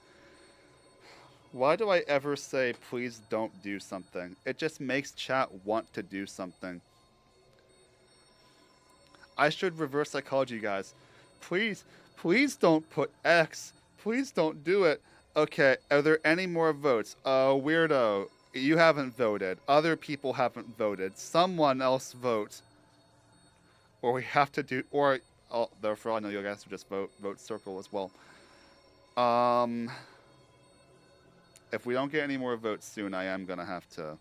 Why do I ever say, please don't do something? It just makes chat want to do something. I should reverse psychology, guys. Please don't put X. Please don't do it. Okay, are there any more votes? Weirdo. you haven't voted. Other people haven't voted. Someone else vote. Or we have to do, or, oh, therefore I know you guys will just vote circle as well. If we don't get any more votes soon, I am gonna have to.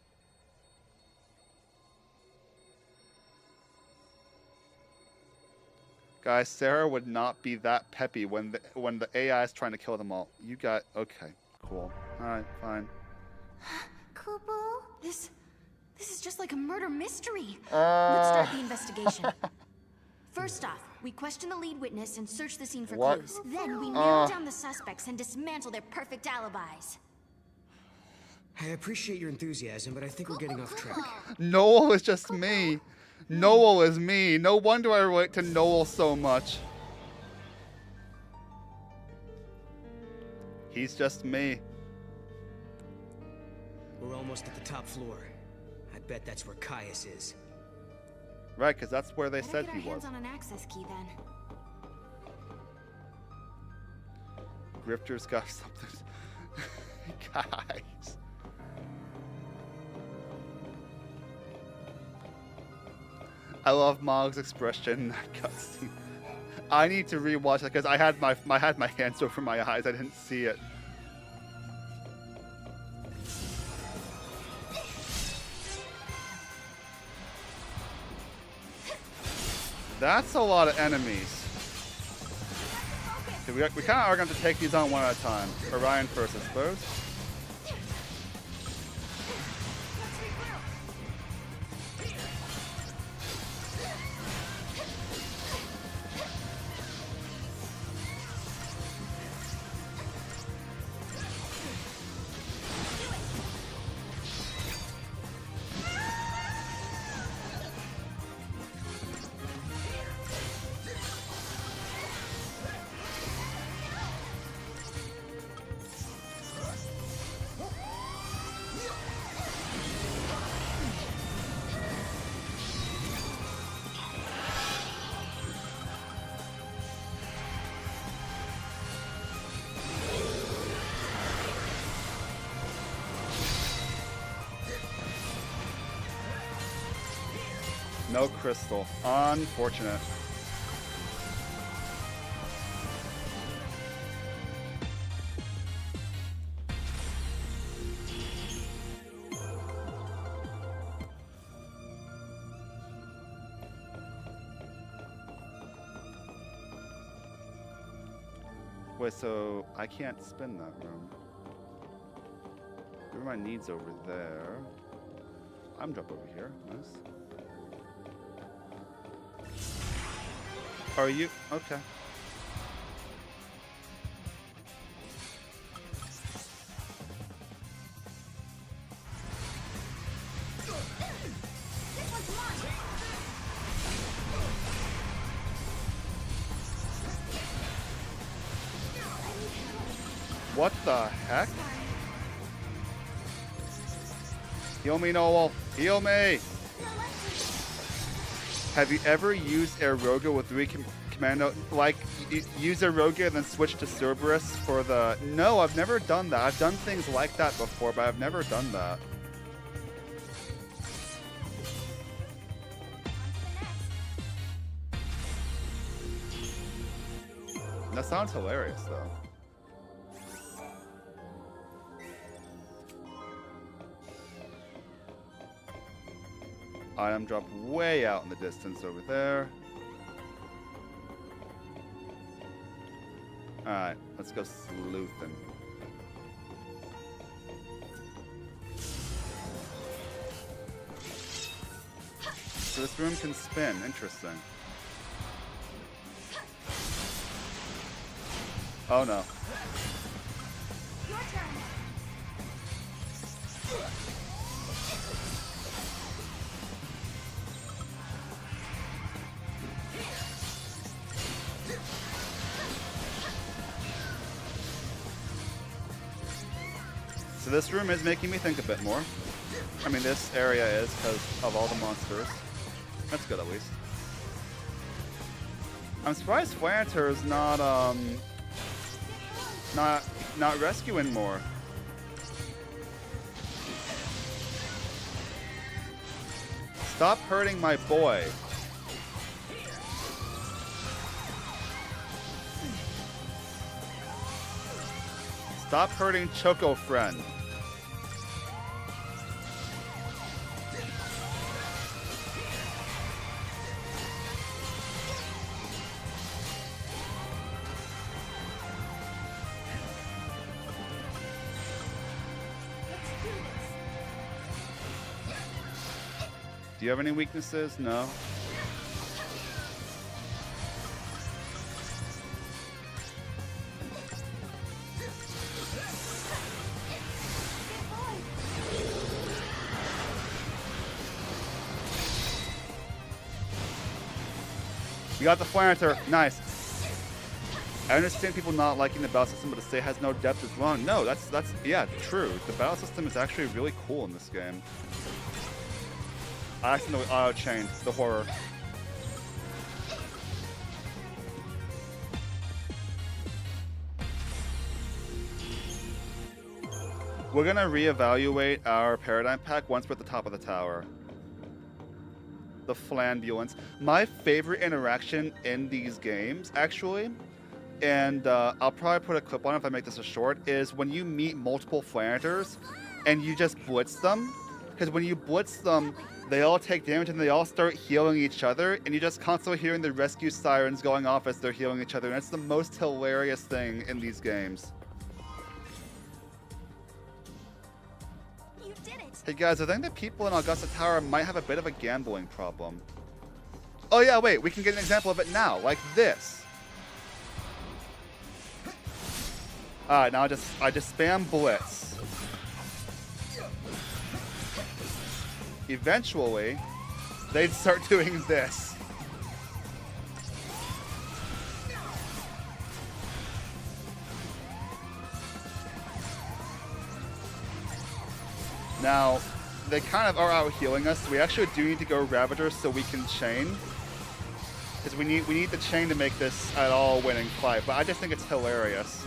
Guys, Sarah would not be that peppy when the AI is trying to kill them all. You got, okay, cool. All right, fine. Kubo? This is just like a murder mystery. Let's start the investigation. First off, we question the lead witness and search the scene for clues. Then we narrow down the suspects and dismantle their perfect alibis. I appreciate your enthusiasm, but I think we're getting off track. Noel is just me. Noel is me. No wonder I relate to Noel so much. He's just me. We're almost at the top floor. I bet that's where Caius is. Right, because that's where they said he was. Get our hands on an access key then. Grifter's got something. Guys. I love Mog's expression in that cutscene. I need to rewatch it because I had my hands over my eyes. I didn't see it. That's a lot of enemies. We kind of are going to take these on one at a time. Orion first, I suppose. No crystal. Unfortunate. Wait, so I can't spin that room. The room I need's over there. I'm drop over here. Nice. Are you? Okay. What the heck? Heal me, Noel. Heal me. Have you ever used Eroga with commando? Like, use Eroga and then switch to Cerberus for the... No, I've never done that. I've done things like that before, but I've never done that. That sounds hilarious, though. Item drop way out in the distance over there. Alright, let's go sleuthing. So this room can spin. Interesting. Oh no. Your turn. So this room is making me think a bit more. I mean, this area is because of all the monsters. That's good, at least. I'm surprised Flanter's not rescuing more. Stop hurting my boy. Stop hurting Choco Friend. Do you have any weaknesses? No. You got the Flanter. Nice. I understand people not liking the battle system, but to say it has no depth is wrong. No, that's yeah, true. The battle system is actually really cool in this game. I accidentally auto-chained the horror. We're gonna reevaluate our paradigm pack once we're at the top of the tower. The Flambulance. My favorite interaction in these games, actually, and I'll probably put a clip on it if I make this a short, is when you meet multiple Flanters and you just blitz them. Because when you blitz them, they all take damage and they all start healing each other, and you just constantly hearing the rescue sirens going off as they're healing each other, and it's the most hilarious thing in these games. You did it. Hey guys, I think that people in Augusta Tower might have a bit of a gambling problem. Oh yeah, wait, we can get an example of it now, like this. Alright, now I just spam blitz. Eventually, they'd start doing this. Now, they kind of are out healing us, so we actually do need to go Ravager so we can chain. Because we need the chain to make this at all winning fight, but I just think it's hilarious.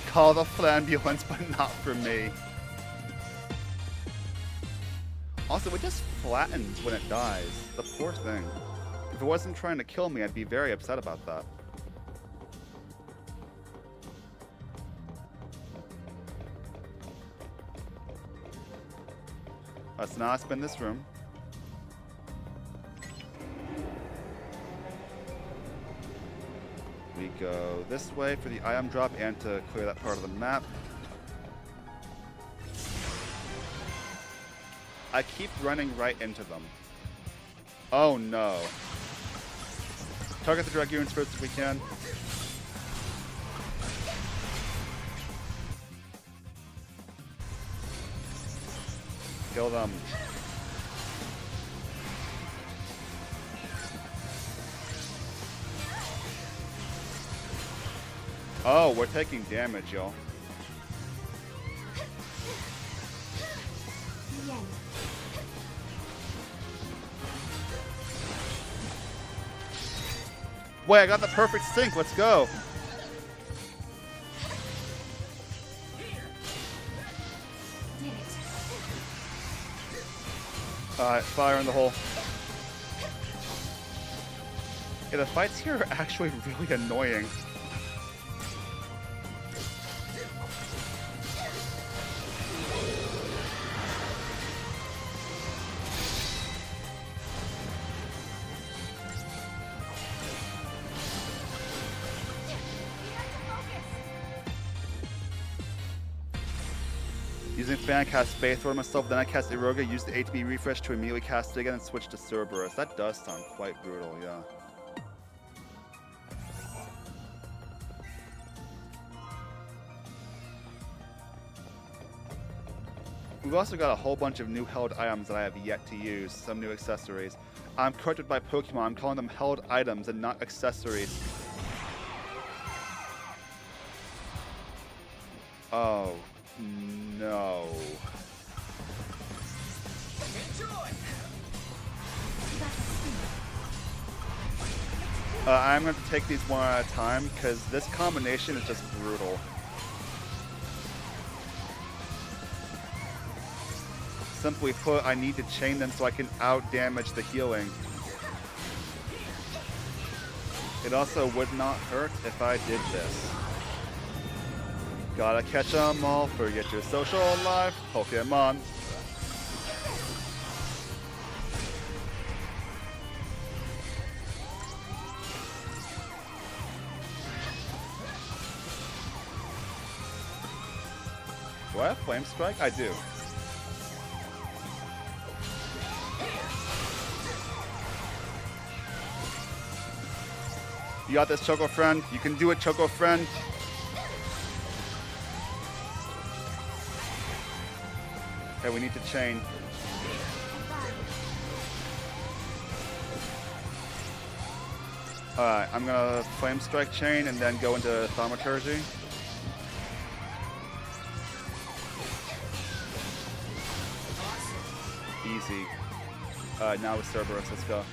Call the Flambulance, but not for me. Also, it just flattens when it dies. The poor thing. If it wasn't trying to kill me, I'd be very upset about that. So now I spin this room. We go this way for the item drop and to clear that part of the map. I keep running right into them. Oh no. Target the Dragoons first if we can. Kill them. Oh, we're taking damage, y'all. Wait, I got the perfect sync. Let's go. Alright, fire in the hole. Yeah, the fights here are actually really annoying. Using fan cast Faith for myself, then I cast Eroga, use the ATB refresh to immediately cast it again and switch to Cerberus. That does sound quite brutal, yeah. We've also got a whole bunch of new held items that I have yet to use, some new accessories. I'm corrected by Pokemon, I'm calling them held items and not accessories. Oh, No. I'm going to take these one at a time because this combination is just brutal. Simply put, I need to chain them so I can out-damage the healing. It also would not hurt if I did this. Gotta catch 'em all, forget your social life, Pokemon. Do I have Flame Strike? I do. You got this, Choco friend. You can do it, Choco friend. Okay, we need to chain. Alright, I'm gonna Flame Strike chain and then go into Thaumaturgy. Easy. Now with Cerberus, let's go.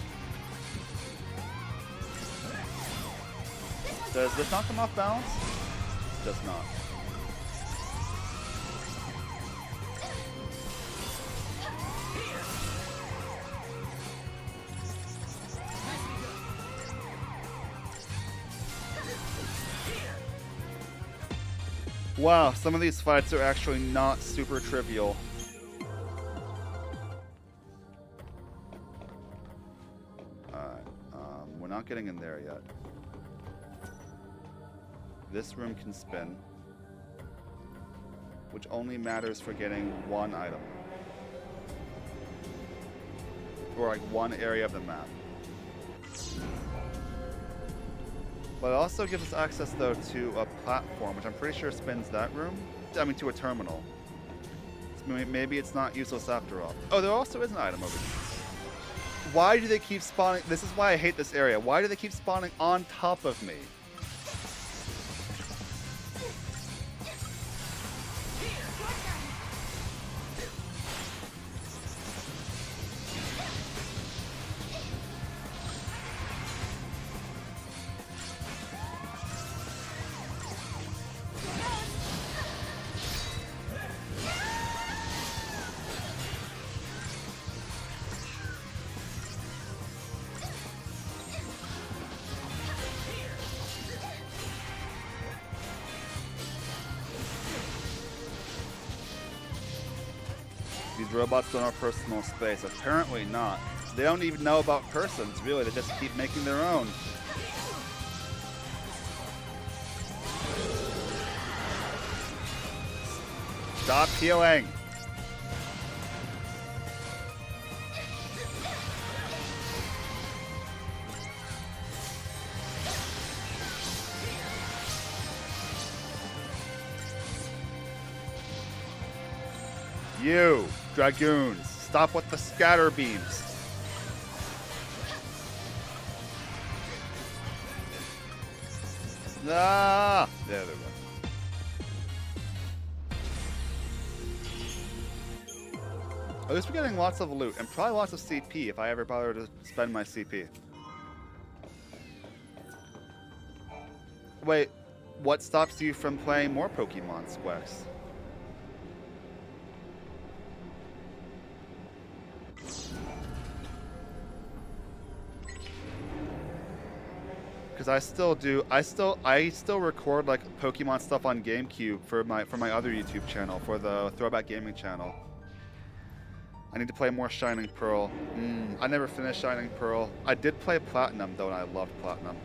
Does this knock him off balance? Does not. Wow, some of these fights are actually not super trivial. Alright, we're not getting in there yet. This room can spin, which only matters for getting one item. Or like one area of the map. But it also gives us access though to a platform, which I'm pretty sure spins that room. I mean to a terminal. So maybe it's not useless after all. Oh, there also is an item over here. Why do they keep spawning? This is why I hate this area. Why do they keep spawning on top of me? These robots don't have personal space. Apparently not. They don't even know about persons, really. They just keep making their own. Stop healing! You, Dragoons, stop with the scatter beams. Ah! There we go. At least we're getting lots of loot, and probably lots of CP if I ever bother to spend my CP. Wait, what stops you from playing more Pokemon, Squex? Because I still record like Pokemon stuff on GameCube for my other YouTube channel, for the Throwback Gaming channel. I need to play more Shining Pearl. I never finished Shining Pearl. I did play Platinum though, and I loved Platinum.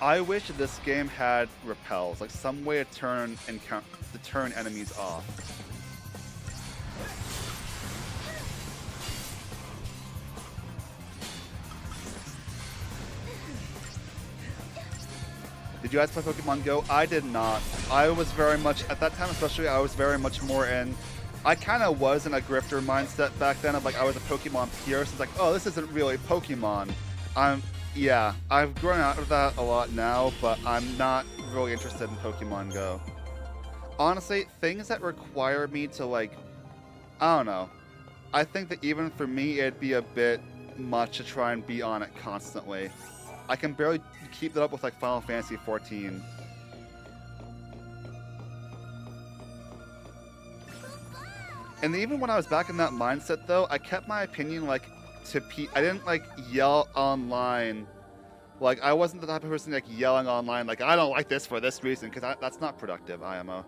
I wish this game had repels, like some way to turn enemies off. Did you guys play Pokemon Go? I did not. I was very much, at that time especially, I was very much more in, I kind of was in a grifter mindset back then of like, I was a Pokemon purist. It's like, oh, this isn't really Pokemon. Yeah, I've grown out of that a lot now, but I'm not really interested in Pokemon Go. Honestly, things that require me to like, I don't know. I think that even for me, it'd be a bit much to try and be on it constantly. I can barely keep that up with like Final Fantasy XIV. And even when I was back in that mindset though, I kept my opinion like to I didn't like yell online. Like I wasn't the type of person like yelling online like I don't like this for this reason, because that's not productive, IMO.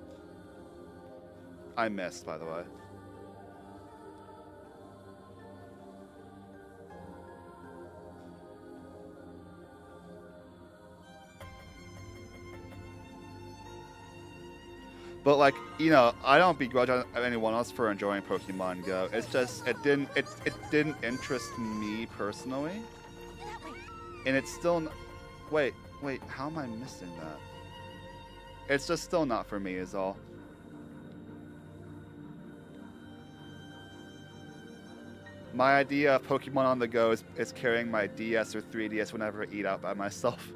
I missed, by the way. But like, you know, I don't begrudge anyone else for enjoying Pokemon Go. It's just it didn't interest me personally. And it's still wait, how am I missing that? It's just still not for me is all. My idea of Pokemon on the go is carrying my DS or 3DS whenever I eat out by myself.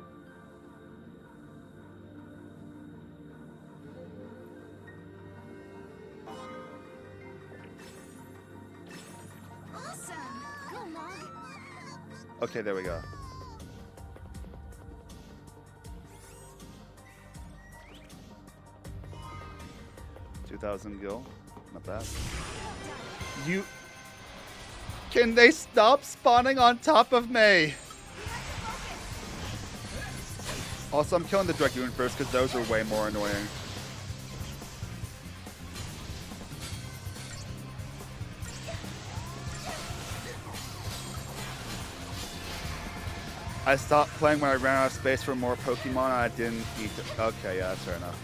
Okay, there we go. $2,000 gil, not bad. Can they stop spawning on top of me? Also, I'm killing the Dragoon first because those are way more annoying. I stopped playing when I ran out of space for more Pokemon and I didn't need to. Okay, yeah, that's fair enough.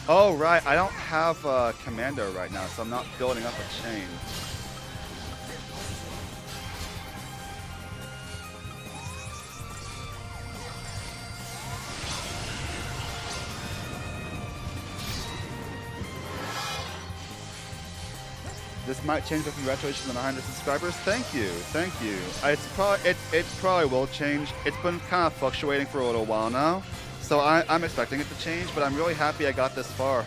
Oh, right. I don't have Commando right now, so I'm not building up a chain. This might change, but congratulations on 100 subscribers. Thank you, thank you. It probably will change. It's been kind of fluctuating for a little while now, so I'm expecting it to change. But I'm really happy I got this far.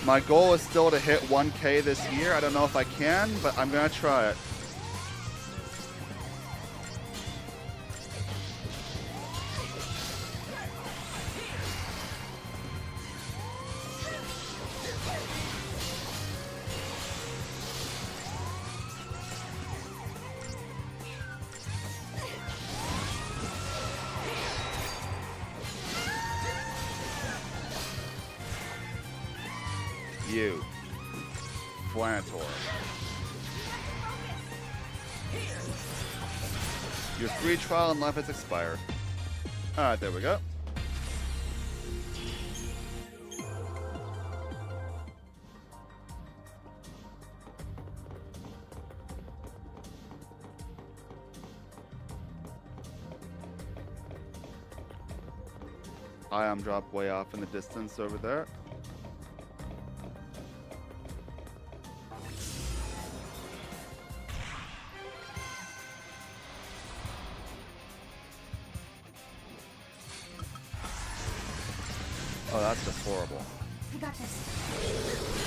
My goal is still to hit 1K this year. I don't know if I can, but I'm gonna try it. You. Flanator. Your free trial and life has expired. Alright, there we go. Ion drop way off in the distance over there. Oh, that's just horrible. I got this.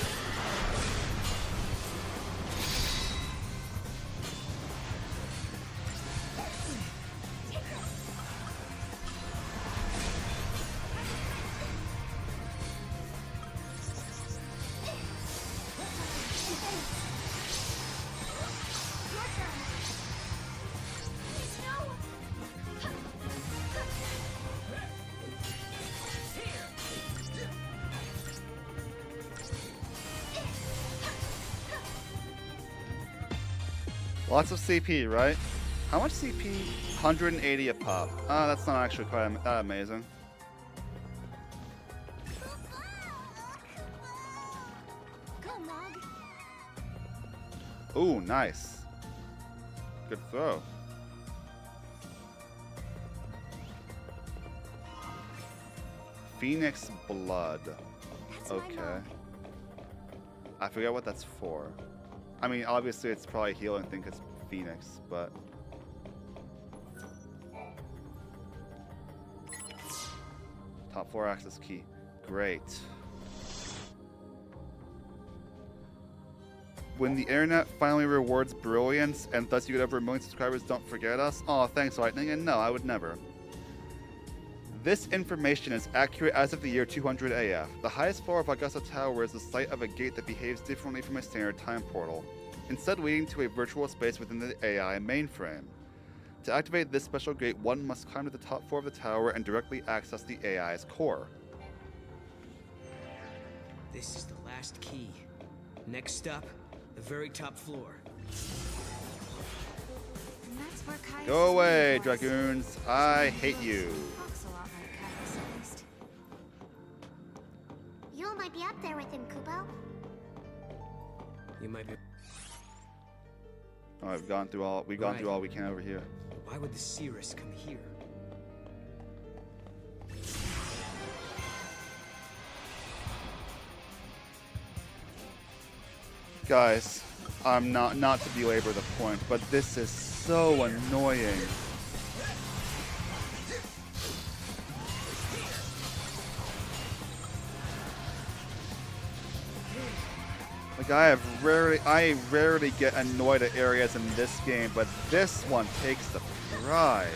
Lots of CP, right? How much CP? 180 a pop. That's not actually quite that amazing. Go, Mog. Ooh, nice. Good throw. Phoenix Blood. That's Okay. my Mog. I forget what that's for. I mean, obviously it's probably healing. I think it's Phoenix, but... Top 4 access key. Great. When the internet finally rewards brilliance, and thus you get over 1 million subscribers, don't forget us. Oh, thanks, Lightning. And no, I would never. This information is accurate as of the year 200 AF. The highest floor of Augusta Tower is the site of a gate that behaves differently from a standard time portal, instead leading to a virtual space within the AI mainframe. To activate this special gate, one must climb to the top floor of the tower and directly access the AI's core. This is the last key. Next stop, the very top floor. And that's where Caius' Go away, was. Dragoons. I hate you. Talks a lot like Caius, at least. You might be up there with him, Kupo. You might be... Oh, we've gone through all we can over here. Why would the Cirrus come here? Guys, I'm not to belabor the point, but this is so annoying. Like I rarely get annoyed at areas in this game, but this one takes the prize.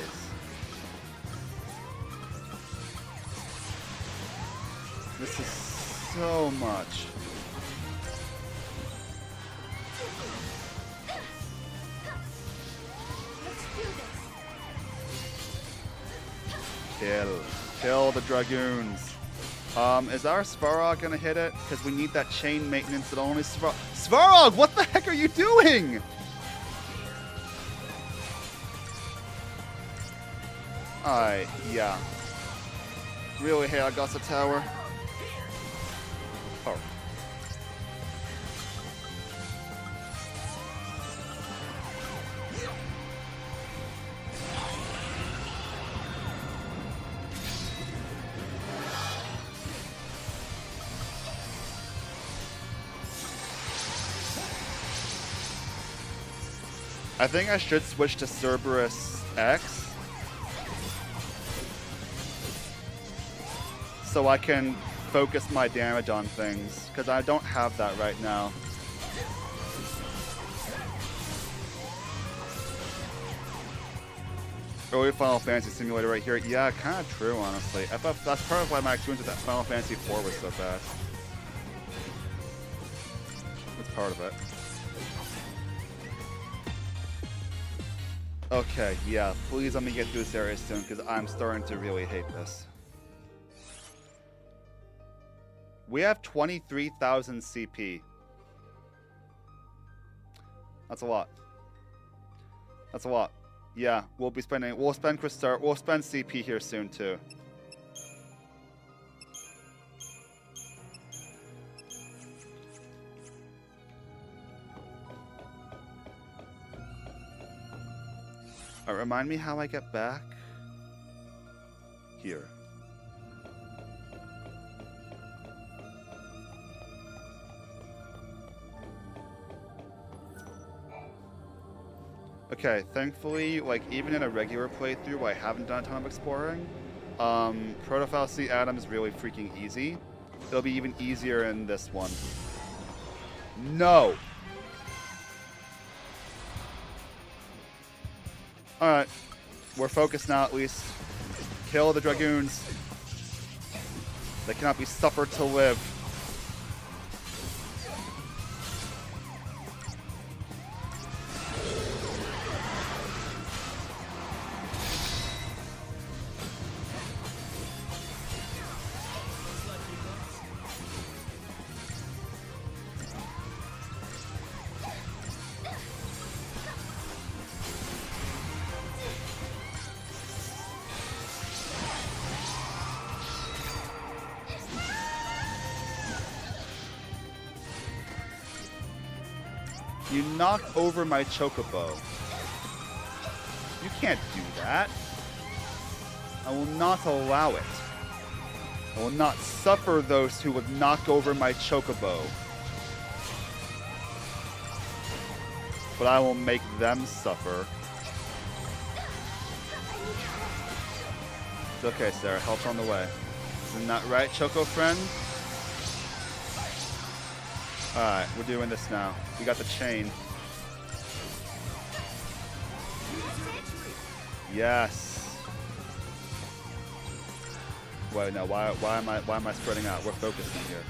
This is so much. Kill the Dragoons. Is our Svarog gonna hit it? Because we need that chain maintenance that only Svarog, what the heck are you doing? Yeah. Really hate Augusta Tower. Oh. I think I should switch to Cerberus X so I can focus my damage on things, because I don't have that right now. Early Final Fantasy simulator right here. Yeah, kind of true, honestly. That's part of why my experience with that Final Fantasy IV was so bad. That's part of it. Okay, yeah, please let me get through this area soon, because I'm starting to really hate this. We have 23,000 CP. That's a lot. That's a lot. Yeah, we'll spend CP here soon too. Remind me how I get back? Here. Okay, thankfully, like, even in a regular playthrough, I haven't done a ton of exploring. Proto-FFXIII Atom is really freaking easy. It'll be even easier in this one. No! Alright. We're focused now, at least. Kill the Dragoons. They cannot be suffered to live. You knocked over my chocobo. You can't do that. I will not allow it. I will not suffer those who would knock over my chocobo. But I will make them suffer. It's okay, Sarah. Help's on the way. Isn't that right, Choco friend? Alright, we're doing this now. We got the chain. Yes. Wait, no, why am I spreading out? We're focusing here.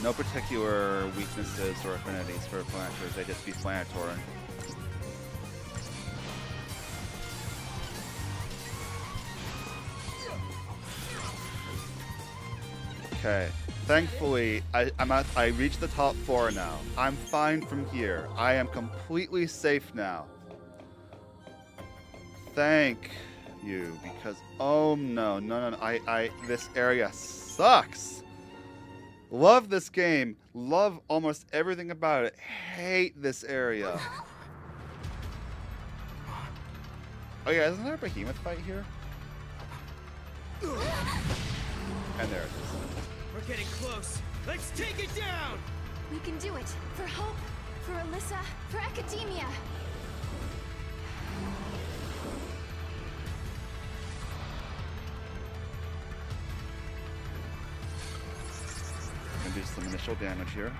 No particular weaknesses or affinities for planters, they just be planetary. Okay. Thankfully, I reached the top 4 now. I'm fine from here. I am completely safe now. Thank you, because oh no, this area sucks. Love this game. Love almost everything about it. Hate this area. Oh yeah, isn't there a behemoth fight here? And there it is. We're getting close. Let's take it down! We can do it. For Hope, for Alyssa, for Academia. Gonna do some initial damage here.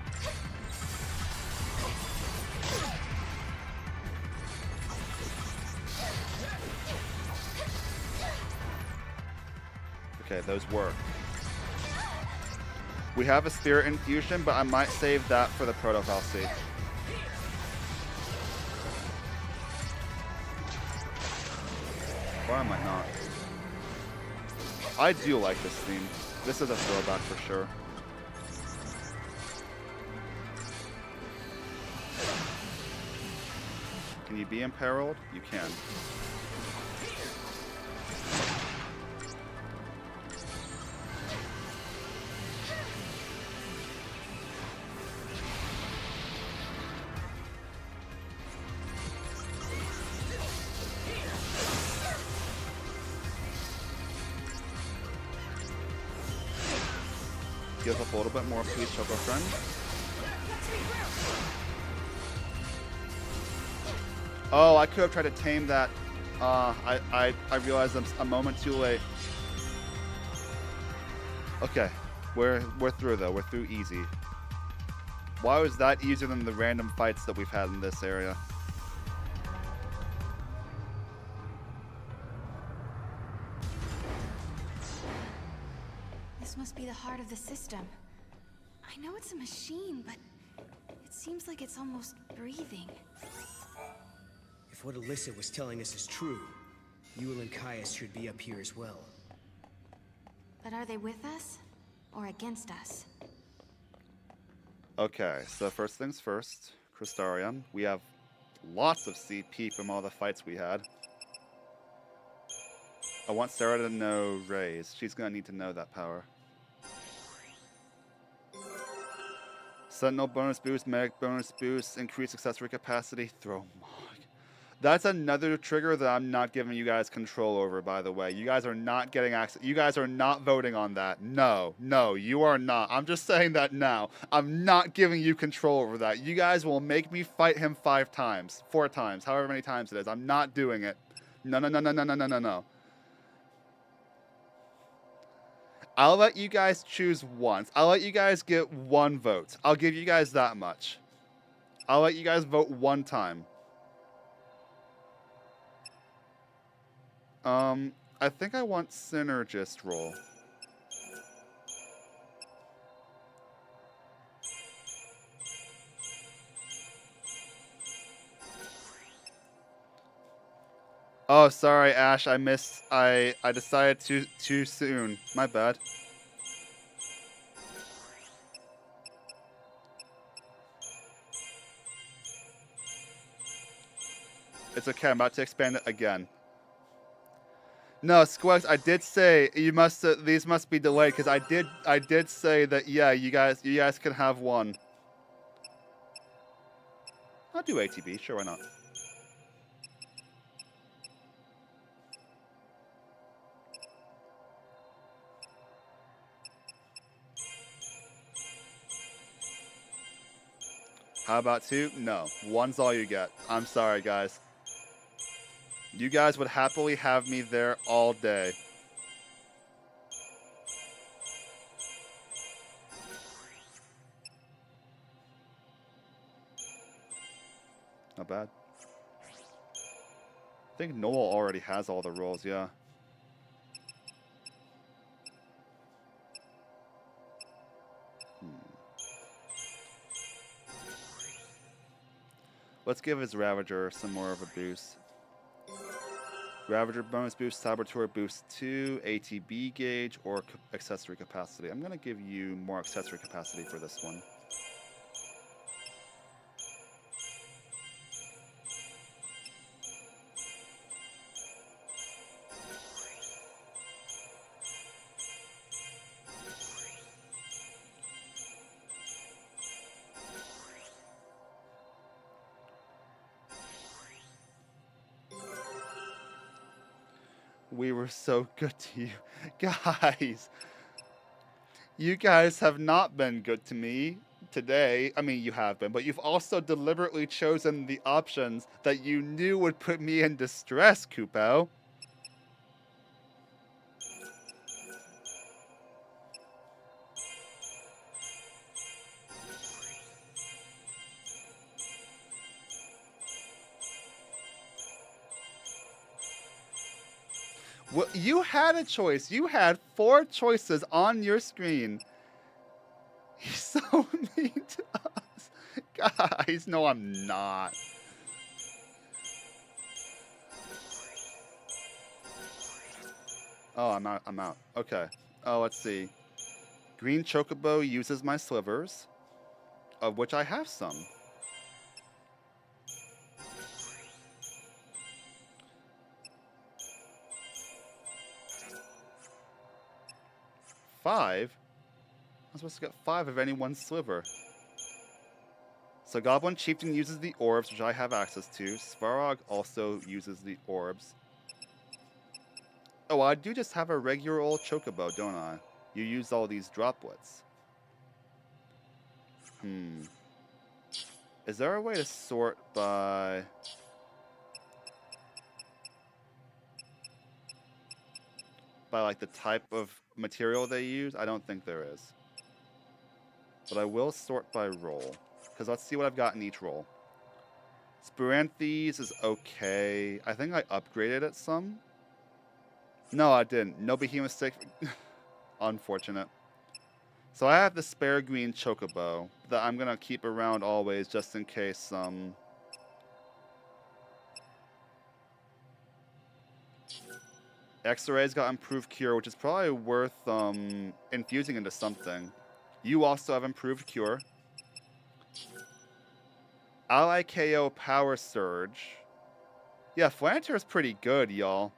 Okay, those work. We have a Spirit Infusion, but I might save that for the Proto-Fal'Cie. Or I might not. I do like this theme. This is a throwback for sure. Can you be imperiled? You can. Give up a little bit more, please, Choco friend. Oh, I could have tried to tame that. I realized I'm a moment too late. Okay, we're through though. We're through easy. Why was that easier than the random fights that we've had in this area? This must be the heart of the system. I know it's a machine, but it seems like it's almost breathing. If what Alyssa was telling us is true, Yule and Caius should be up here as well. But are they with us? Or against us? Okay, so first things first, Crystarium. We have lots of CP from all the fights we had. I want Sarah to know Raise. She's gonna need to know that power. Sentinel bonus boost, medic bonus boost, increased accessory capacity, throw mog. That's another trigger that I'm not giving you guys control over, by the way. You guys are not getting access. You guys are not voting on that. No, you are not. I'm just saying that now. I'm not giving you control over that. You guys will make me fight him 5 times, 4 times, however many times it is. I'm not doing it. No. I'll let you guys choose once. I'll let you guys get 1 vote. I'll give you guys that much. I'll let you guys vote 1 time. I think I want Synergist roll. Oh, sorry, Ash. I missed. I decided too soon. My bad. It's okay. I'm about to expand it again. No, Squex, I did say you must. These must be delayed because I did say that. Yeah, you guys can have one. I'll do ATB. Sure, why not? How about 2? No, 1's all you get. I'm sorry, guys. You guys would happily have me there all day. Not bad. I think Noel already has all the rolls, yeah. Let's give his Ravager some more of a boost. Ravager bonus boost, Saboteur boost 2, ATB gauge, or accessory capacity. I'm going to give you more accessory capacity for this one. We were so good to you. Guys, you guys have not been good to me today. I mean, you have been, but you've also deliberately chosen the options that you knew would put me in distress, Kupo. Well, you had a choice. You had 4 choices on your screen. He's so mean to us. Guys, no, I'm not. Oh, I'm out. I'm out. Okay. Oh, let's see. Green Chocobo uses my slivers, of which I have some. Five? I'm supposed to get 5 of any one sliver. So Goblin Chieftain uses the orbs, which I have access to. Svarog also uses the orbs. Oh, I do just have a regular old Chocobo, don't I? You use all these droplets. Is there a way to sort by... like the type of material they use? I don't think there is. But I will sort by roll. Because let's see what I've got in each roll. Spiranthes is okay. I think I upgraded it some. No, I didn't. No behemoth stick. Unfortunate. So I have the spare green Chocobo that I'm going to keep around always just in case X-Ray's got improved cure, which is probably worth infusing into something. You also have improved cure. Ally KO Power Surge. Yeah, Flanter is pretty good, y'all.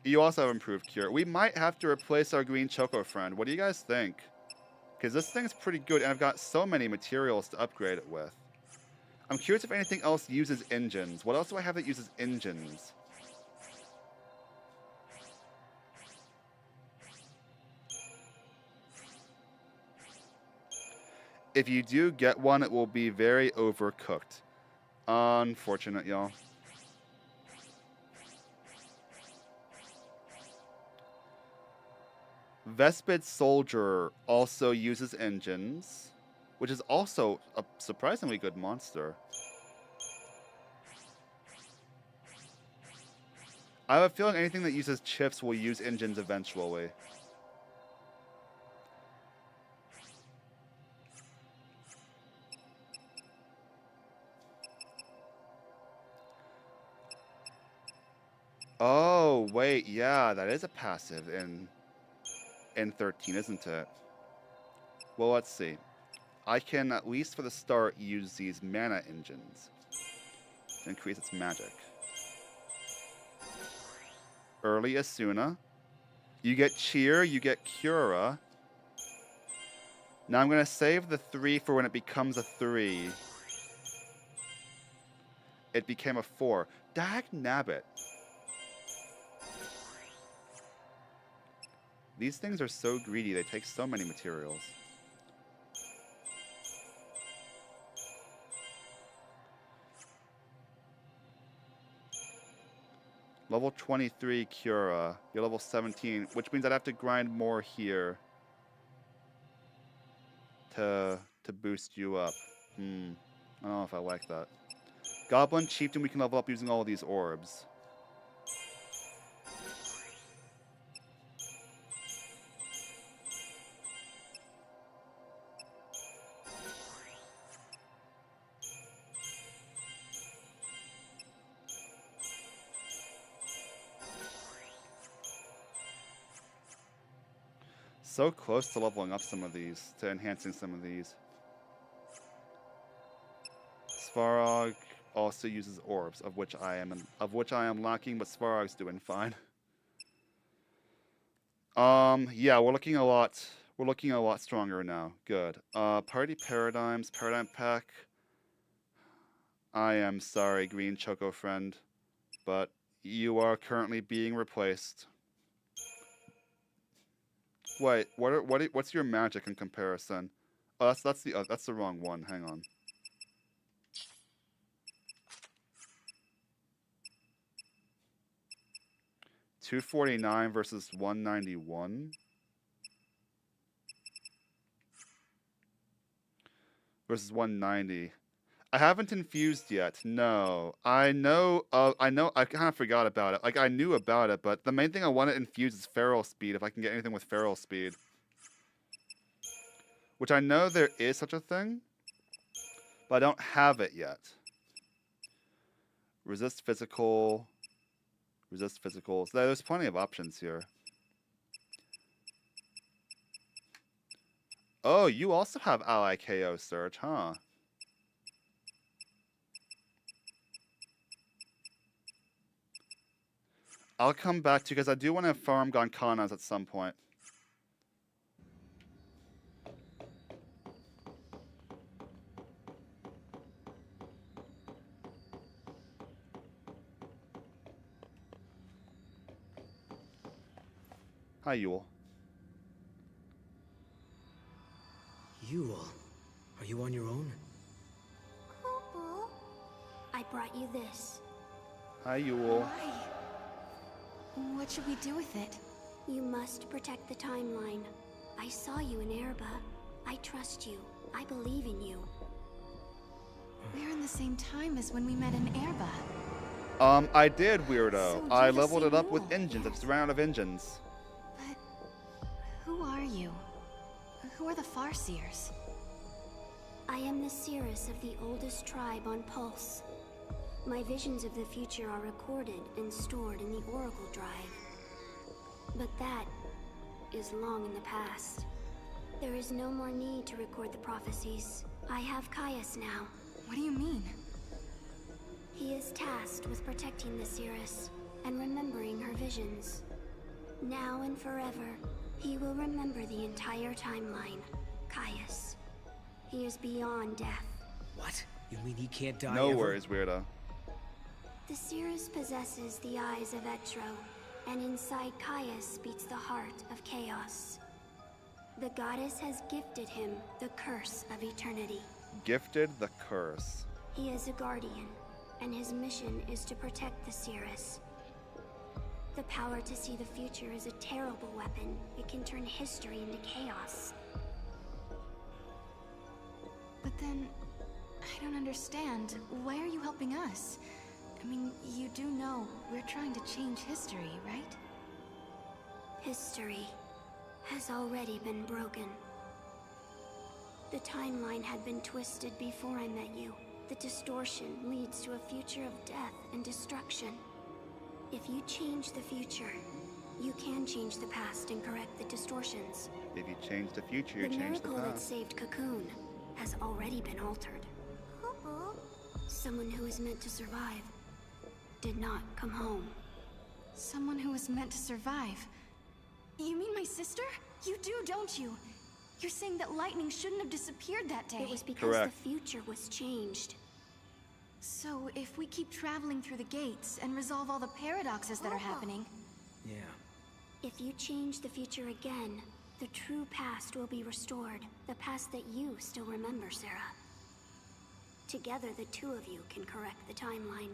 You also have improved cure. We might have to replace our green Choco friend. What do you guys think? Because this thing's pretty good, and I've got so many materials to upgrade it with. I'm curious if anything else uses engines. What else do I have that uses engines? If you do get one, it will be very overcooked. Unfortunate, y'all. Vespid Soldier also uses engines, which is also a surprisingly good monster. I have a feeling anything that uses chips will use engines eventually. Oh, wait, yeah, that is a passive in 13, isn't it? Well, let's see. I can, at least for the start, use these mana engines to increase its magic. early Asuna. You get Cheer, you get Cura. Now I'm going to save the 3 for when it becomes a 3. It became a 4. Dag nabbit. These things are so greedy, they take so many materials. Level 23 Cura. You're level 17, which means I'd have to grind more here to boost you up. I don't know if I like that. Goblin Chieftain, we can level up using all these orbs. So close to leveling up some of these, to enhancing some of these. Svarog also uses orbs, of which I am lacking, but Svarog's doing fine. Yeah, we're looking a lot stronger now. Good. Party paradigm pack. I am sorry, Green Choco friend, but you are currently being replaced. Wait, what's your magic in comparison? Oh, that's the wrong one. Hang on. $249 versus $191 versus $190. I haven't infused yet. No, I know. I kind of forgot about it. Like I knew about it, but the main thing I want to infuse is feral speed. If I can get anything with feral speed, which I know there is such a thing, but I don't have it yet. Resist physical. Resist physical. So there's plenty of options here. Oh, you also have ally KO Surge, huh? I'll come back to you because I do want to farm Gonkanas at some point. Hi, Yule. Yule, are you on your own? Poo-poo. I brought you this. Hi, Yule. Why? What should we do with it? You must protect the timeline. I saw you in Erba. I trust you. I believe in you. We're in the same time as when we met in Erba. I did, weirdo. So I you're the leveled it same up with Yule. engines. It's a round of engines. But who are you? Who are the Farseers? I am the Cirrus of the oldest tribe on Pulse. My visions of the future are recorded and stored in the Oracle Drive. But that is long in the past. There is no more need to record the prophecies. I have Caius now. What do you mean? He is tasked with protecting the Cirrus and remembering her visions. Now and forever, he will remember the entire timeline. Caius. He is beyond death. What? You mean he can't die No ever? worries, weirdo. The Cirrus possesses the eyes of Etro, and inside Caius beats the heart of chaos. The goddess has gifted him the curse of eternity. Gifted the curse. He is a guardian, and his mission is to protect the Cirrus. The power to see the future is a terrible weapon. It can turn history into chaos. But then, I don't understand. Why are you helping us? I mean, you do know we're trying to change history, right? History has already been broken. The timeline had been twisted before I met you. The distortion leads to a future of death and destruction. If you change the future, you can change the past and correct the distortions. If you change the future, you The change the miracle that past. saved Cocoon has already been altered. Someone who is meant to survive did not come home. Someone who was meant to survive. You mean my sister? You do, don't you? You're saying that lightning shouldn't have disappeared that day. It was because Correct. the future was changed. So, if we keep traveling through the gates and resolve all the paradoxes that are happening... Yeah. If you change the future again, the true past will be restored. The past that you still remember, Sarah. Together, the two of you can correct the timeline.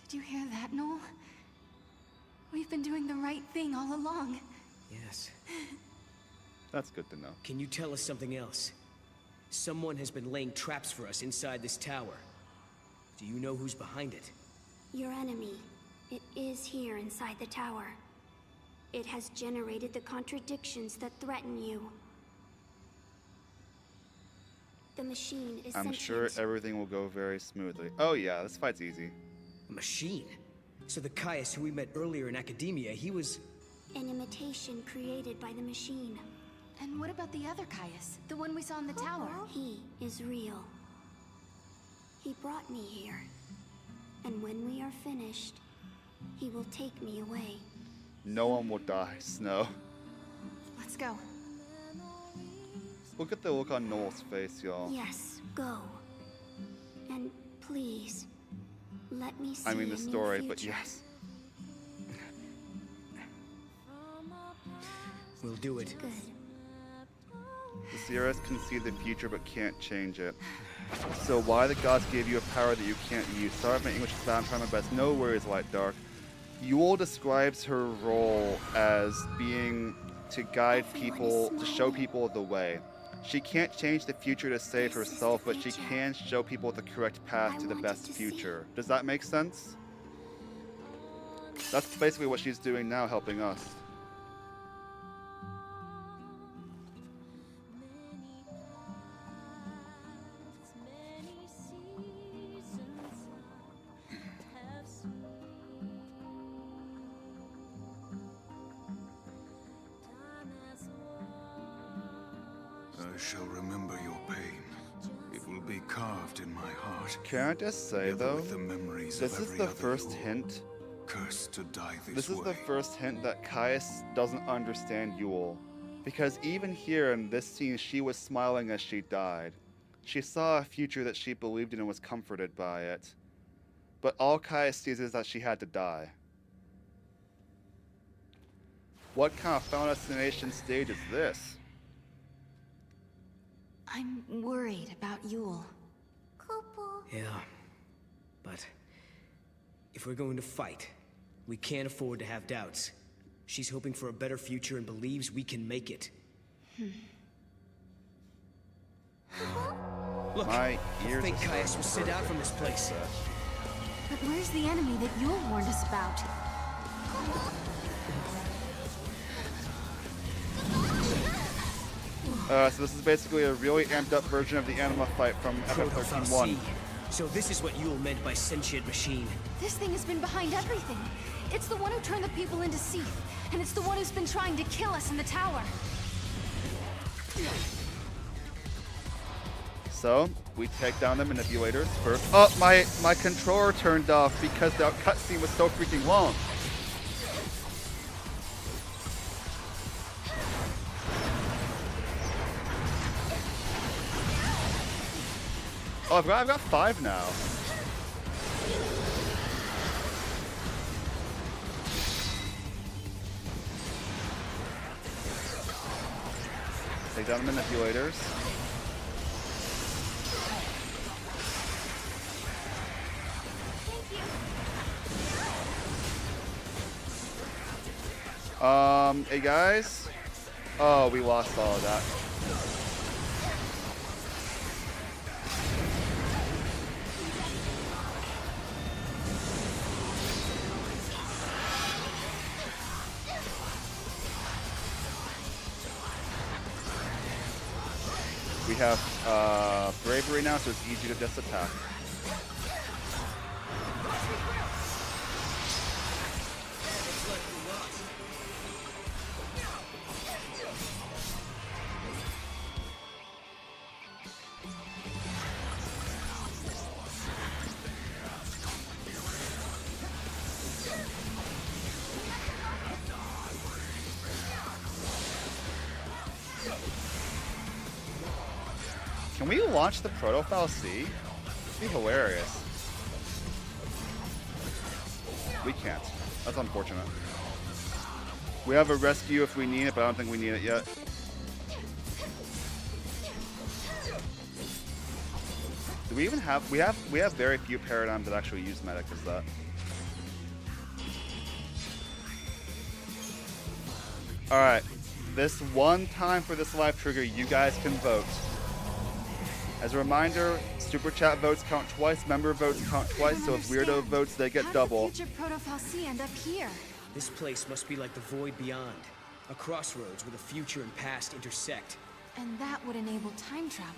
Did you hear that, Noel? We've been doing the right thing all along. Yes. That's good to know. Can you tell us something else? Someone has been laying traps for us inside this tower. Do you know who's behind it? Your enemy. It is here inside the tower. It has generated the contradictions that threaten you. The machine is I'm sentient. sure everything will go very smoothly. Oh yeah, this fight's easy. A machine? So the Caius who we met earlier in academia, he was... An imitation created by the machine. And what about the other Caius? The one we saw in the tower? He is real. He brought me here. And when we are finished, he will take me away. No one will die, Snow. Let's go. Look at the look on Noel's face, y'all. Yes, go. And please, let me see I mean a the new story, but future. yes. We'll do it. Good. The Sierras can see the future but can't change it. So why the gods gave you a power that you can't use? Sorry if my English is bad, I'm trying my best. No worries, Light Dark. Yule describes her role as being to guide people, to show people the way. She can't change the future to save herself, but she can show people the correct path to the best future. Does that make sense? That's basically what she's doing now, helping us. I shall remember your pain. It will be carved in my heart. Can I just say together though, with the memories this of is every the other first Yule, hint. cursed to die This is way. the first hint that Caius doesn't understand Yule. Because even here in this scene, she was smiling as she died. She saw a future that she believed in and was comforted by it. But all Caius sees is that she had to die. What kind of Final Destination stage is this? I'm worried about Yule. Yeah. But... if we're going to fight, we can't afford to have doubts. She's hoping for a better future and believes we can make it. Look, My I ears think are Caius will sit out perfect. from this place. But where's the enemy that Yule warned us about? So this is basically a really amped up version of the anima fight from FFXIII-1. So this is what Yule meant by sentient machine. This thing has been behind everything. It's the one who turned the people into Seath, and it's the one who's been trying to kill us in the tower. So, we take down the manipulators first. Oh, my controller turned off because the cutscene was so freaking long. Oh, I've got 5 now. Take down the manipulators. Hey guys. Oh, we lost all of that. We have bravery now, so it's easy to just attack. Can we launch the Proto-FAL-C? It'd be hilarious. We can't. That's unfortunate. We have a rescue if we need it, but I don't think we need it yet. Do we even have... We have very few paradigms that actually use medic as that. Alright. This one time for this live trigger, you guys can vote. As a reminder, super chat votes count twice, member votes count twice, so if weirdo votes, they get double. How did the future Proto-FAL-C end up here? This place must be like the void beyond. A crossroads where the future and past intersect. And that would enable time travel.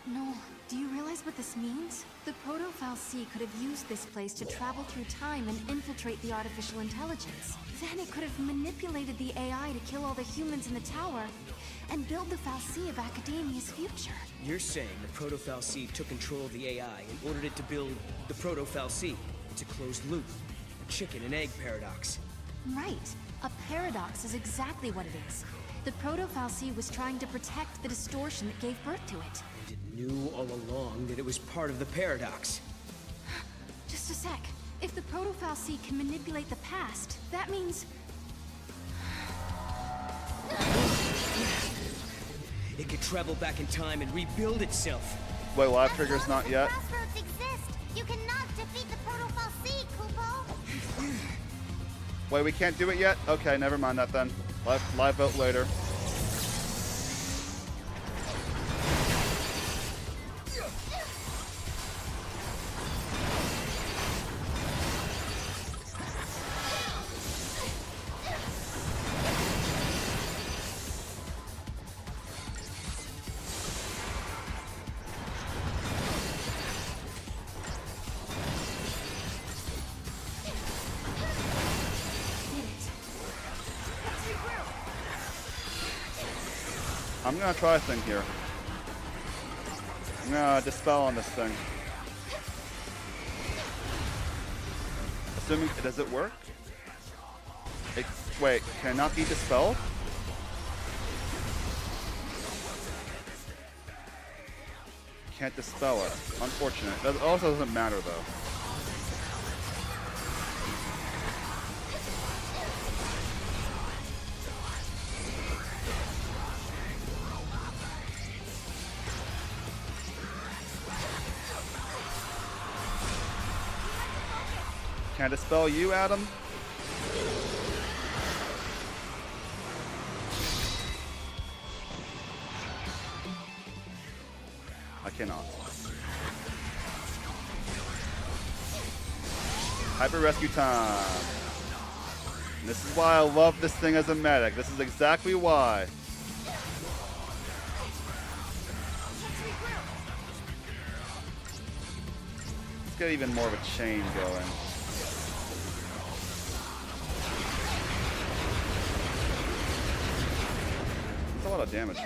No, do you realize what this means? The Proto-FAL-C could have used this place to travel through time and infiltrate the artificial intelligence. Then it could have manipulated the AI to kill all the humans in the tower and build the FAL-C of Academia's future. You're saying the Proto-FAL-C took control of the AI and ordered it to build the Proto-FAL-C. It's a closed loop. A chicken and egg paradox. Right. A paradox is exactly what it is. The Proto-FAL-C was trying to protect the distortion that gave birth to it. And it knew all along that it was part of the paradox. Just a sec. If the Proto-FAL-C can manipulate the past, that means... It could travel back in time and rebuild itself. Wait, live trigger's not yet. Crossroads exist. You cannot defeat the Proto-FAL-C, Kupo. Wait, we can't do it yet? Okay, never mind that then. Live vote later. I'm gonna try a thing here. I'm gonna dispel on this thing. Assuming, does it work? Wait, can it not be dispelled? Can't dispel it. Unfortunate. That also doesn't matter though. Can I dispel you, Adam? I cannot. Hyper rescue time. This is why I love this thing as a medic. This is exactly why. Let's get even more of a chain going. That's a lot of damage.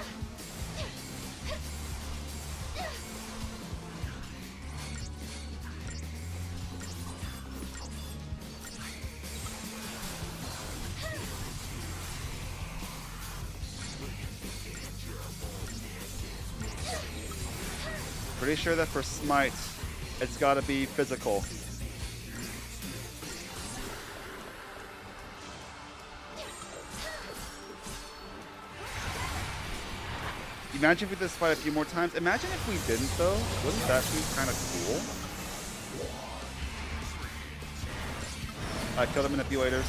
Pretty sure that for smite, it's gotta be physical. Imagine if we did this fight a few more times. Imagine if we didn't though. Wouldn't that be kind of cool? Alright, kill the manipulators.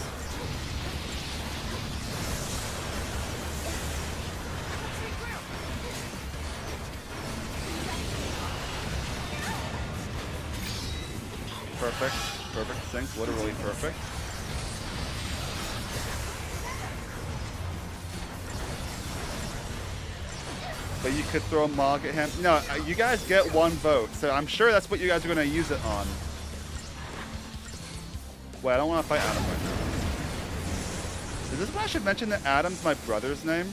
Perfect. Perfect sync. Literally perfect. But you could throw a Mog at him. No, you guys get one vote, so I'm sure that's what you guys are going to use it on. Wait, I don't want to fight Adam right now. Is this when I should mention that Adam's my brother's name?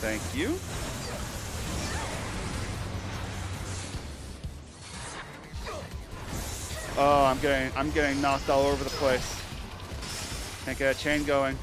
Thank you. Oh, I'm getting knocked all over the place. Can't get a chain going.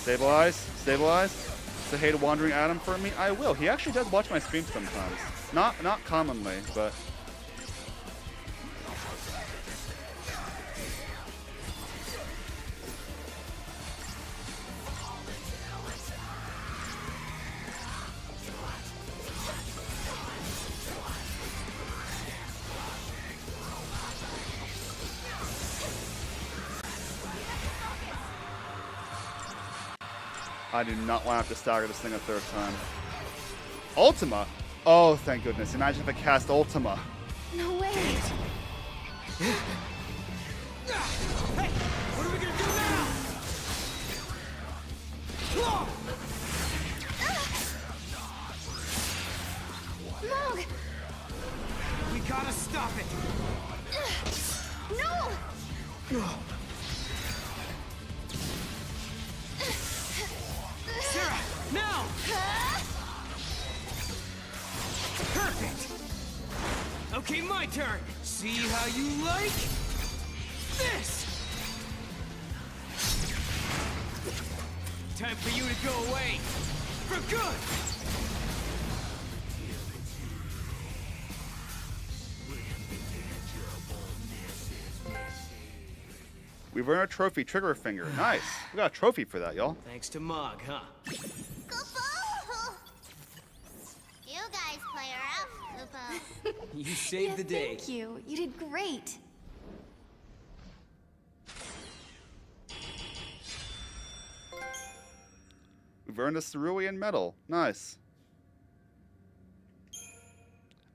Stabilize, stabilize. Say hey to Wandering Adam for me. I will. He actually does watch my streams sometimes. Not commonly, but. I do not want to have to stagger this thing a third time. Ultima? Oh, thank goodness. Imagine if I cast Ultima. No way. Hey, what are we gonna do now? Mog! We gotta stop it. No! Sarah, now! Perfect! Okay, my turn. See how you like this! Time for you to go away. For good! We've earned a trophy, Trigger Finger. Nice. We got a trophy for that, y'all. Thanks to Mog, huh? You guys play rough, Koopa. You saved the day. Thank you. You did great. We've earned a cerulean medal. Nice.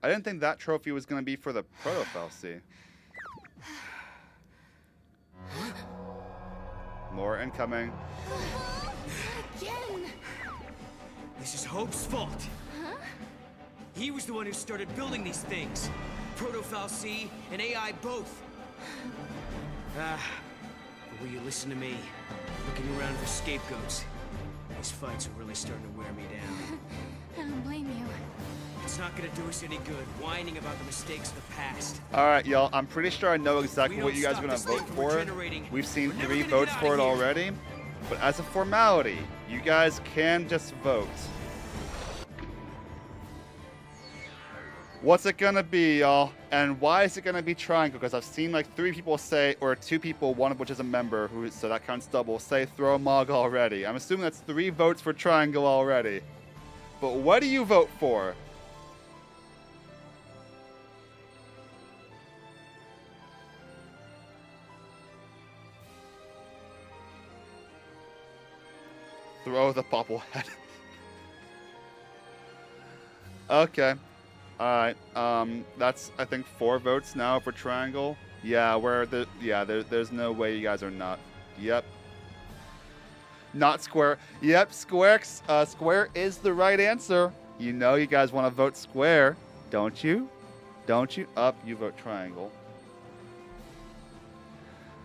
I didn't think that trophy was going to be for the Proto-Fal'Cie. More incoming. Again! This is Hope's fault. Huh? He was the one who started building these things. Proto-Fal'Cie and AI both. But will you listen to me? Looking around for scapegoats. These fights are really starting to wear me down. I don't blame you. It's not gonna do us any good whining about the mistakes of the past. Alright, y'all. I'm pretty sure I know exactly We what don't you guys are stop going this to thing vote from for. regenerating. We've seen We're never 3 gonna votes get for it outta here. already. But as a formality, you guys can just vote. What's it gonna be, y'all? And why is it gonna be Triangle? Because I've seen like 3 people say, or 2 people, one of which is a member, who so that counts double, say throw Mog already. I'm assuming that's 3 votes for Triangle already. But what do you vote for? Throw the bobblehead. Okay. Alright. That's I think 4 votes now for Triangle. Yeah, there's no way you guys are not. Yep. Not Square. Yep, Square is the right answer. You know you guys want to vote Square, don't you? Don't you? Up, you vote Triangle.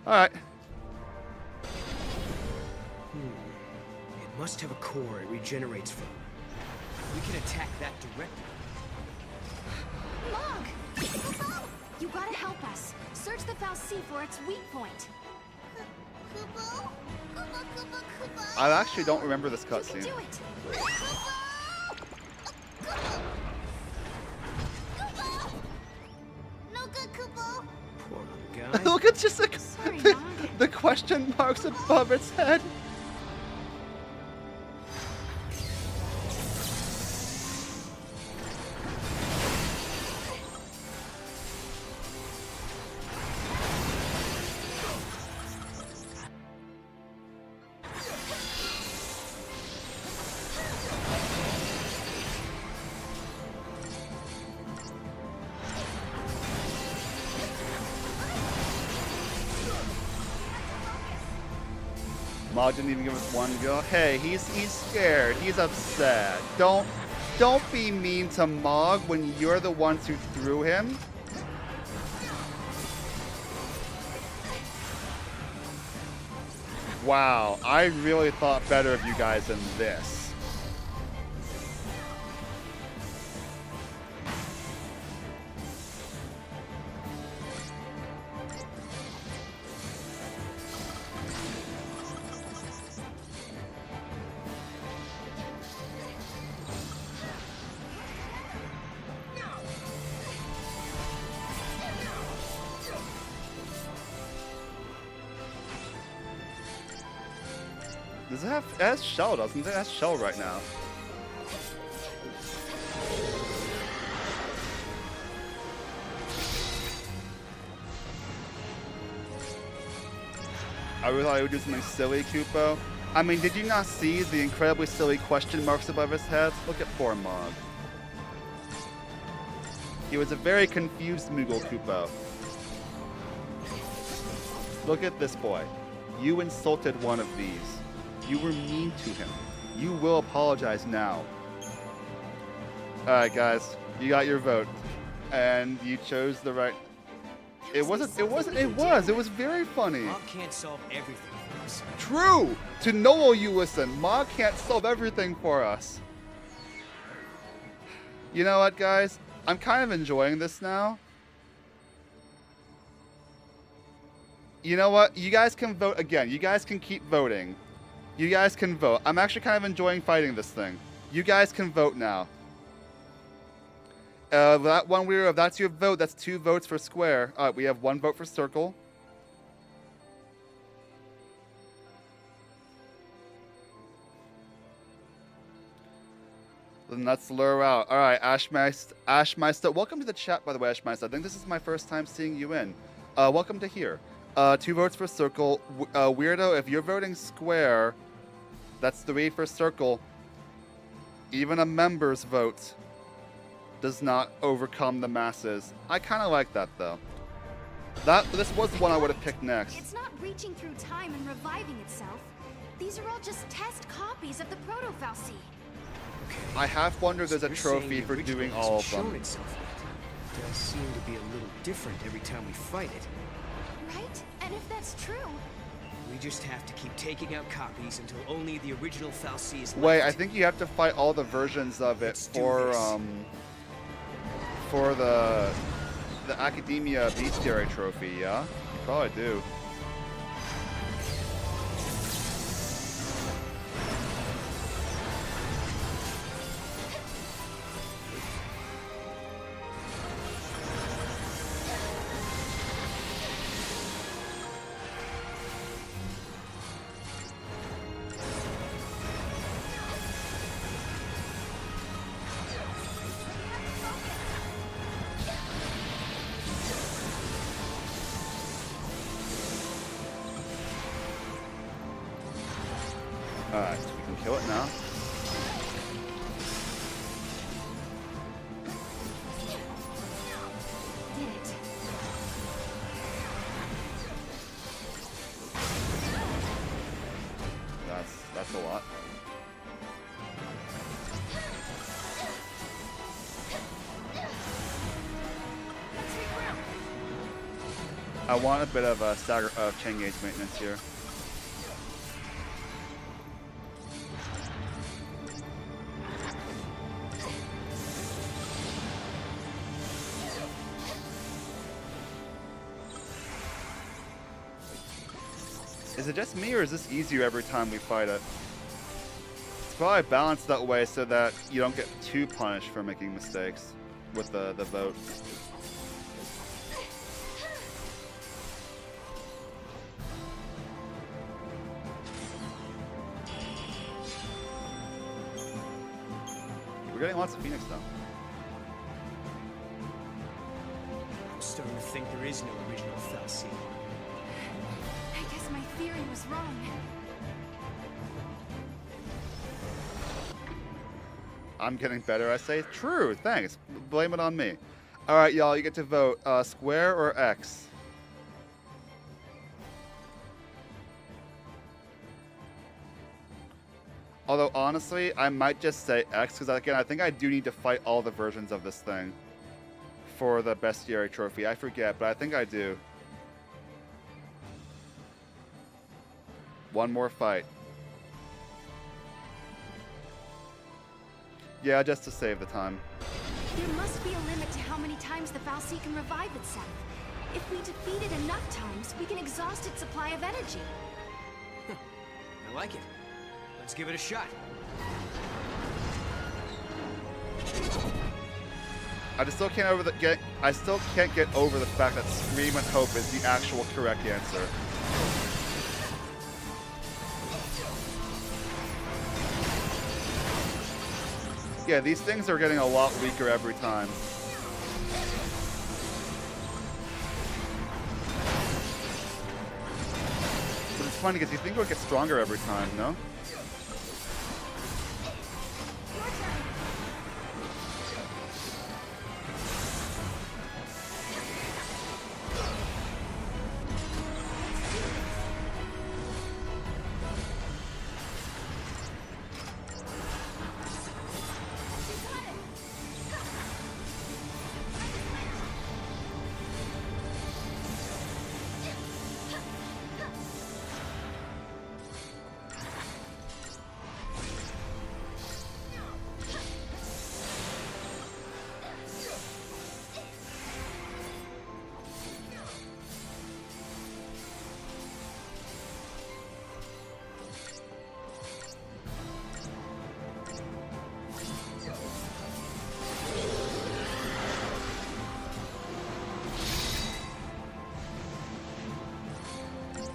Alright. It must have a core it regenerates from. We can attack that directly. Mog! You gotta help us. Search the Fal'Cie for its weak point. Koopa? Koopa? I actually don't remember this You can cutscene. do it! No good, Koopa. Poor little guy. Look at just Sorry, Mog. the question marks above its head. Mog didn't even give us one go. Hey, he's scared. He's upset. Don't be mean to Mog when you're the ones who threw him. Wow, I really thought better of you guys than this. Does it have... It has shell, doesn't it? It has shell right now. I really thought I would do something silly, Kupo. I mean, did you not see the incredibly silly question marks above his head? Look at poor Mog. He was a very confused Moogle, Kupo. Look at this boy. You insulted one of these. You were mean to him. You will apologize now. Alright, guys. You got your vote. And you chose the right... It was very funny. Mog can't solve everything for us. True! To Noel, you listen. Mog can't solve everything for us. You know what, guys? I'm kind of enjoying this now. You know what? You guys can vote again. You guys can keep voting. You guys can vote. I'm actually kind of enjoying fighting this thing. You guys can vote now. That one if that's your vote, that's 2 votes for square. Alright, we have 1 vote for circle. Then let's lure out. Alright, Ashmeister. Welcome to the chat, by the way, Ashmeister. I think this is my first time seeing you in. Welcome to here. 2 votes for circle. Weirdo, if you're voting square, that's 3 for circle. Even a member's vote does not overcome the masses. I kind of like that, though. This was the one I would have picked next. It's not reaching through time and reviving itself. These are all just test copies of the Proto-Fal'Cie. I have wondered there's a trophy for doing all of them. It does seem to be a little different every time we fight it. Right? And if that's true... We just have to keep taking out copies until only the original Fal'Cie is left. Wait, I think you have to fight all the versions of it for the Academia Bestiary trophy, yeah? You probably do. Alright, so we can kill it now. Did it. That's a lot. I want a bit of a stagger of chain gauge maintenance here. Is it just me, or is this easier every time we fight it? It's probably balanced that way so that you don't get too punished for making mistakes with the vote. We're getting lots of Phoenix though. I'm starting to think there is no original Fal'Cie. I guess my theory was wrong. I'm getting better, I say. True, thanks. Blame it on me. Alright, y'all, you get to vote. Square or X? Although, honestly, I might just say X, because again, I think I do need to fight all the versions of this thing for the bestiary trophy. I forget, but I think I do. One more fight. Yeah, just to save the time. There must be a limit to how many times the fal'Cie can revive itself. If we defeat it enough times, we can exhaust its supply of energy. I like it. Let's give it a shot. I still can't get over the fact that Scream and Hope is the actual correct answer. Yeah, these things are getting a lot weaker every time. But it's funny because you think it would get stronger every time, no?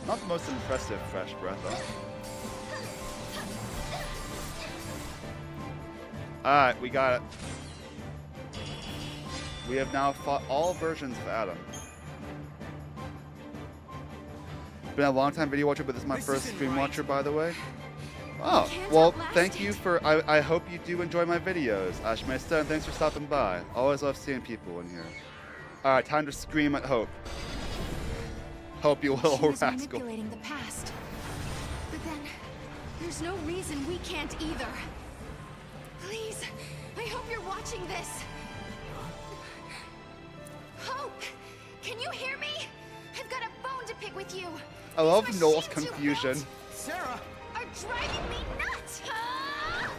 Not the most impressive fresh breath, though. Alright, we got it. We have now fought all versions of Adam. Been a long time video watcher, but this is my first stream watcher, by the way. Oh, well, thank you for... I hope you do enjoy my videos, Ashmesta, and thanks for stopping by. Always love seeing people in here. Alright, time to scream at Hope. Hope you little She was rascal. manipulating the past. But then, there's no reason we can't either. Please, I hope you're watching this. Hope, can you hear me? I've got a bone to pick with you. I love These Noel's machines you confusion. built Sarah! are driving me nuts. Ah!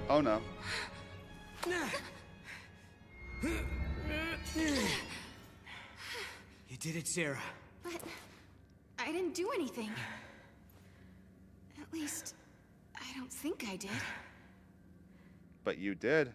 Oh no. You did it, Sarah. But I didn't do anything. At least, I don't think I did. But you did.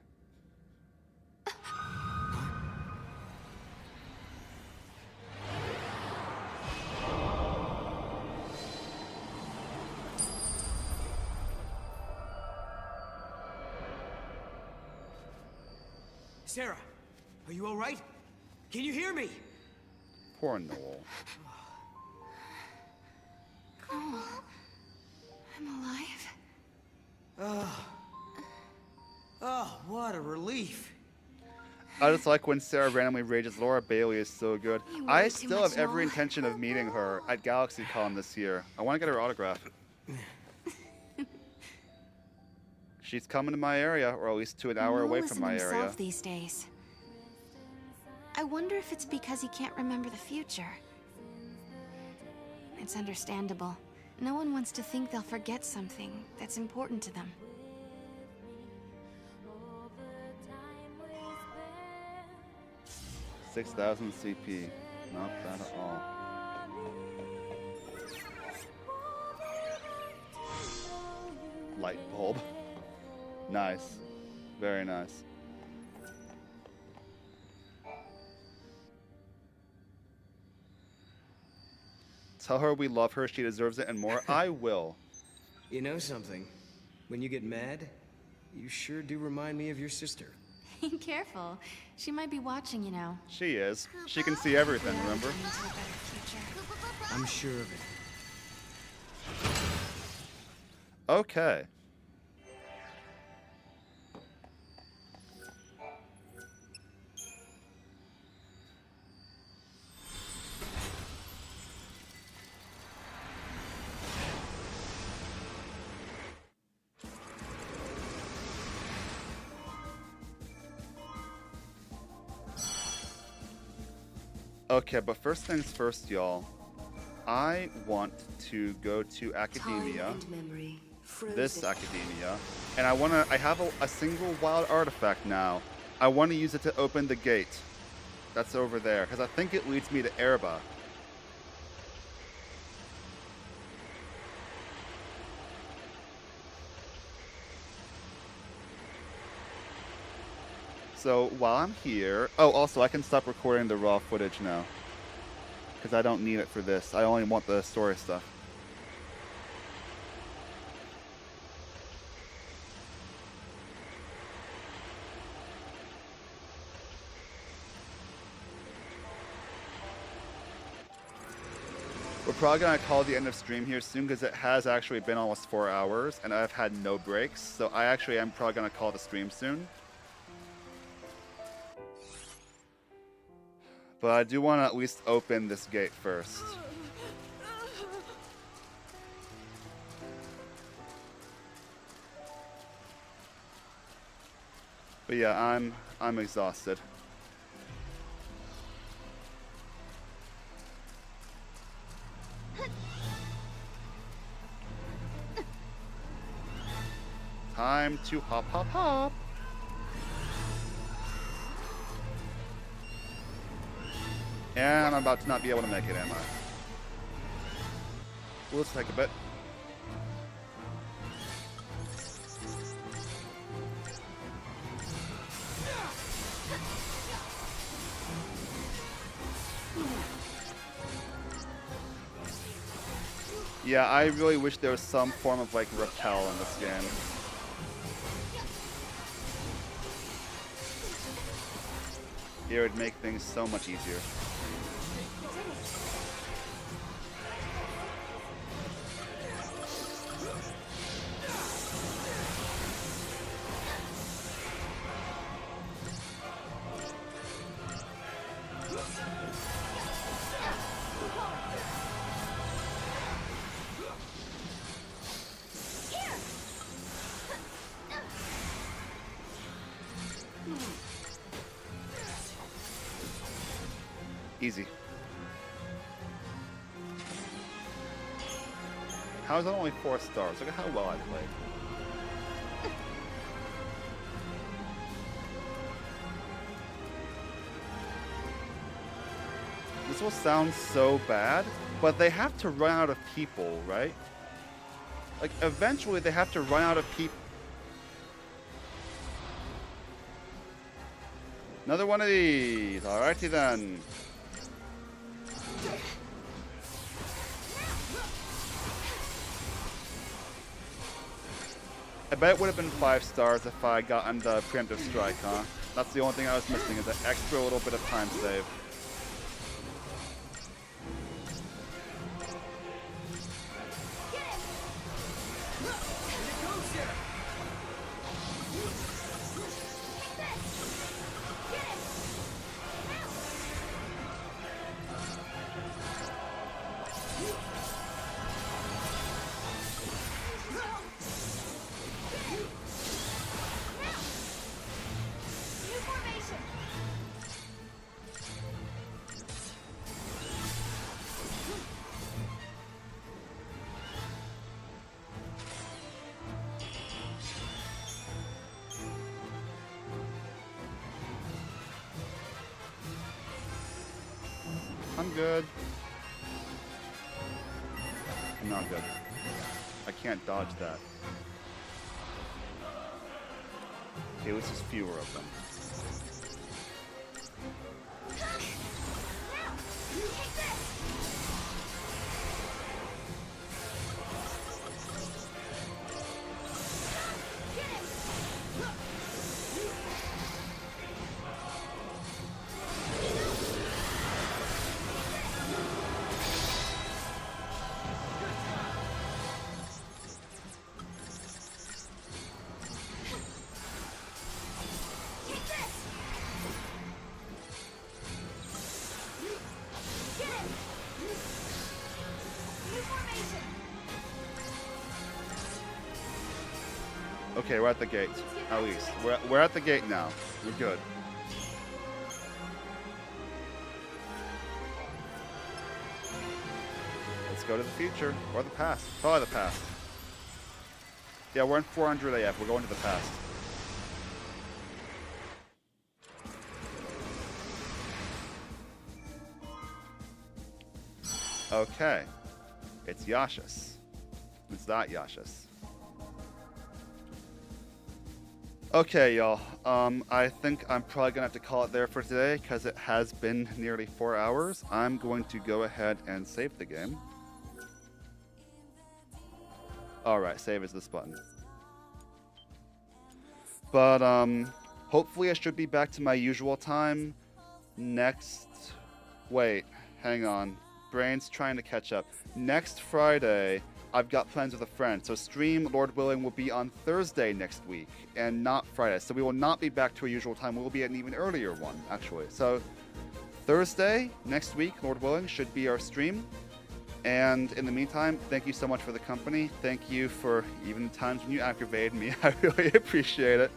Sarah, are you all right? Can you hear me? Poor Noel. Oh, I'm alive. Oh, what a relief. I just like when Sarah randomly rages. Laura Bailey is so good. You I worry too still much, have every Noel. intention of meeting her at GalaxyCon this year. I want to get her autograph. She's coming to my area, or at least to an hour away Noel from isn't my himself area. these days. I wonder if it's because he can't remember the future. It's understandable. No one wants to think they'll forget something that's important to them. 6,000 CP. Not bad at all. Light bulb. Nice. Very nice. Tell her we love her, she deserves it, and more. I will. You know something? When you get mad, you sure do remind me of your sister. Careful. She might be watching you now. She is. She can see everything, remember? Into a better future. I'm sure of it. Okay. Okay, but first things first, y'all. I want to go to academia. Time and memory This frozen. academia, and I have a single wild artifact now. I want to use it to open the gate that's over there, because I think it leads me to Erba. So while I'm here, oh, also I can stop recording the raw footage now, because I don't need it for this. I only want the story stuff. We're probably going to call the end of stream here soon because it has actually been almost 4 hours and I've had no breaks. So I actually am probably going to call the stream soon. But I do want to at least open this gate first. But yeah, I'm exhausted. Time to hop, hop, hop. And I'm about to not be able to make it, am I? Well, let's take a bit. Yeah, I really wish there was some form of, like, repel in this game. It would make things so much easier. Easy. How is that only 4 stars? Look at how well I played. This will sound so bad, but they have to run out of people, right? Like, eventually they have to run out of people. Another one of these. Alrighty then. I bet it would have been 5 stars if I gotten the preemptive strike, huh? That's the only thing I was missing, is that extra little bit of time save. I'm good. I'm not good. I can't dodge that. Okay, let's just fewer of them. Okay, we're at the gate. At least. We're at the gate now. We're good. go to the future or the past. Probably the past. Yeah, we're in 400 AF. We're going to the past. Okay. It's Yashis. It's that Yashis. Okay, y'all. I think I'm probably gonna have to call it there for today because it has been nearly 4 hours. I'm going to go ahead and save the game. Alright, save is this button. But hopefully I should be back to my usual time next... Wait, hang on. Brain's trying to catch up. Next Friday, I've got plans with a friend. So stream, Lord willing, will be on Thursday next week and not Friday. So we will not be back to our usual time. We will be at an even earlier one, actually. So Thursday next week, Lord willing, should be our stream. And in the meantime, thank you so much for the company. Thank you for even times when you aggravated me. I really appreciate it.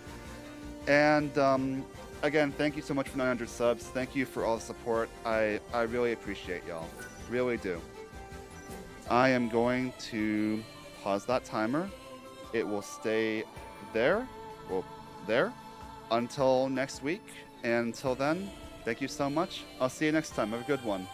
And again, thank you so much for 900 subs. Thank you for all the support. I really appreciate y'all. Really do. I am going to pause that timer. It will stay there. Well, there. Until next week. And until then, thank you so much. I'll see you next time. Have a good one.